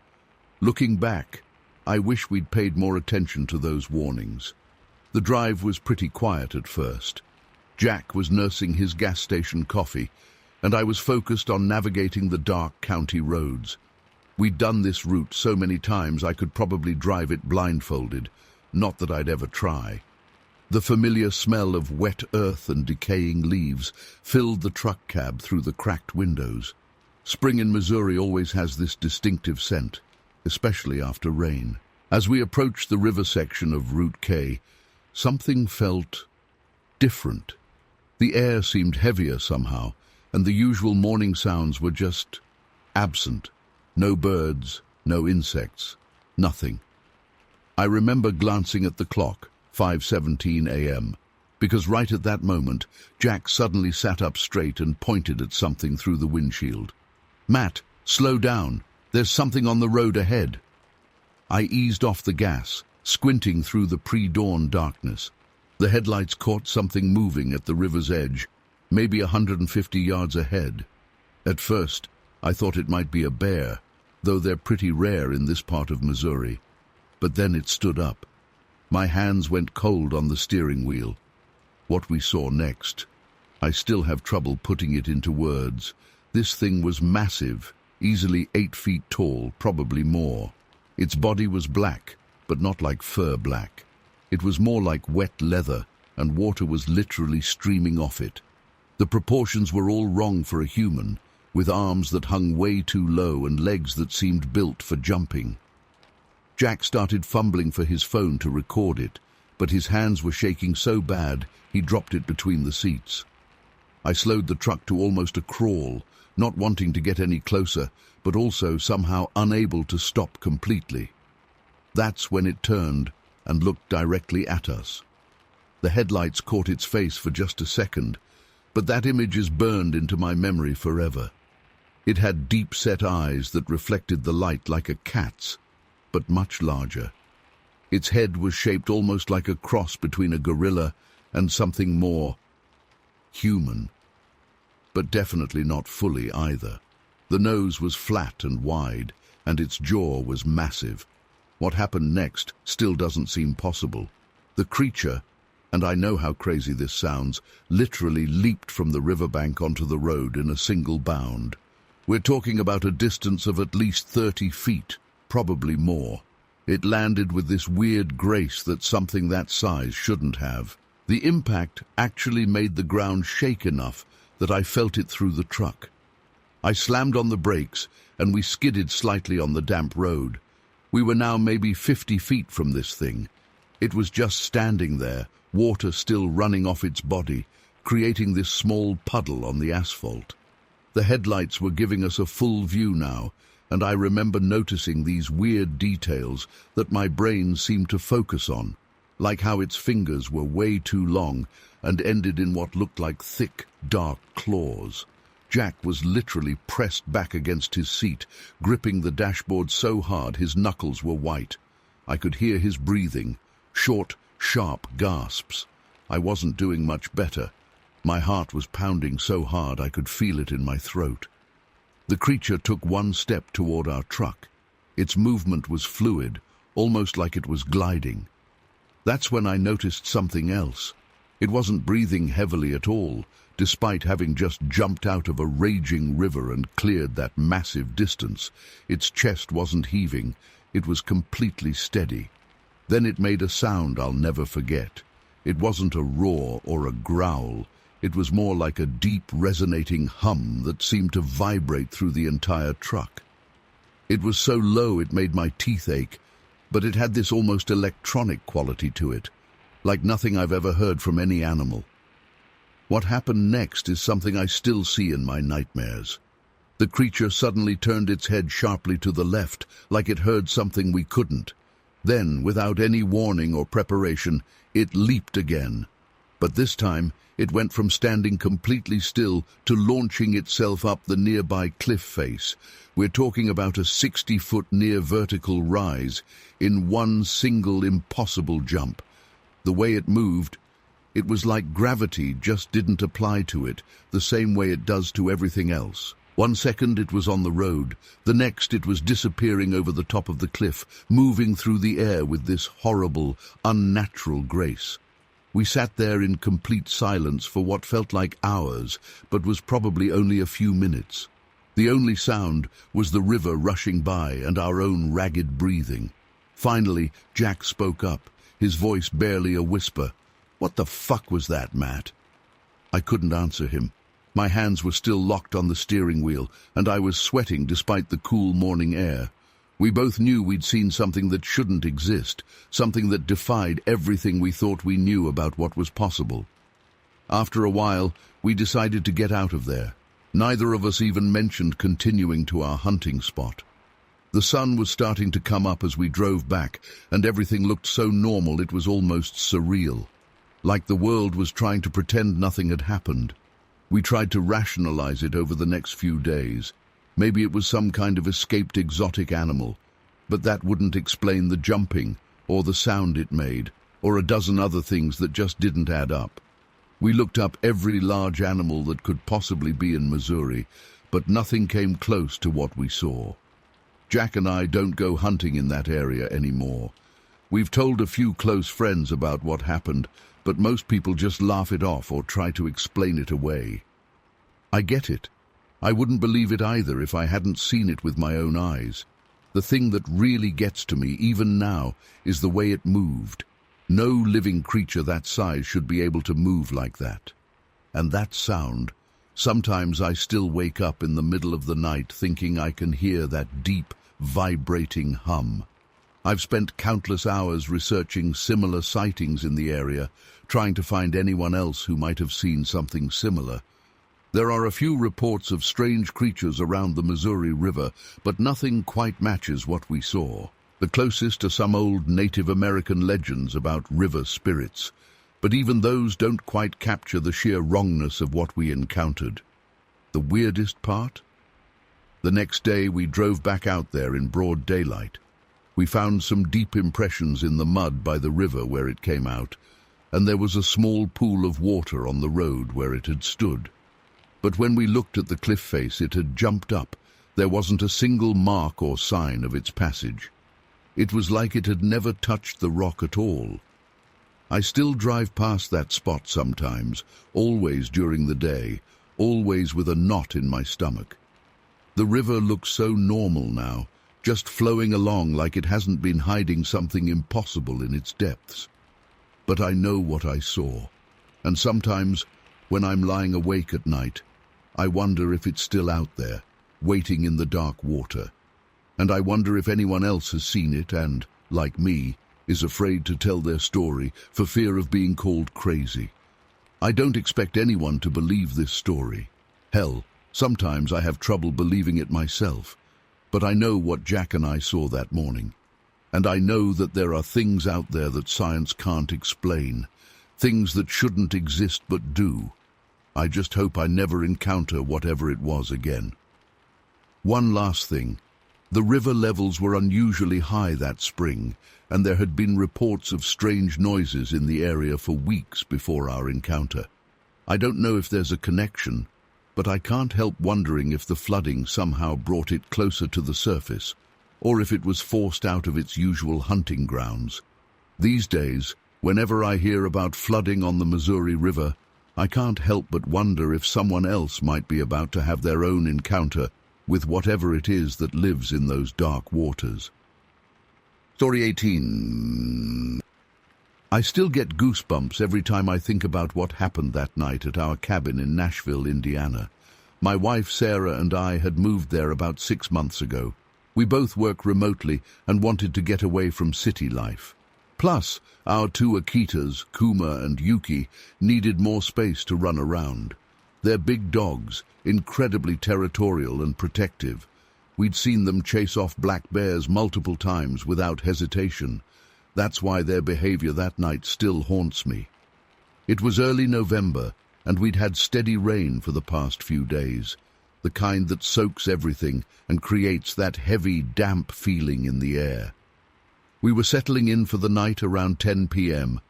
Looking back, I wish we'd paid more attention to those warnings. The drive was pretty quiet at first. Jack was nursing his gas station coffee, and I was focused on navigating the dark county roads. We'd done this route so many times I could probably drive it blindfolded, not that I'd ever try. The familiar smell of wet earth and decaying leaves filled the truck cab through the cracked windows. Spring in Missouri always has this distinctive scent, especially after rain. As we approached the river section of Route K, something felt different. The air seemed heavier somehow, and the usual morning sounds were just absent. No birds, no insects, nothing. I remember glancing at the clock, 5:17 a.m., because right at that moment, Jack suddenly sat up straight and pointed at something through the windshield. "Matt, slow down. There's something on the road ahead." I eased off the gas, squinting through the pre-dawn darkness. The headlights caught something moving at the river's edge, maybe 150 yards ahead. At first, I thought it might be a bear, though they're pretty rare in this part of Missouri. But then it stood up. My hands went cold on the steering wheel. What we saw next, I still have trouble putting it into words. This thing was massive, easily 8 feet tall, probably more. Its body was black, but not like fur black. It was more like wet leather, and water was literally streaming off it. The proportions were all wrong for a human, with arms that hung way too low and legs that seemed built for jumping. Jack started fumbling for his phone to record it, but his hands were shaking so bad he dropped it between the seats. I slowed the truck to almost a crawl, not wanting to get any closer, but also somehow unable to stop completely. That's when it turned and looked directly at us. The headlights caught its face for just a second, but that image is burned into my memory forever. It had deep-set eyes that reflected the light like a cat's, but much larger. Its head was shaped almost like a cross between a gorilla and something more human, but definitely not fully either. The nose was flat and wide, and its jaw was massive. What happened next still doesn't seem possible. The creature, and I know how crazy this sounds, literally leaped from the riverbank onto the road in a single bound. We're talking about a distance of at least 30 feet, probably more. It landed with this weird grace that something that size shouldn't have. The impact actually made the ground shake enough that I felt it through the truck. I slammed on the brakes, and we skidded slightly on the damp road. We were now maybe 50 feet from this thing. It was just standing there, water still running off its body, creating this small puddle on the asphalt. The headlights were giving us a full view now, and I remember noticing these weird details that my brain seemed to focus on, like how its fingers were way too long and ended in what looked like thick, dark claws. Jack was literally pressed back against his seat, gripping the dashboard so hard his knuckles were white. I could hear his breathing, short, sharp gasps. I wasn't doing much better. My heart was pounding so hard I could feel it in my throat. The creature took one step toward our truck. Its movement was fluid, almost like it was gliding. That's when I noticed something else. It wasn't breathing heavily at all, despite having just jumped out of a raging river and cleared that massive distance. Its chest wasn't heaving. It was completely steady. Then it made a sound I'll never forget. It wasn't a roar or a growl. It was more like a deep, resonating hum that seemed to vibrate through the entire truck. It was so low it made my teeth ache, but it had this almost electronic quality to it, like nothing I've ever heard from any animal. What happened next is something I still see in my nightmares. The creature suddenly turned its head sharply to the left, like it heard something we couldn't. Then, without any warning or preparation, it leaped again. But this time, it went from standing completely still to launching itself up the nearby cliff face. We're talking about a 60-foot near vertical rise in one single impossible jump. The way it moved, it was like gravity just didn't apply to it the same way it does to everything else. 1 second it was on the road, the next it was disappearing over the top of the cliff, moving through the air with this horrible, unnatural grace. We sat there in complete silence for what felt like hours, but was probably only a few minutes. The only sound was the river rushing by and our own ragged breathing. Finally, Jack spoke up, his voice barely a whisper. "What the fuck was that, Matt?" I couldn't answer him. My hands were still locked on the steering wheel, and I was sweating despite the cool morning air. We both knew we'd seen something that shouldn't exist, something that defied everything we thought we knew about what was possible. After a while, we decided to get out of there. Neither of us even mentioned continuing to our hunting spot. The sun was starting to come up as we drove back, and everything looked so normal it was almost surreal. Like the world was trying to pretend nothing had happened. We tried to rationalize it over the next few days. Maybe it was some kind of escaped exotic animal, but that wouldn't explain the jumping, or the sound it made, or a dozen other things that just didn't add up. We looked up every large animal that could possibly be in Missouri, but nothing came close to what we saw. Jack and I don't go hunting in that area anymore. We've told a few close friends about what happened, but most people just laugh it off or try to explain it away. I get it. I wouldn't believe it either if I hadn't seen it with my own eyes. The thing that really gets to me, even now, is the way it moved. No living creature that size should be able to move like that. And that sound, sometimes I still wake up in the middle of the night thinking I can hear that deep, vibrating hum. I've spent countless hours researching similar sightings in the area, trying to find anyone else who might have seen something similar. There are a few reports of strange creatures around the Missouri River, but nothing quite matches what we saw. The closest are some old Native American legends about river spirits, but even those don't quite capture the sheer wrongness of what we encountered. The weirdest part? The next day we drove back out there in broad daylight. We found some deep impressions in the mud by the river where it came out, and there was a small pool of water on the road where it had stood. But when we looked at the cliff face, it had jumped up. There wasn't a single mark or sign of its passage. It was like it had never touched the rock at all. I still drive past that spot sometimes, always during the day, always with a knot in my stomach. The river looks so normal now, just flowing along like it hasn't been hiding something impossible in its depths. But I know what I saw, and sometimes, when I'm lying awake at night, I wonder if it's still out there, waiting in the dark water. And I wonder if anyone else has seen it and, like me, is afraid to tell their story for fear of being called crazy. I don't expect anyone to believe this story. Hell, sometimes I have trouble believing it myself. But I know what Jack and I saw that morning. And I know that there are things out there that science can't explain, things that shouldn't exist but do. I just hope I never encounter whatever it was again. One last thing. The river levels were unusually high that spring, and there had been reports of strange noises in the area for weeks before our encounter. I don't know if there's a connection, but I can't help wondering if the flooding somehow brought it closer to the surface, or if it was forced out of its usual hunting grounds. These days, whenever I hear about flooding on the Missouri River, I can't help but wonder if someone else might be about to have their own encounter with whatever it is that lives in those dark waters. Story 18. I still get goosebumps every time I think about what happened that night at our cabin in Nashville, Indiana. My wife Sarah and I had moved there about 6 months ago. We both work remotely and wanted to get away from city life. Plus, our two Akitas, Kuma and Yuki, needed more space to run around. They're big dogs, incredibly territorial and protective. We'd seen them chase off black bears multiple times without hesitation. That's why their behavior that night still haunts me. It was early November, and we'd had steady rain for the past few days, the kind that soaks everything and creates that heavy, damp feeling in the air. We were settling in for the night around 10 p.m.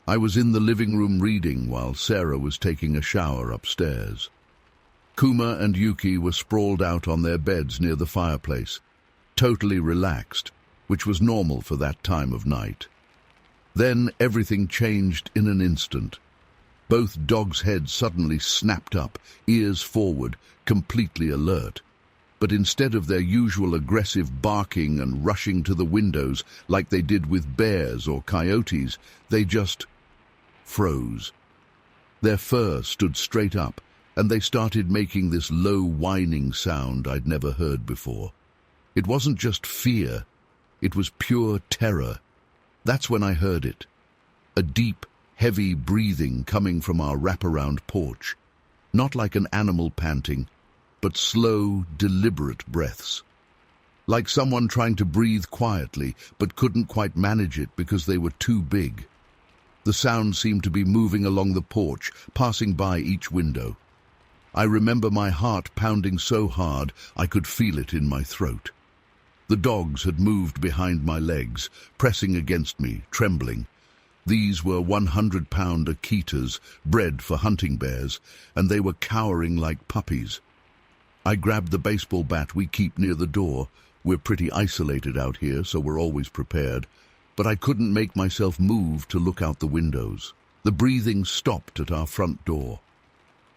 I was in the living room reading while Sarah was taking a shower upstairs. Kuma and Yuki were sprawled out on their beds near the fireplace, totally relaxed, which was normal for that time of night. Then everything changed in an instant. Both dogs' heads suddenly snapped up, ears forward, completely alert. But instead of their usual aggressive barking and rushing to the windows like they did with bears or coyotes, they just froze. Their fur stood straight up, and they started making this low whining sound I'd never heard before. It wasn't just fear, it was pure terror. That's when I heard it. A deep, heavy breathing coming from our wraparound porch. Not like an animal panting, but slow, deliberate breaths. like someone trying to breathe quietly but couldn't quite manage it because they were too big. The sound seemed to be moving along the porch, passing by each window. I remember my heart pounding so hard I could feel it in my throat. The dogs had moved behind my legs, pressing against me, trembling. These were 100-pound Akitas, bred for hunting bears, and they were cowering like puppies. I grabbed the baseball bat we keep near the door. We're pretty isolated out here, so we're always prepared. But I couldn't make myself move to look out the windows. The breathing stopped at our front door.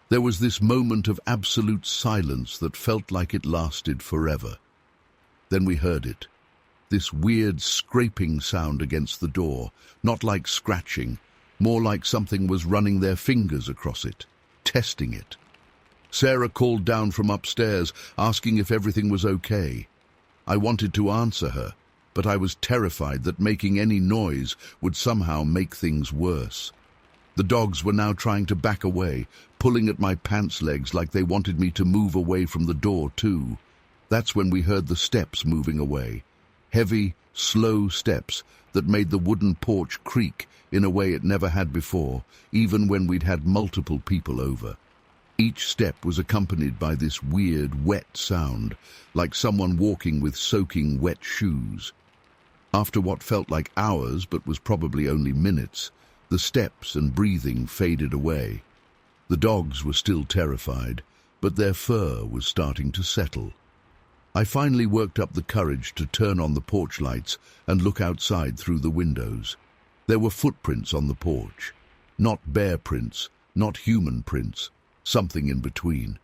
There was this moment of absolute silence that felt like it lasted forever. Then we heard it. This weird scraping sound against the door, not like scratching, more like something was running their fingers across it, testing it. Sarah called down from upstairs, asking if everything was okay. I wanted to answer her, but I was terrified that making any noise would somehow make things worse. The dogs were now trying to back away, pulling at my pants legs like they wanted me to move away from the door too. That's when we heard the steps moving away. Heavy, slow steps that made the wooden porch creak in a way it never had before, even when we'd had multiple people over. Each step was accompanied by this weird, wet sound, like someone walking with soaking wet shoes. After what felt like hours, but was probably only minutes, the steps and breathing faded away. The dogs were still terrified, but their fur was starting to settle. I finally worked up the courage to turn on the porch lights and look outside through the windows. There were footprints on the porch. Not bear prints, not human prints, something in between.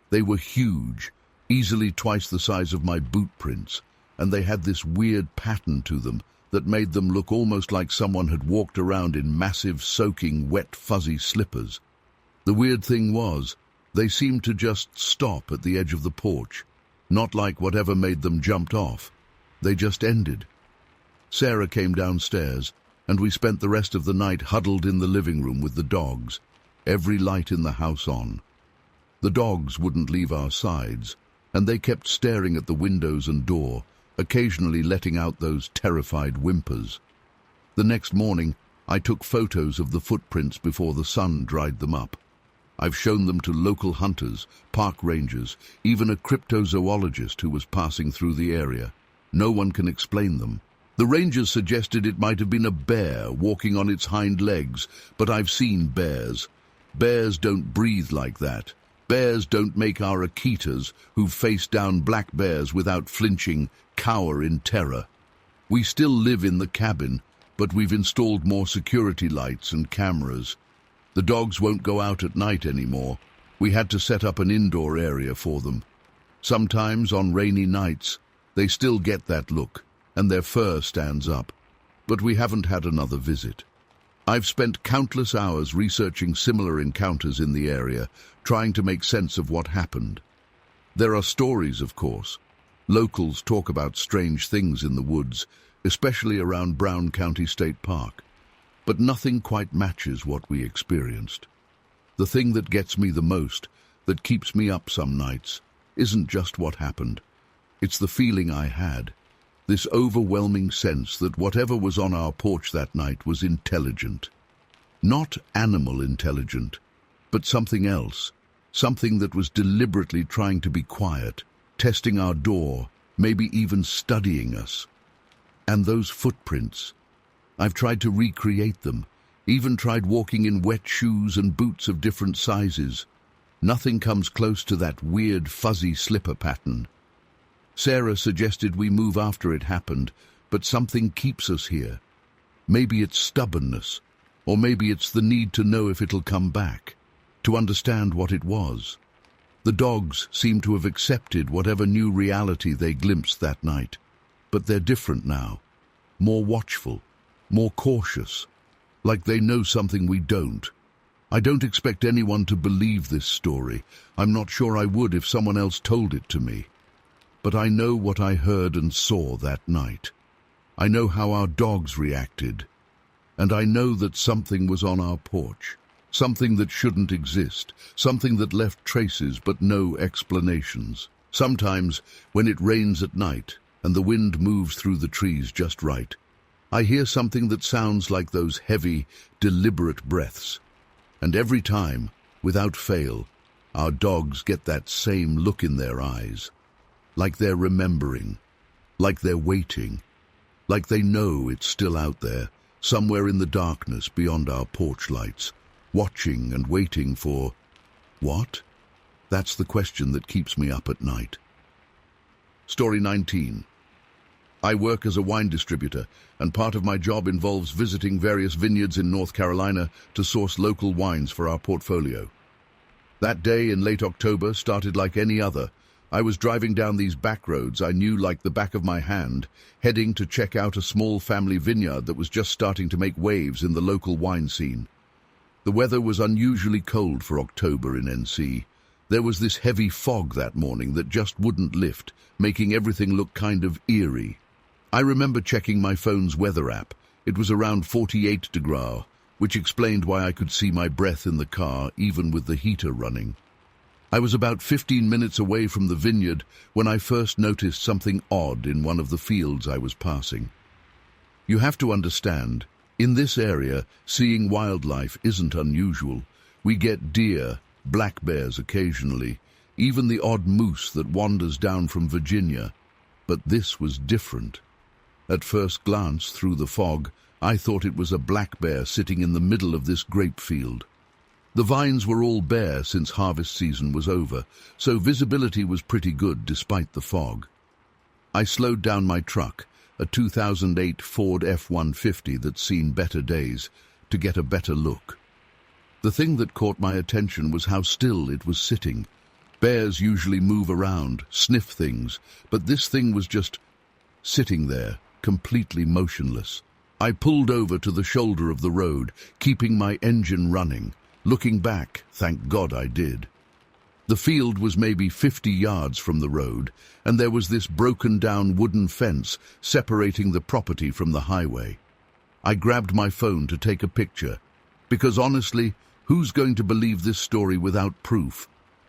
They were huge, easily twice the size of my boot prints, and they had this weird pattern to them that made them look almost like someone had walked around in massive, soaking, wet, fuzzy slippers. The weird thing was, they seemed to just stop at the edge of the porch. Not like whatever made them jumped off. They just ended. Sarah came downstairs, and we spent the rest of the night huddled in the living room with the dogs, every light in the house on. The dogs wouldn't leave our sides, and they kept staring at the windows and door, occasionally letting out those terrified whimpers. The next morning, I took photos of the footprints before the sun dried them up. I've shown them to local hunters, park rangers, even a cryptozoologist who was passing through the area. No one can explain them. The rangers suggested it might have been a bear walking on its hind legs, but I've seen bears. Bears don't breathe like that. Bears don't make our Akitas, who face down black bears without flinching, cower in terror. We still live in the cabin, but we've installed more security lights and cameras. The dogs won't go out at night anymore. We had to set up an indoor area for them. Sometimes, on rainy nights, they still get that look, and their fur stands up. But we haven't had another visit. I've spent countless hours researching similar encounters in the area, trying to make sense of what happened. There are stories, of course. Locals talk about strange things in the woods, especially around Brown County State Park. But nothing quite matches what we experienced. The thing that gets me the most, that keeps me up some nights, isn't just what happened. It's the feeling I had, this overwhelming sense that whatever was on our porch that night was intelligent. Not animal intelligent, but something else, something that was deliberately trying to be quiet, testing our door, maybe even studying us. And those footprints, I've tried to recreate them, even tried walking in wet shoes and boots of different sizes. Nothing comes close to that weird fuzzy slipper pattern. Sarah suggested we move after it happened, but something keeps us here. Maybe it's stubbornness, or maybe it's the need to know if it'll come back, to understand what it was. The dogs seem to have accepted whatever new reality they glimpsed that night, but they're different now, more watchful, more cautious, like they know something we don't. I don't expect anyone to believe this story. I'm not sure I would if someone else told it to me. But I know what I heard and saw that night. I know how our dogs reacted. And I know that something was on our porch. Something that shouldn't exist. Something that left traces but no explanations. Sometimes, when it rains at night, and the wind moves through the trees just right. I hear something that sounds like those heavy, deliberate breaths. And every time, without fail, our dogs get that same look in their eyes. Like they're remembering, like they're waiting, like they know it's still out there, somewhere in the darkness beyond our porch lights, watching and waiting for... what? That's the question that keeps me up at night. Story 19. I work as a wine distributor, and part of my job involves visiting various vineyards in North Carolina to source local wines for our portfolio. That day in late October started like any other. I was driving down these back roads I knew like the back of my hand, heading to check out a small family vineyard that was just starting to make waves in the local wine scene. The weather was unusually cold for October in NC. There was this heavy fog that morning that just wouldn't lift, making everything look kind of eerie. I remember checking my phone's weather app. It was around 48 degrees, which explained why I could see my breath in the car even with the heater running. I was about 15 minutes away from the vineyard when I first noticed something odd in one of the fields I was passing. You have to understand, in this area, seeing wildlife isn't unusual. We get deer, black bears occasionally, even the odd moose that wanders down from Virginia. But this was different. At first glance through the fog, I thought it was a black bear sitting in the middle of this grape field. The vines were all bare since harvest season was over, so visibility was pretty good despite the fog. I slowed down my truck, a 2008 Ford F-150 that's seen better days, to get a better look. The thing that caught my attention was how still it was sitting. Bears usually move around, sniff things, but this thing was just sitting there, completely motionless. I pulled over to the shoulder of the road, keeping my engine running. Looking back, thank God I did. The field was maybe 50 yards from the road, and there was this broken-down wooden fence separating the property from the highway. I grabbed my phone to take a picture, because honestly, who's going to believe this story without proof?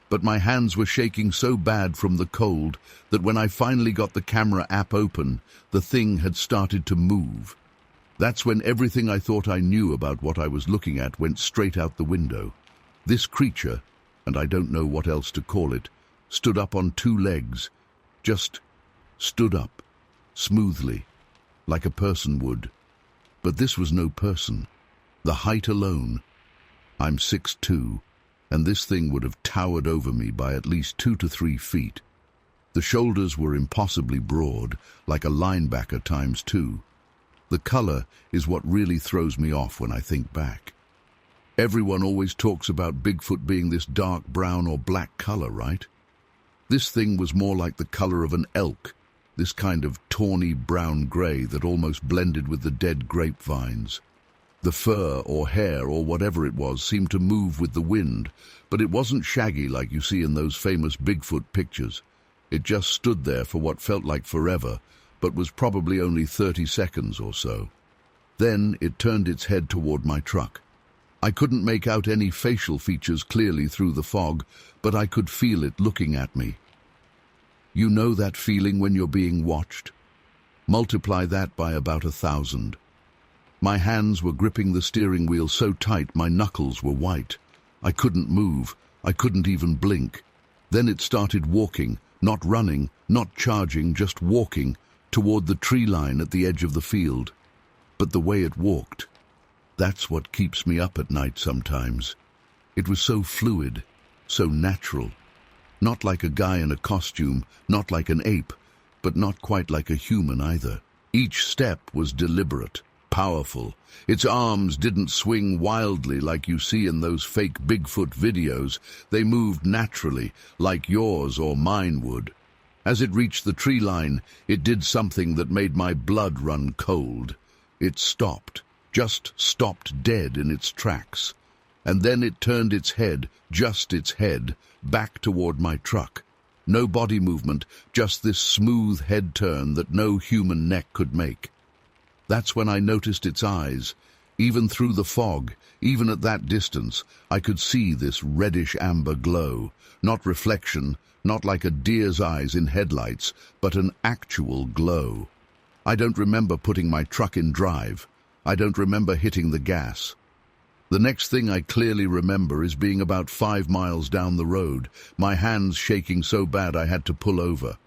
But my hands were shaking so bad from the cold that when I finally got the camera app open, the thing had started to move. That's when everything I thought I knew about what I was looking at went straight out the window. This creature, and I don't know what else to call it, stood up on two legs. Just stood up, smoothly, like a person would. But this was no person. The height alone. I'm 6'2", and this thing would have towered over me by at least 2 to 3 feet. The shoulders were impossibly broad, like a linebacker times 2. The color is what really throws me off when I think back. Everyone always talks about Bigfoot being this dark brown or black color, right? This thing was more like the color of an elk, this kind of tawny brown-gray that almost blended with the dead grapevines. The fur or hair or whatever it was seemed to move with the wind, but it wasn't shaggy like you see in those famous Bigfoot pictures. It just stood there for what felt like forever, but was probably only 30 seconds or so. Then it turned its head toward my truck. I couldn't make out any facial features clearly through the fog, but I could feel it looking at me. You know that feeling when you're being watched? Multiply that by about 1,000. My hands were gripping the steering wheel so tight my knuckles were white. I couldn't move. I couldn't even blink. Then it started walking, not running, not charging, just walking, toward the tree line at the edge of the field. But the way it walked, that's what keeps me up at night sometimes. It was so fluid, so natural. Not like a guy in a costume, not like an ape, but not quite like a human either. Each step was deliberate, powerful. Its arms didn't swing wildly like you see in those fake Bigfoot videos. They moved naturally, like yours or mine would. As it reached the tree line, it did something that made my blood run cold. It stopped, just stopped dead in its tracks. And then it turned its head, just its head, back toward my truck. No body movement, just this smooth head turn that no human neck could make. That's when I noticed its eyes. Even through the fog, even at that distance, I could see this reddish-amber glow. Not reflection, not like a deer's eyes in headlights, but an actual glow. I don't remember putting my truck in drive. I don't remember hitting the gas. The next thing I clearly remember is being about 5 miles down the road, my hands shaking so bad I had to pull over.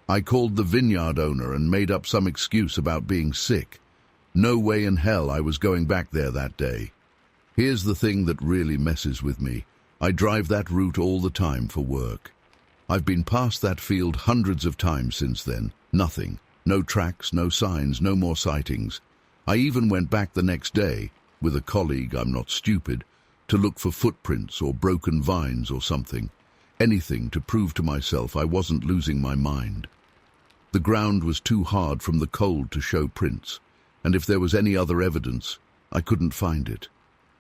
I called the Vineyard owner and made up some excuse about being sick. No way in hell I was going back there that day. Here's the thing that really messes with me. I drive that route all the time for work. I've been past that field hundreds of times since then. Nothing. No tracks, no signs, no more sightings. I even went back the next day, with a colleague, I'm not stupid, to look for footprints or broken vines or something. Anything to prove to myself I wasn't losing my mind. The ground was too hard from the cold to show prints, and if there was any other evidence, I couldn't find it.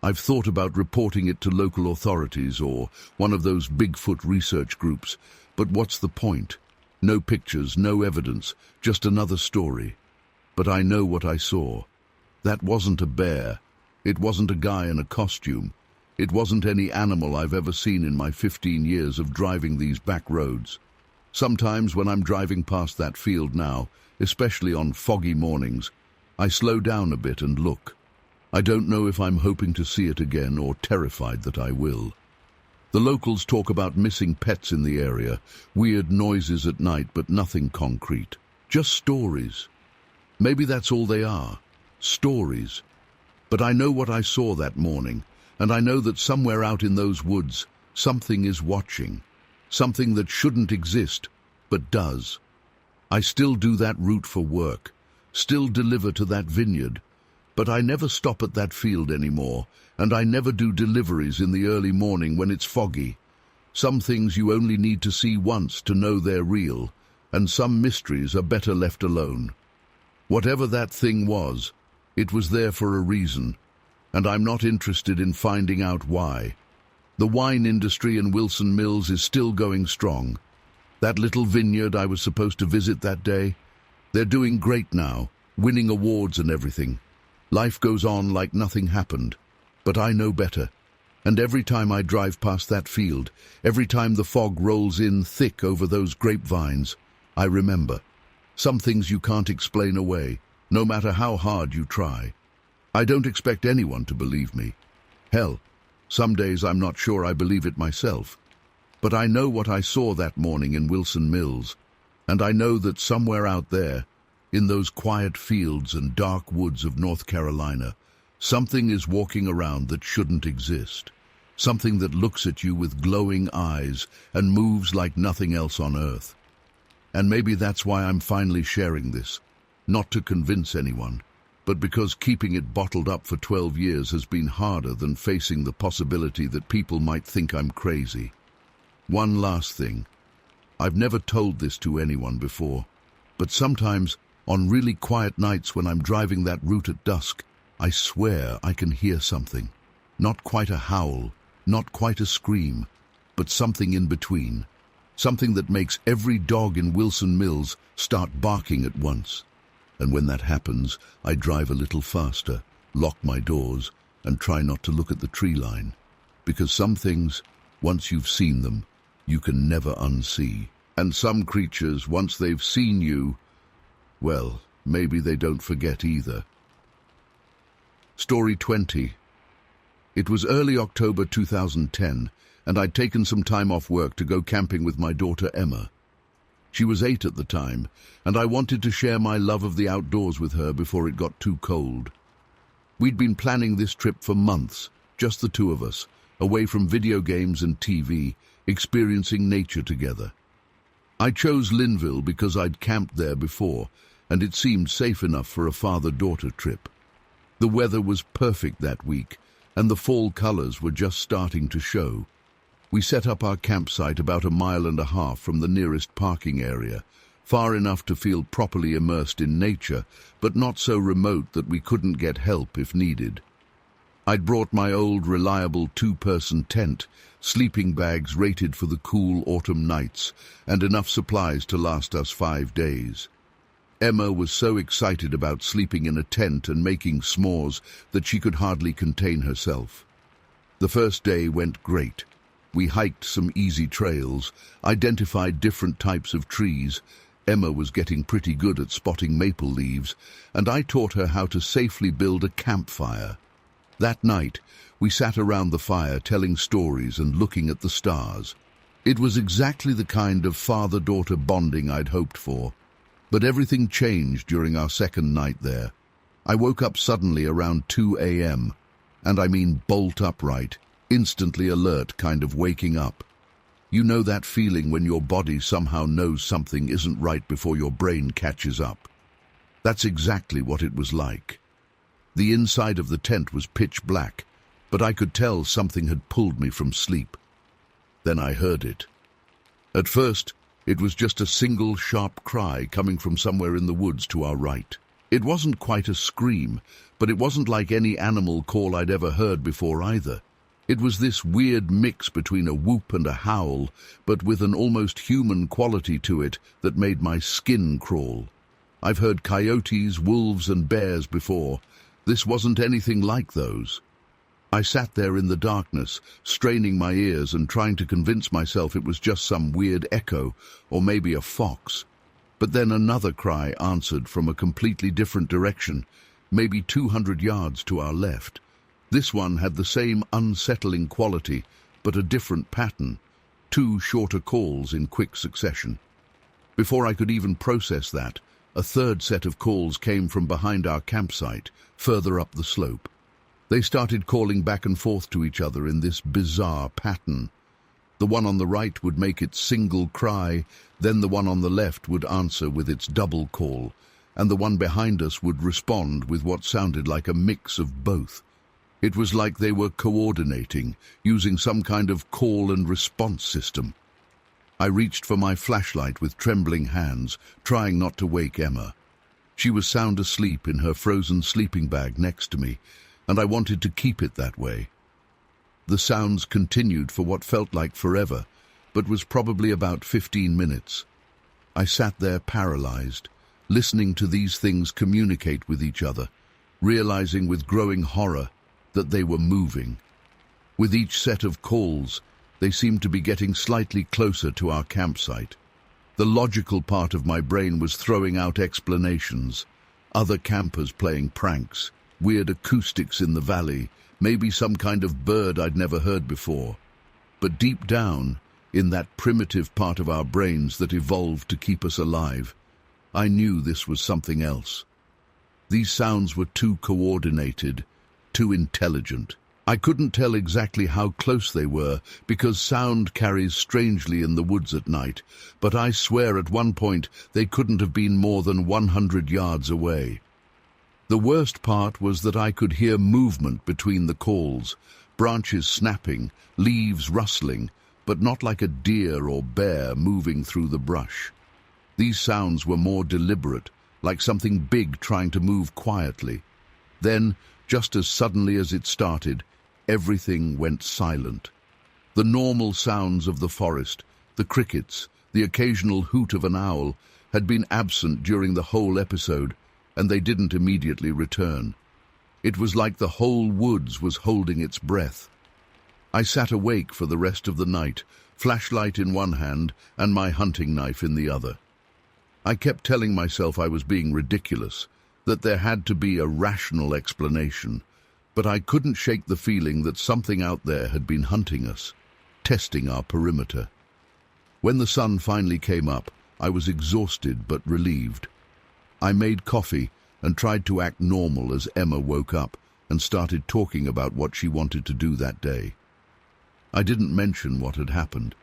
I've thought about reporting it to local authorities or one of those Bigfoot research groups, but what's the point? No pictures, no evidence, just another story. But I know what I saw. That wasn't a bear. It wasn't a guy in a costume. It wasn't any animal I've ever seen in my 15 years of driving these back roads. Sometimes when I'm driving past that field now, especially on foggy mornings, I slow down a bit and look. I don't know if I'm hoping to see it again or terrified that I will. The locals talk about missing pets in the area, weird noises at night, but nothing concrete. Just stories. Maybe that's all they are. Stories. But I know what I saw that morning, and I know that somewhere out in those woods, something is watching. Something that shouldn't exist, but does. I still do that route for work, still deliver to that vineyard, but I never stop at that field anymore, and I never do deliveries in the early morning when it's foggy. Some things you only need to see once to know they're real, and some mysteries are better left alone. Whatever that thing was, it was there for a reason, and I'm not interested in finding out why. The wine industry in Wilson Mills is still going strong. That little vineyard I was supposed to visit that day, they're doing great now, winning awards and everything. Life goes on like nothing happened, but I know better. And every time I drive past that field, every time the fog rolls in thick over those grapevines, I remember. Some things you can't explain away, no matter how hard you try. I don't expect anyone to believe me. Hell, some days I'm not sure I believe it myself. But I know what I saw that morning in Wilson Mills, and I know that somewhere out there, in those quiet fields and dark woods of North Carolina, something is walking around that shouldn't exist. Something that looks at you with glowing eyes and moves like nothing else on earth. And maybe that's why I'm finally sharing this. Not to convince anyone, but because keeping it bottled up for 12 years has been harder than facing the possibility that people might think I'm crazy. One last thing. I've never told this to anyone before, but sometimes, on really quiet nights when I'm driving that route at dusk, I swear I can hear something. Not quite a howl, not quite a scream, but something in between. Something that makes every dog in Wilson Mills start barking at once. And when that happens, I drive a little faster, lock my doors, and try not to look at the tree line. Because some things, once you've seen them, you can never unsee. And some creatures, once they've seen you, well, maybe they don't forget either. Story 20. It was early October 2010, and I'd taken some time off work to go camping with my daughter Emma. She was 8 at the time, and I wanted to share my love of the outdoors with her before it got too cold. We'd been planning this trip for months, just the two of us, away from video games and TV, experiencing nature together. I chose Linville because I'd camped there before, and it seemed safe enough for a father-daughter trip. The weather was perfect that week, and the fall colors were just starting to show. We set up our campsite about 1.5 miles from the nearest parking area, far enough to feel properly immersed in nature, but not so remote that we couldn't get help if needed. I'd brought my old, reliable 2-person tent, sleeping bags rated for the cool autumn nights, and enough supplies to last us 5 days. Emma was so excited about sleeping in a tent and making s'mores that she could hardly contain herself. The first day went great. We hiked some easy trails, identified different types of trees. Emma was getting pretty good at spotting maple leaves, and I taught her how to safely build a campfire. That night, we sat around the fire telling stories and looking at the stars. It was exactly the kind of father-daughter bonding I'd hoped for. But everything changed during our second night there. I woke up suddenly around 2 a.m., and I mean bolt upright, instantly alert kind of waking up. You know that feeling when your body somehow knows something isn't right before your brain catches up. That's exactly what it was like. The inside of the tent was pitch black, but I could tell something had pulled me from sleep. Then I heard it. At first, it was just a single sharp cry coming from somewhere in the woods to our right. It wasn't quite a scream, but it wasn't like any animal call I'd ever heard before either. It was this weird mix between a whoop and a howl, but with an almost human quality to it that made my skin crawl. I've heard coyotes, wolves, and bears before. This wasn't anything like those. I sat there in the darkness, straining my ears and trying to convince myself it was just some weird echo, or maybe a fox. But then another cry answered from a completely different direction, maybe 200 yards to our left. This one had the same unsettling quality, but a different pattern, 2 shorter calls in quick succession. Before I could even process that, a third set of calls came from behind our campsite, further up the slope. They started calling back and forth to each other in this bizarre pattern. The one on the right would make its single cry, then the one on the left would answer with its double call, and the one behind us would respond with what sounded like a mix of both. It was like they were coordinating, using some kind of call and response system. I reached for my flashlight with trembling hands, trying not to wake Emma. She was sound asleep in her frozen sleeping bag next to me, and I wanted to keep it that way. The sounds continued for what felt like forever, but was probably about 15 minutes. I sat there paralyzed, listening to these things communicate with each other, realizing with growing horror that they were moving. With each set of calls, they seemed to be getting slightly closer to our campsite. The logical part of my brain was throwing out explanations, other campers playing pranks, weird acoustics in the valley, maybe some kind of bird I'd never heard before. But deep down, in that primitive part of our brains that evolved to keep us alive, I knew this was something else. These sounds were too coordinated, too intelligent. I couldn't tell exactly how close they were, because sound carries strangely in the woods at night, but I swear at one point they couldn't have been more than 100 yards away. The worst part was that I could hear movement between the calls, branches snapping, leaves rustling, but not like a deer or bear moving through the brush. These sounds were more deliberate, like something big trying to move quietly. Then, just as suddenly as it started, everything went silent. The normal sounds of the forest, the crickets, the occasional hoot of an owl, had been absent during the whole episode, and they didn't immediately return. It was like the whole woods was holding its breath. I sat awake for the rest of the night, flashlight in one hand and my hunting knife in the other. I kept telling myself I was being ridiculous, that there had to be a rational explanation, but I couldn't shake the feeling that something out there had been hunting us, testing our perimeter. When the sun finally came up, I was exhausted but relieved. I made coffee and tried to act normal as Emma woke up and started talking about what she wanted to do that day. I didn't mention what had happened.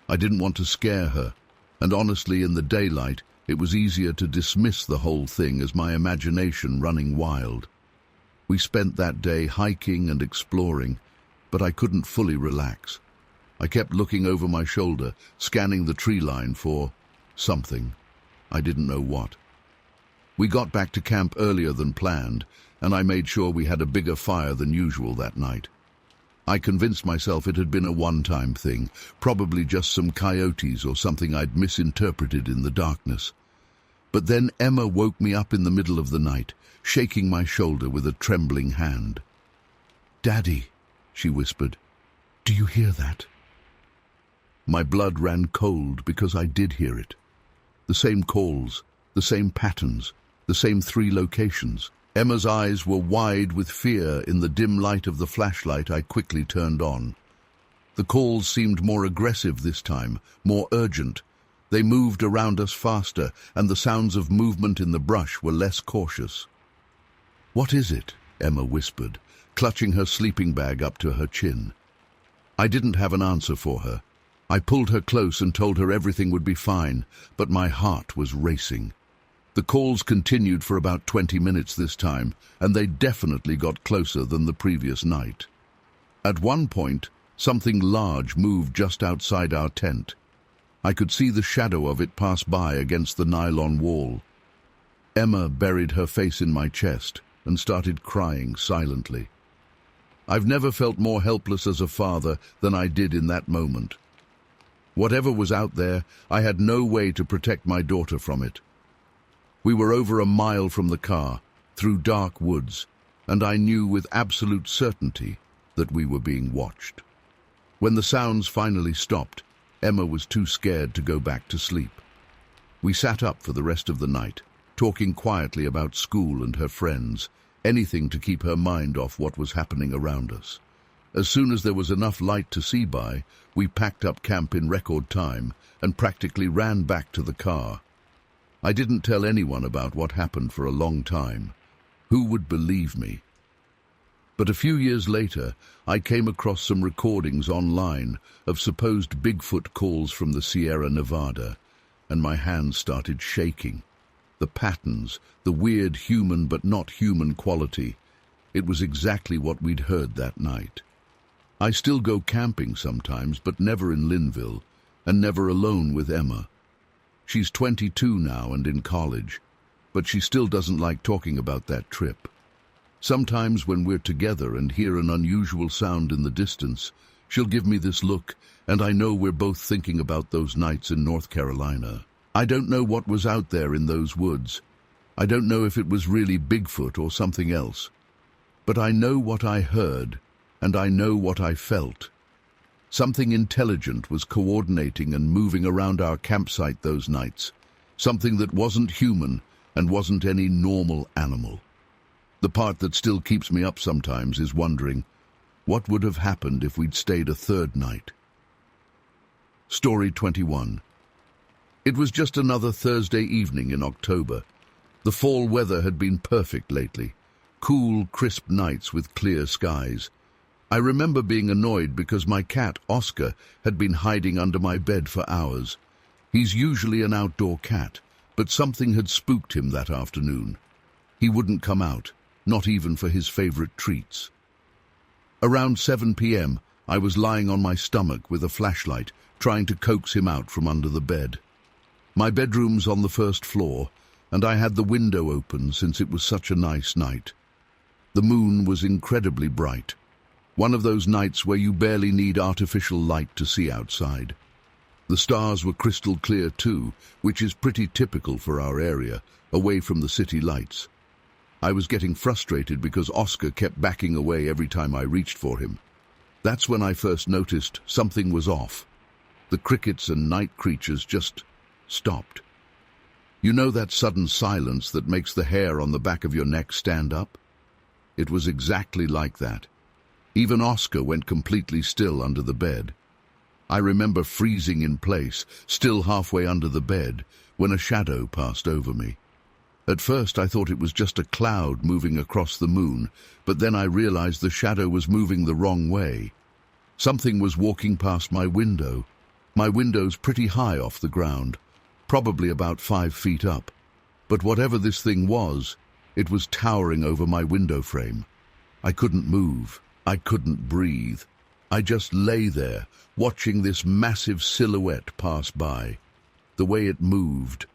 I didn't want to scare her, and honestly, in the daylight, it was easier to dismiss the whole thing as my imagination running wild. We spent that day hiking and exploring, but I couldn't fully relax. I kept looking over my shoulder, scanning the tree line for something. I didn't know what. We got back to camp earlier than planned, and I made sure we had a bigger fire than usual that night. I convinced myself it had been a one-time thing, probably just some coyotes or something I'd misinterpreted in the darkness. But then Emma woke me up in the middle of the night, shaking my shoulder with a trembling hand. "Daddy," she whispered, "do you hear that?" My blood ran cold because I did hear it. The same calls, the same patterns, the same 3 locations. Emma's eyes were wide with fear in the dim light of the flashlight I quickly turned on. The calls seemed more aggressive this time, more urgent. They moved around us faster, and the sounds of movement in the brush were less cautious. "What is it?" Emma whispered, clutching her sleeping bag up to her chin. I didn't have an answer for her. I pulled her close and told her everything would be fine, but my heart was racing. The calls continued for about 20 minutes this time, and they definitely got closer than the previous night. At one point, something large moved just outside our tent. I could see the shadow of it pass by against the nylon wall. Emma buried her face in my chest and started crying silently. I've never felt more helpless as a father than I did in that moment. Whatever was out there, I had no way to protect my daughter from it. We were over a mile from the car, through dark woods, and I knew with absolute certainty that we were being watched. When the sounds finally stopped, Emma was too scared to go back to sleep. We sat up for the rest of the night, talking quietly about school and her friends, anything to keep her mind off what was happening around us. As soon as there was enough light to see by, we packed up camp in record time and practically ran back to the car. I didn't tell anyone about what happened for a long time. Who would believe me? But a few years later, I came across some recordings online of supposed Bigfoot calls from the Sierra Nevada, and my hands started shaking. The patterns, the weird human but not human quality, it was exactly what we'd heard that night. I still go camping sometimes, but never in Linville, and never alone with Emma. She's 22 now and in college, but she still doesn't like talking about that trip. Sometimes when we're together and hear an unusual sound in the distance, she'll give me this look, and I know we're both thinking about those nights in North Carolina. I don't know what was out there in those woods. I don't know if it was really Bigfoot or something else. But I know what I heard, and I know what I felt. Something intelligent was coordinating and moving around our campsite those nights. Something that wasn't human and wasn't any normal animal. The part that still keeps me up sometimes is wondering, what would have happened if we'd stayed a third night? Story 21. It was just another Thursday evening in October. The fall weather had been perfect lately. Cool, crisp nights with clear skies. I remember being annoyed because my cat, Oscar, had been hiding under my bed for hours. He's usually an outdoor cat, but something had spooked him that afternoon. He wouldn't come out, not even for his favorite treats. Around 7 p.m., I was lying on my stomach with a flashlight, trying to coax him out from under the bed. My bedroom's on the first floor, and I had the window open since it was such a nice night. The moon was incredibly bright. One of those nights where you barely need artificial light to see outside. The stars were crystal clear too, which is pretty typical for our area, away from the city lights. I was getting frustrated because Oscar kept backing away every time I reached for him. That's when I first noticed something was off. The crickets and night creatures just stopped. You know that sudden silence that makes the hair on the back of your neck stand up? It was exactly like that. Even Oscar went completely still under the bed. I remember freezing in place, still halfway under the bed, when a shadow passed over me. At first I thought it was just a cloud moving across the moon, but then I realized the shadow was moving the wrong way. Something was walking past my window. My window's pretty high off the ground, probably about 5 feet up. But whatever this thing was, it was towering over my window frame. I couldn't move. I couldn't breathe. I just lay there, watching this massive silhouette pass by. The way it moved.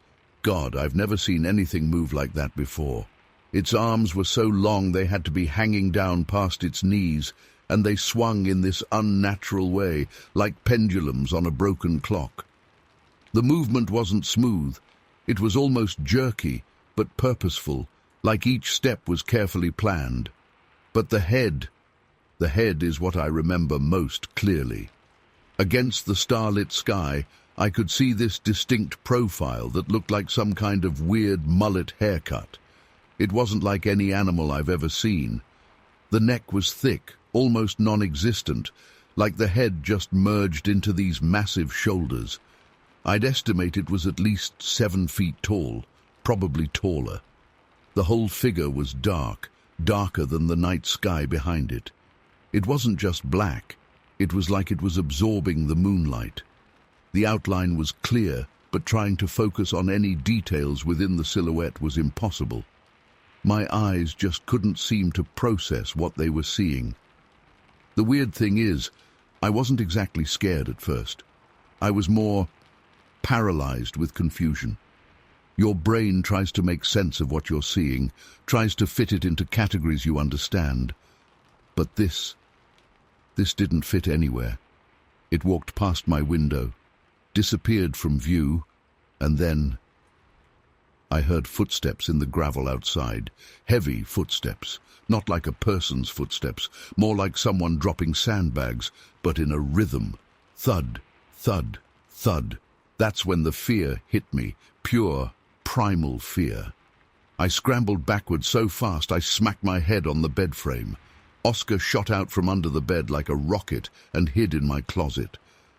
God, I've never seen anything move like that before. Its arms were so long they had to be hanging down past its knees, and they swung in this unnatural way, like pendulums on a broken clock. The movement wasn't smooth. It was almost jerky, but purposeful, like each step was carefully planned. But the head is what I remember most clearly. Against the starlit sky, I could see this distinct profile that looked like some kind of weird mullet haircut. It wasn't like any animal I've ever seen. The neck was thick, almost non-existent, like the head just merged into these massive shoulders. I'd estimate it was at least 7 feet tall, probably taller. The whole figure was dark, darker than the night sky behind it. It wasn't just black, it was like it was absorbing the moonlight. The outline was clear, but trying to focus on any details within the silhouette was impossible. My eyes just couldn't seem to process what they were seeing. The weird thing is, I wasn't exactly scared at first. I was more paralyzed with confusion. Your brain tries to make sense of what you're seeing, tries to fit it into categories you understand. But this didn't fit anywhere. It walked past my window, disappeared from view, and then I heard footsteps in the gravel outside. Heavy footsteps, not like a person's footsteps, more like someone dropping sandbags, but in a rhythm. Thud, thud, thud. That's when the fear hit me, pure, primal fear. I scrambled backward so fast I smacked my head on the bed frame. Oscar shot out from under the bed like a rocket and hid in my closet.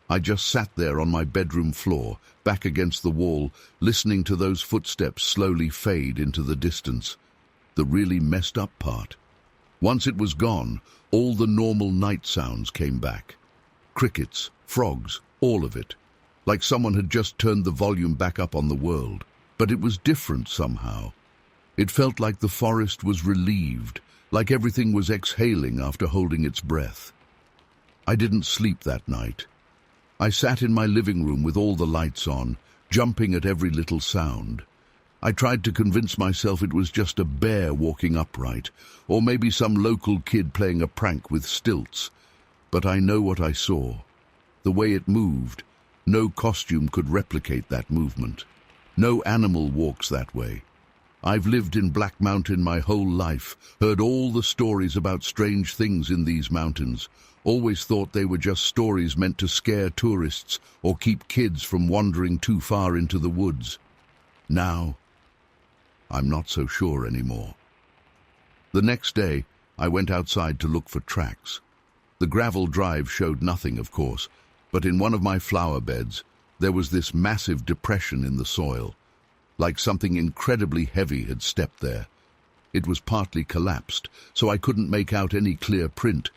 I just sat there on my bedroom floor, back against the wall, listening to those footsteps slowly fade into the distance. The really messed up part. Once it was gone, all the normal night sounds came back. Crickets, frogs, all of it. Like someone had just turned the volume back up on the world. But it was different somehow. It felt like the forest was relieved, like everything was exhaling after holding its breath. I didn't sleep that night. I sat in my living room with all the lights on, jumping at every little sound. I tried to convince myself it was just a bear walking upright, or maybe some local kid playing a prank with stilts. But I know what I saw. The way it moved, no costume could replicate that movement. No animal walks that way. I've lived in Black Mountain my whole life, heard all the stories about strange things in these mountains, always thought they were just stories meant to scare tourists or keep kids from wandering too far into the woods. Now, I'm not so sure anymore. The next day, I went outside to look for tracks. The gravel drive showed nothing, of course, but in one of my flower beds, there was this massive depression in the soil, like something incredibly heavy had stepped there. It was partly collapsed, so I couldn't make out any clear print,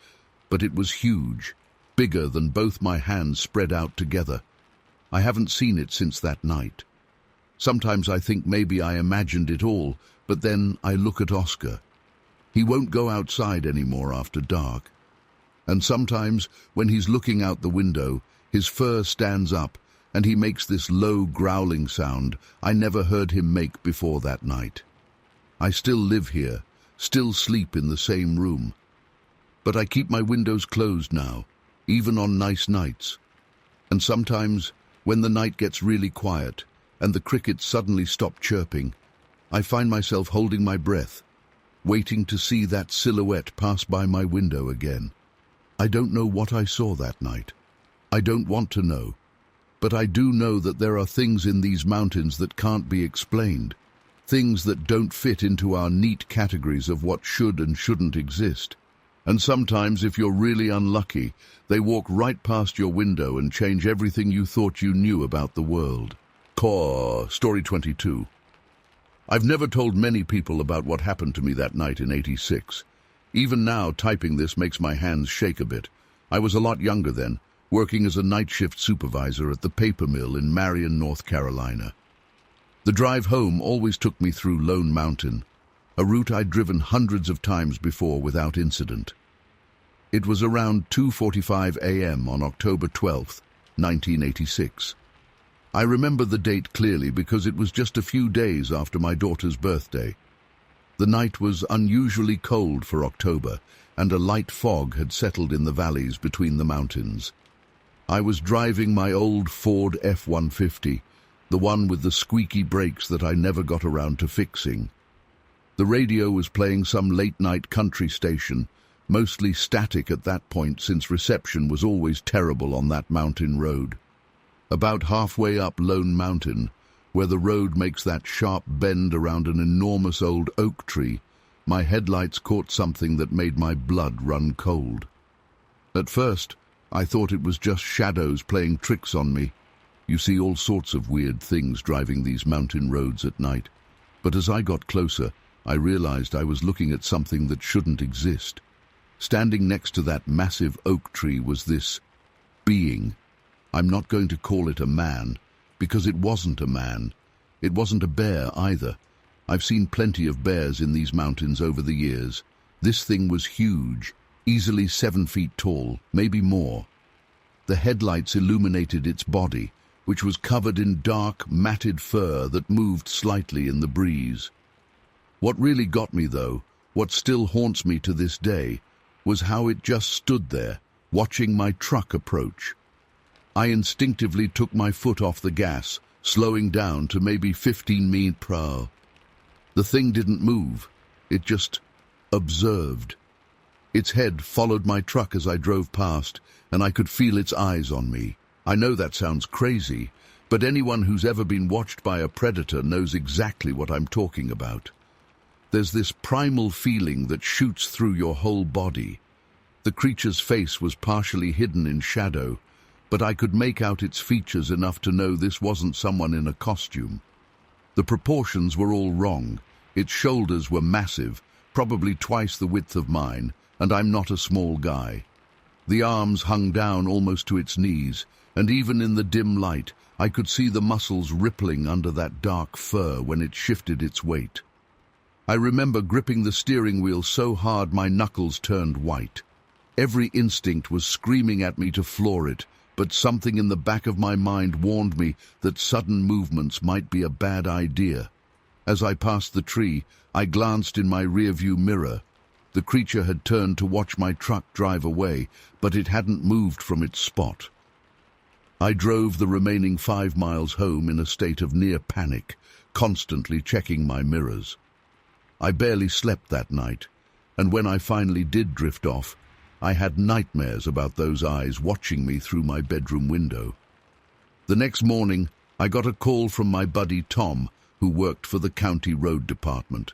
but it was huge, bigger than both my hands spread out together. I haven't seen it since that night. Sometimes I think maybe I imagined it all, but then I look at Oscar. He won't go outside anymore after dark. And sometimes, when he's looking out the window, his fur stands up, and he makes this low growling sound I never heard him make before that night. I still live here, still sleep in the same room. But I keep my windows closed now, even on nice nights. And sometimes, when the night gets really quiet, and the crickets suddenly stop chirping, I find myself holding my breath, waiting to see that silhouette pass by my window again. I don't know what I saw that night. I don't want to know. But I do know that there are things in these mountains that can't be explained, things that don't fit into our neat categories of what should and shouldn't exist. And sometimes, if you're really unlucky, they walk right past your window and change everything you thought you knew about the world. Story 22. I've never told many people about what happened to me that night in '86. Even now, typing this makes my hands shake a bit. I was a lot younger then, working as a night shift supervisor at the paper mill in Marion, North Carolina. The drive home always took me through Lone Mountain, a route I'd driven hundreds of times before without incident. It was around 2:45 a.m. on October 12th, 1986. I remember the date clearly because it was just a few days after my daughter's birthday. The night was unusually cold for October, and a light fog had settled in the valleys between the mountains. I was driving my old Ford F-150, the one with the squeaky brakes that I never got around to fixing. The radio was playing some late-night country station, mostly static at that point since reception was always terrible on that mountain road. About halfway up Lone Mountain, where the road makes that sharp bend around an enormous old oak tree, my headlights caught something that made my blood run cold. At first, I thought it was just shadows playing tricks on me. You see all sorts of weird things driving these mountain roads at night. But as I got closer, I realized I was looking at something that shouldn't exist. Standing next to that massive oak tree was this being. I'm not going to call it a man, because it wasn't a man. It wasn't a bear either. I've seen plenty of bears in these mountains over the years. This thing was huge, easily 7 feet tall, maybe more. The headlights illuminated its body, which was covered in dark, matted fur that moved slightly in the breeze. What really got me, though, what still haunts me to this day, was how it just stood there, watching my truck approach. I instinctively took my foot off the gas, slowing down to maybe 15 miles per hour. The thing didn't move. It just observed. Its head followed my truck as I drove past, and I could feel its eyes on me. I know that sounds crazy, but anyone who's ever been watched by a predator knows exactly what I'm talking about. There's this primal feeling that shoots through your whole body. The creature's face was partially hidden in shadow, but I could make out its features enough to know this wasn't someone in a costume. The proportions were all wrong. Its shoulders were massive, probably twice the width of mine, and I'm not a small guy. The arms hung down almost to its knees, and even in the dim light, I could see the muscles rippling under that dark fur when it shifted its weight. I remember gripping the steering wheel so hard my knuckles turned white. Every instinct was screaming at me to floor it, but something in the back of my mind warned me that sudden movements might be a bad idea. As I passed the tree, I glanced in my rearview mirror. The creature had turned to watch my truck drive away, but it hadn't moved from its spot. I drove the remaining 5 miles home in a state of near panic, constantly checking my mirrors. I barely slept that night, and when I finally did drift off, I had nightmares about those eyes watching me through my bedroom window. The next morning, I got a call from my buddy Tom, who worked for the county road department.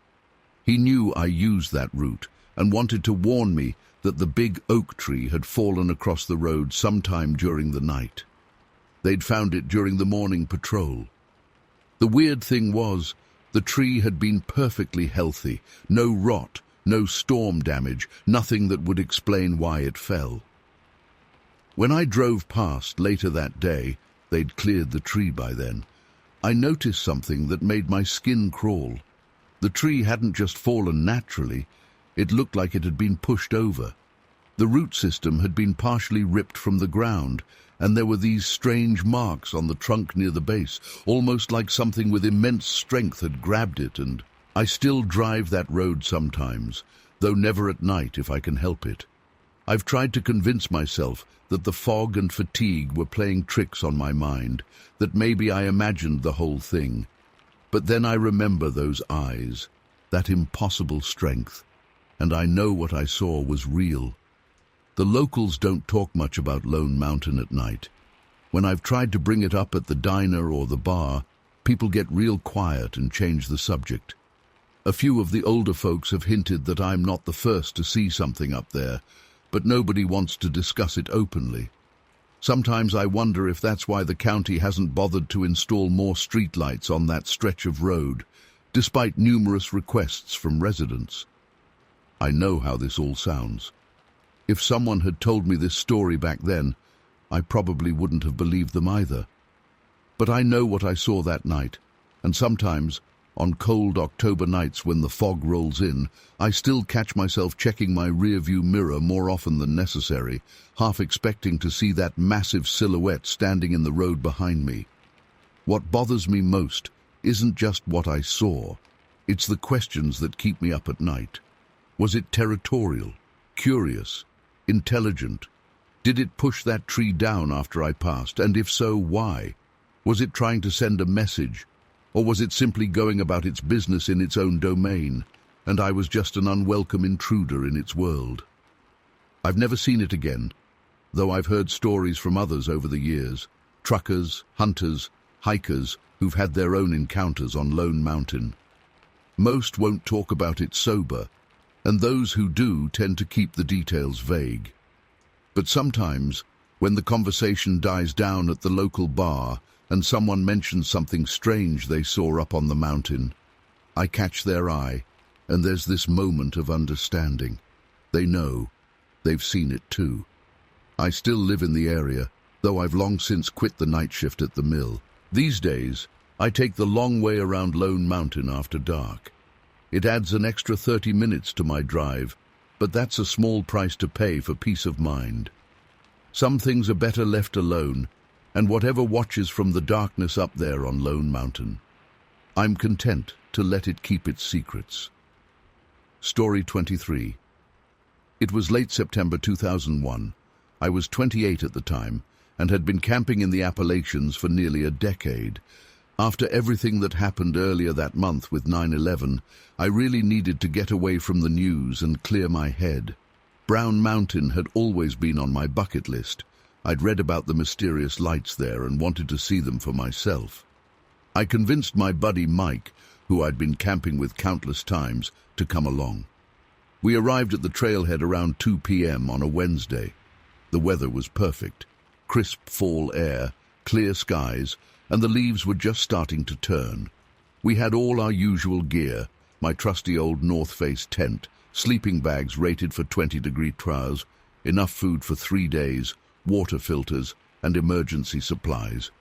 He knew I used that route and wanted to warn me that the big oak tree had fallen across the road sometime during the night. They'd found it during the morning patrol. The weird thing was, the tree had been perfectly healthy, no rot, no storm damage, nothing that would explain why it fell. When I drove past later that day, they'd cleared the tree by then, I noticed something that made my skin crawl. The tree hadn't just fallen naturally, it looked like it had been pushed over. The root system had been partially ripped from the ground, and there were these strange marks on the trunk near the base, almost like something with immense strength had grabbed it, and I still drive that road sometimes, though never at night if I can help it. I've tried to convince myself that the fog and fatigue were playing tricks on my mind, that maybe I imagined the whole thing. But then I remember those eyes, that impossible strength, and I know what I saw was real. The locals don't talk much about Lone Mountain at night. When I've tried to bring it up at the diner or the bar, people get real quiet and change the subject. A few of the older folks have hinted that I'm not the first to see something up there, but nobody wants to discuss it openly. Sometimes I wonder if that's why the county hasn't bothered to install more streetlights on that stretch of road, despite numerous requests from residents. I know how this all sounds. If someone had told me this story back then, I probably wouldn't have believed them either. But I know what I saw that night, and sometimes, on cold October nights when the fog rolls in, I still catch myself checking my rearview mirror more often than necessary, half expecting to see that massive silhouette standing in the road behind me. What bothers me most isn't just what I saw, it's the questions that keep me up at night. Was it territorial, curious, intelligent? Did it push that tree down after I passed, and if so, why? Was it trying to send a message, or was it simply going about its business in its own domain, and I was just an unwelcome intruder in its world? I've never seen it again, though I've heard stories from others over the years, truckers, hunters, hikers who've had their own encounters on Lone Mountain. Most won't talk about it sober, and those who do tend to keep the details vague. But sometimes, when the conversation dies down at the local bar and someone mentions something strange they saw up on the mountain, I catch their eye, and there's this moment of understanding. They know. They've seen it too. I still live in the area, though I've long since quit the night shift at the mill. These days, I take the long way around Lone Mountain after dark. It adds an extra 30 minutes to my drive, but that's a small price to pay for peace of mind. Some things are better left alone, and whatever watches from the darkness up there on Lone Mountain, I'm content to let it keep its secrets. Story 23. It was late September 2001. I was 28 at the time, and had been camping in the Appalachians for nearly a decade. After everything that happened earlier that month with 9/11, I really needed to get away from the news and clear my head. Brown Mountain had always been on my bucket list. I'd read about the mysterious lights there and wanted to see them for myself. I convinced my buddy Mike, who I'd been camping with countless times, to come along. We arrived at the trailhead around 2 p.m. on a Wednesday. The weather was perfect. Crisp fall air, clear skies, and the leaves were just starting to turn. We had all our usual gear, my trusty old North Face tent, sleeping bags rated for 20-degree trials, enough food for 3 days, water filters, and emergency supplies.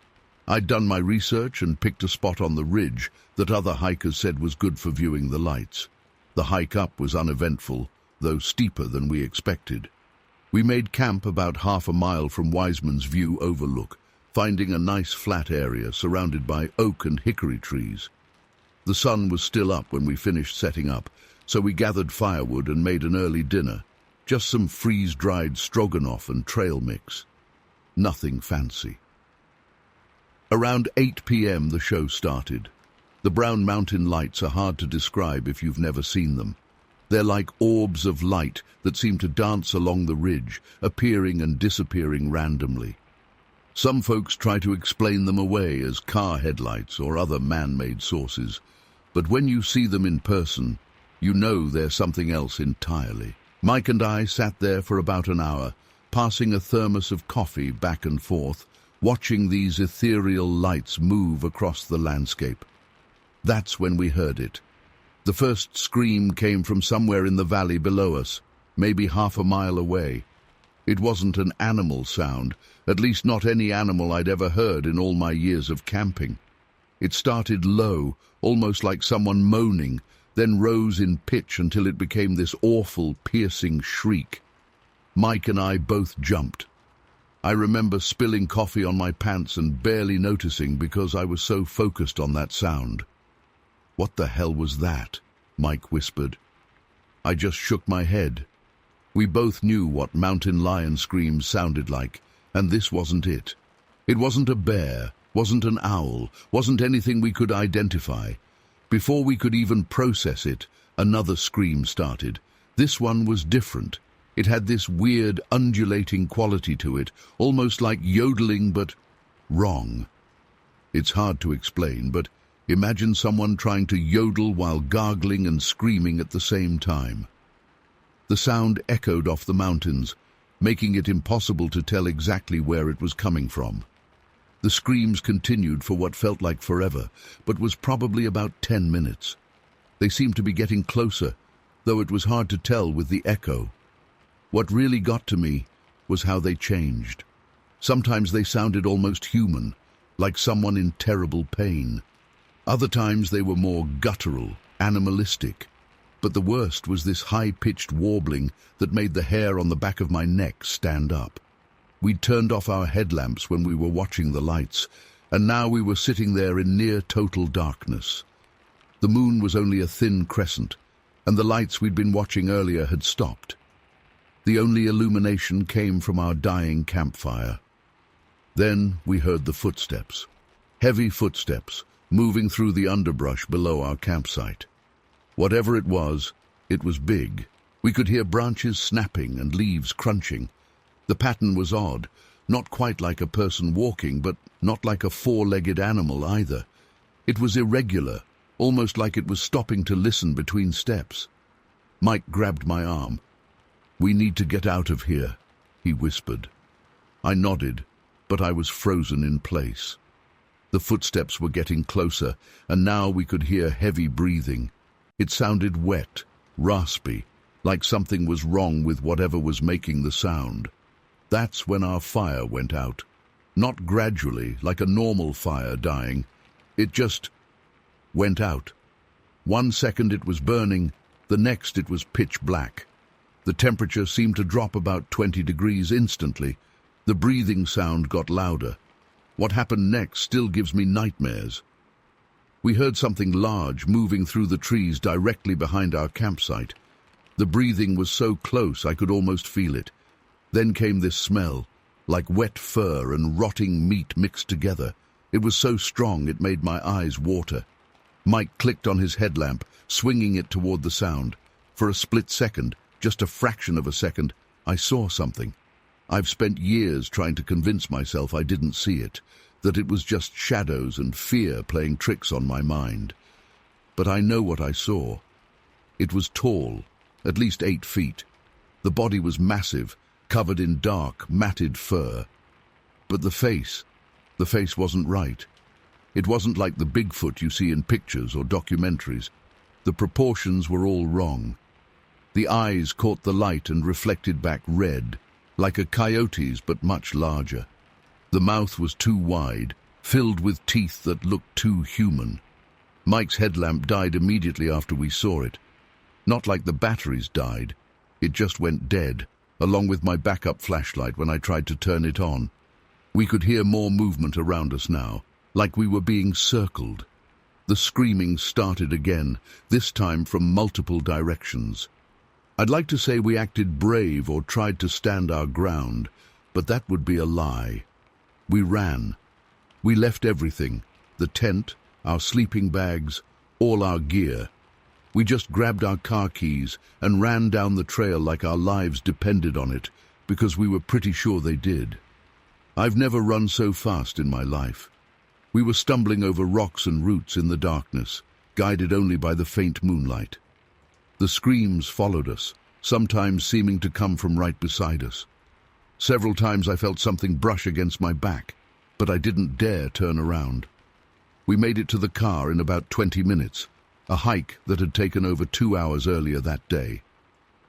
I'd done my research and picked a spot on the ridge that other hikers said was good for viewing the lights. The hike up was uneventful, though steeper than we expected. We made camp about half a mile from Wiseman's View overlook, finding a nice flat area surrounded by oak and hickory trees. The sun was still up when we finished setting up, so we gathered firewood and made an early dinner, just some freeze-dried stroganoff and trail mix. Nothing fancy. Around 8 p.m. the show started. The Brown Mountain lights are hard to describe if you've never seen them. They're like orbs of light that seem to dance along the ridge, appearing and disappearing randomly. Some folks try to explain them away as car headlights or other man-made sources, but when you see them in person, you know they're something else entirely. Mike and I sat there for about an hour, passing a thermos of coffee back and forth, watching these ethereal lights move across the landscape. That's when we heard it. The first scream came from somewhere in the valley below us, maybe half a mile away. It wasn't an animal sound, at least not any animal I'd ever heard in all my years of camping. It started low, almost like someone moaning, then rose in pitch until it became this awful, piercing shriek. Mike and I both jumped. I remember spilling coffee on my pants and barely noticing because I was so focused on that sound. "What the hell was that?" Mike whispered. I just shook my head. We both knew what mountain lion screams sounded like, and this wasn't it. It wasn't a bear, wasn't an owl, wasn't anything we could identify. Before we could even process it, another scream started. This one was different. It had this weird, undulating quality to it, almost like yodeling, but wrong. It's hard to explain, but imagine someone trying to yodel while gargling and screaming at the same time. The sound echoed off the mountains, making it impossible to tell exactly where it was coming from. The screams continued for what felt like forever, but was probably about 10 minutes. They seemed to be getting closer, though it was hard to tell with the echo. What really got to me was how they changed. Sometimes they sounded almost human, like someone in terrible pain. Other times they were more guttural, animalistic. But the worst was this high-pitched warbling that made the hair on the back of my neck stand up. We'd turned off our headlamps when we were watching the lights, and now we were sitting there in near-total darkness. The moon was only a thin crescent, and the lights we'd been watching earlier had stopped. The only illumination came from our dying campfire. Then we heard the footsteps. Heavy footsteps, moving through the underbrush below our campsite. Whatever it was big. We could hear branches snapping and leaves crunching. The pattern was odd, not quite like a person walking, but not like a four-legged animal either. It was irregular, almost like it was stopping to listen between steps. Mike grabbed my arm. "We need to get out of here," he whispered. I nodded, but I was frozen in place. The footsteps were getting closer, and now we could hear heavy breathing. It sounded wet, raspy, like something was wrong with whatever was making the sound. That's when our fire went out. Not gradually, like a normal fire dying. It just went out. 1 second it was burning, the next it was pitch black. The temperature seemed to drop about 20 degrees instantly. The breathing sound got louder. What happened next still gives me nightmares. We heard something large moving through the trees directly behind our campsite. The breathing was so close I could almost feel it. Then came this smell, like wet fur and rotting meat mixed together. It was so strong it made my eyes water. Mike clicked on his headlamp, swinging it toward the sound. For a split second, just a fraction of a second, I saw something. I've spent years trying to convince myself I didn't see it, that it was just shadows and fear playing tricks on my mind. But I know what I saw. It was tall, at least 8 feet. The body was massive, covered in dark, matted fur. But the face wasn't right. It wasn't like the Bigfoot you see in pictures or documentaries. The proportions were all wrong. The eyes caught the light and reflected back red, like a coyote's but much larger. The mouth was too wide, filled with teeth that looked too human. Mike's headlamp died immediately after we saw it. Not like the batteries died. It just went dead, along with my backup flashlight when I tried to turn it on. We could hear more movement around us now, like we were being circled. The screaming started again, this time from multiple directions. I'd like to say we acted brave or tried to stand our ground, but that would be a lie. We ran. We left everything, the tent, our sleeping bags, all our gear. We just grabbed our car keys and ran down the trail like our lives depended on it, because we were pretty sure they did. I've never run so fast in my life. We were stumbling over rocks and roots in the darkness, guided only by the faint moonlight. The screams followed us, sometimes seeming to come from right beside us. Several times I felt something brush against my back, but I didn't dare turn around. We made it to the car in about 20 minutes, a hike that had taken over 2 hours earlier that day.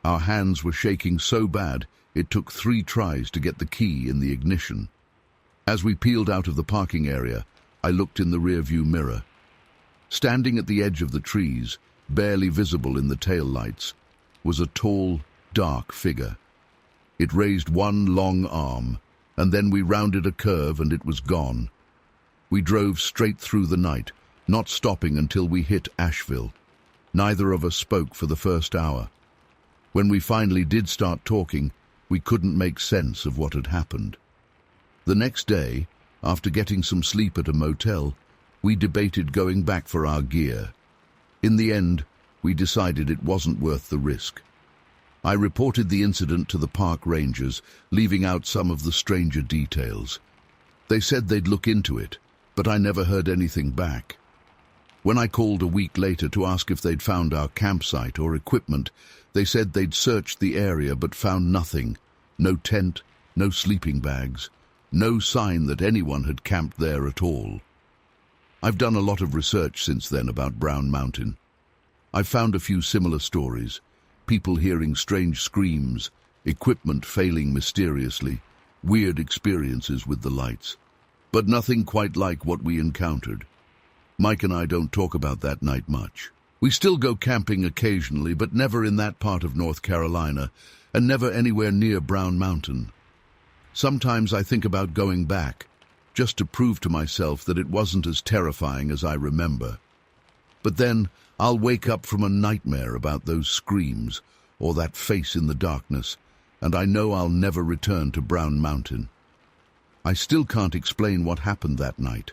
Our hands were shaking so bad it took 3 tries to get the key in the ignition. As we peeled out of the parking area, I looked in the rearview mirror. Standing at the edge of the trees, barely visible in the taillights, was a tall, dark figure. It raised one long arm, and then we rounded a curve and it was gone. We drove straight through the night, not stopping until we hit Asheville. Neither of us spoke for the first hour. When we finally did start talking, we couldn't make sense of what had happened. The next day, after getting some sleep at a motel, we debated going back for our gear. In the end, we decided it wasn't worth the risk. I reported the incident to the park rangers, leaving out some of the stranger details. They said they'd look into it, but I never heard anything back. When I called a week later to ask if they'd found our campsite or equipment, they said they'd searched the area but found nothing. No tent, no sleeping bags, no sign that anyone had camped there at all. I've done a lot of research since then about Brown Mountain. I've found a few similar stories. People hearing strange screams, equipment failing mysteriously, weird experiences with the lights. But nothing quite like what we encountered. Mike and I don't talk about that night much. We still go camping occasionally, but never in that part of North Carolina, and never anywhere near Brown Mountain. Sometimes I think about going back, just to prove to myself that it wasn't as terrifying as I remember. But then I'll wake up from a nightmare about those screams or that face in the darkness, and I know I'll never return to Brown Mountain. I still can't explain what happened that night.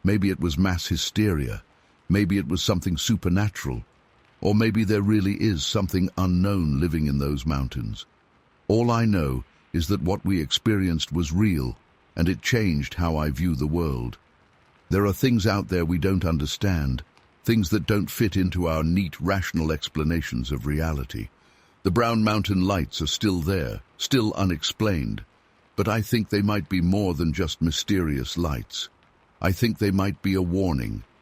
Maybe it was mass hysteria. Maybe it was something supernatural. Or maybe there really is something unknown living in those mountains. All I know is that what we experienced was real, and it changed how I view the world. There are things out there we don't understand, things that don't fit into our neat, rational explanations of reality. The Brown Mountain lights are still there, still unexplained, but I think they might be more than just mysterious lights. I think they might be a warning,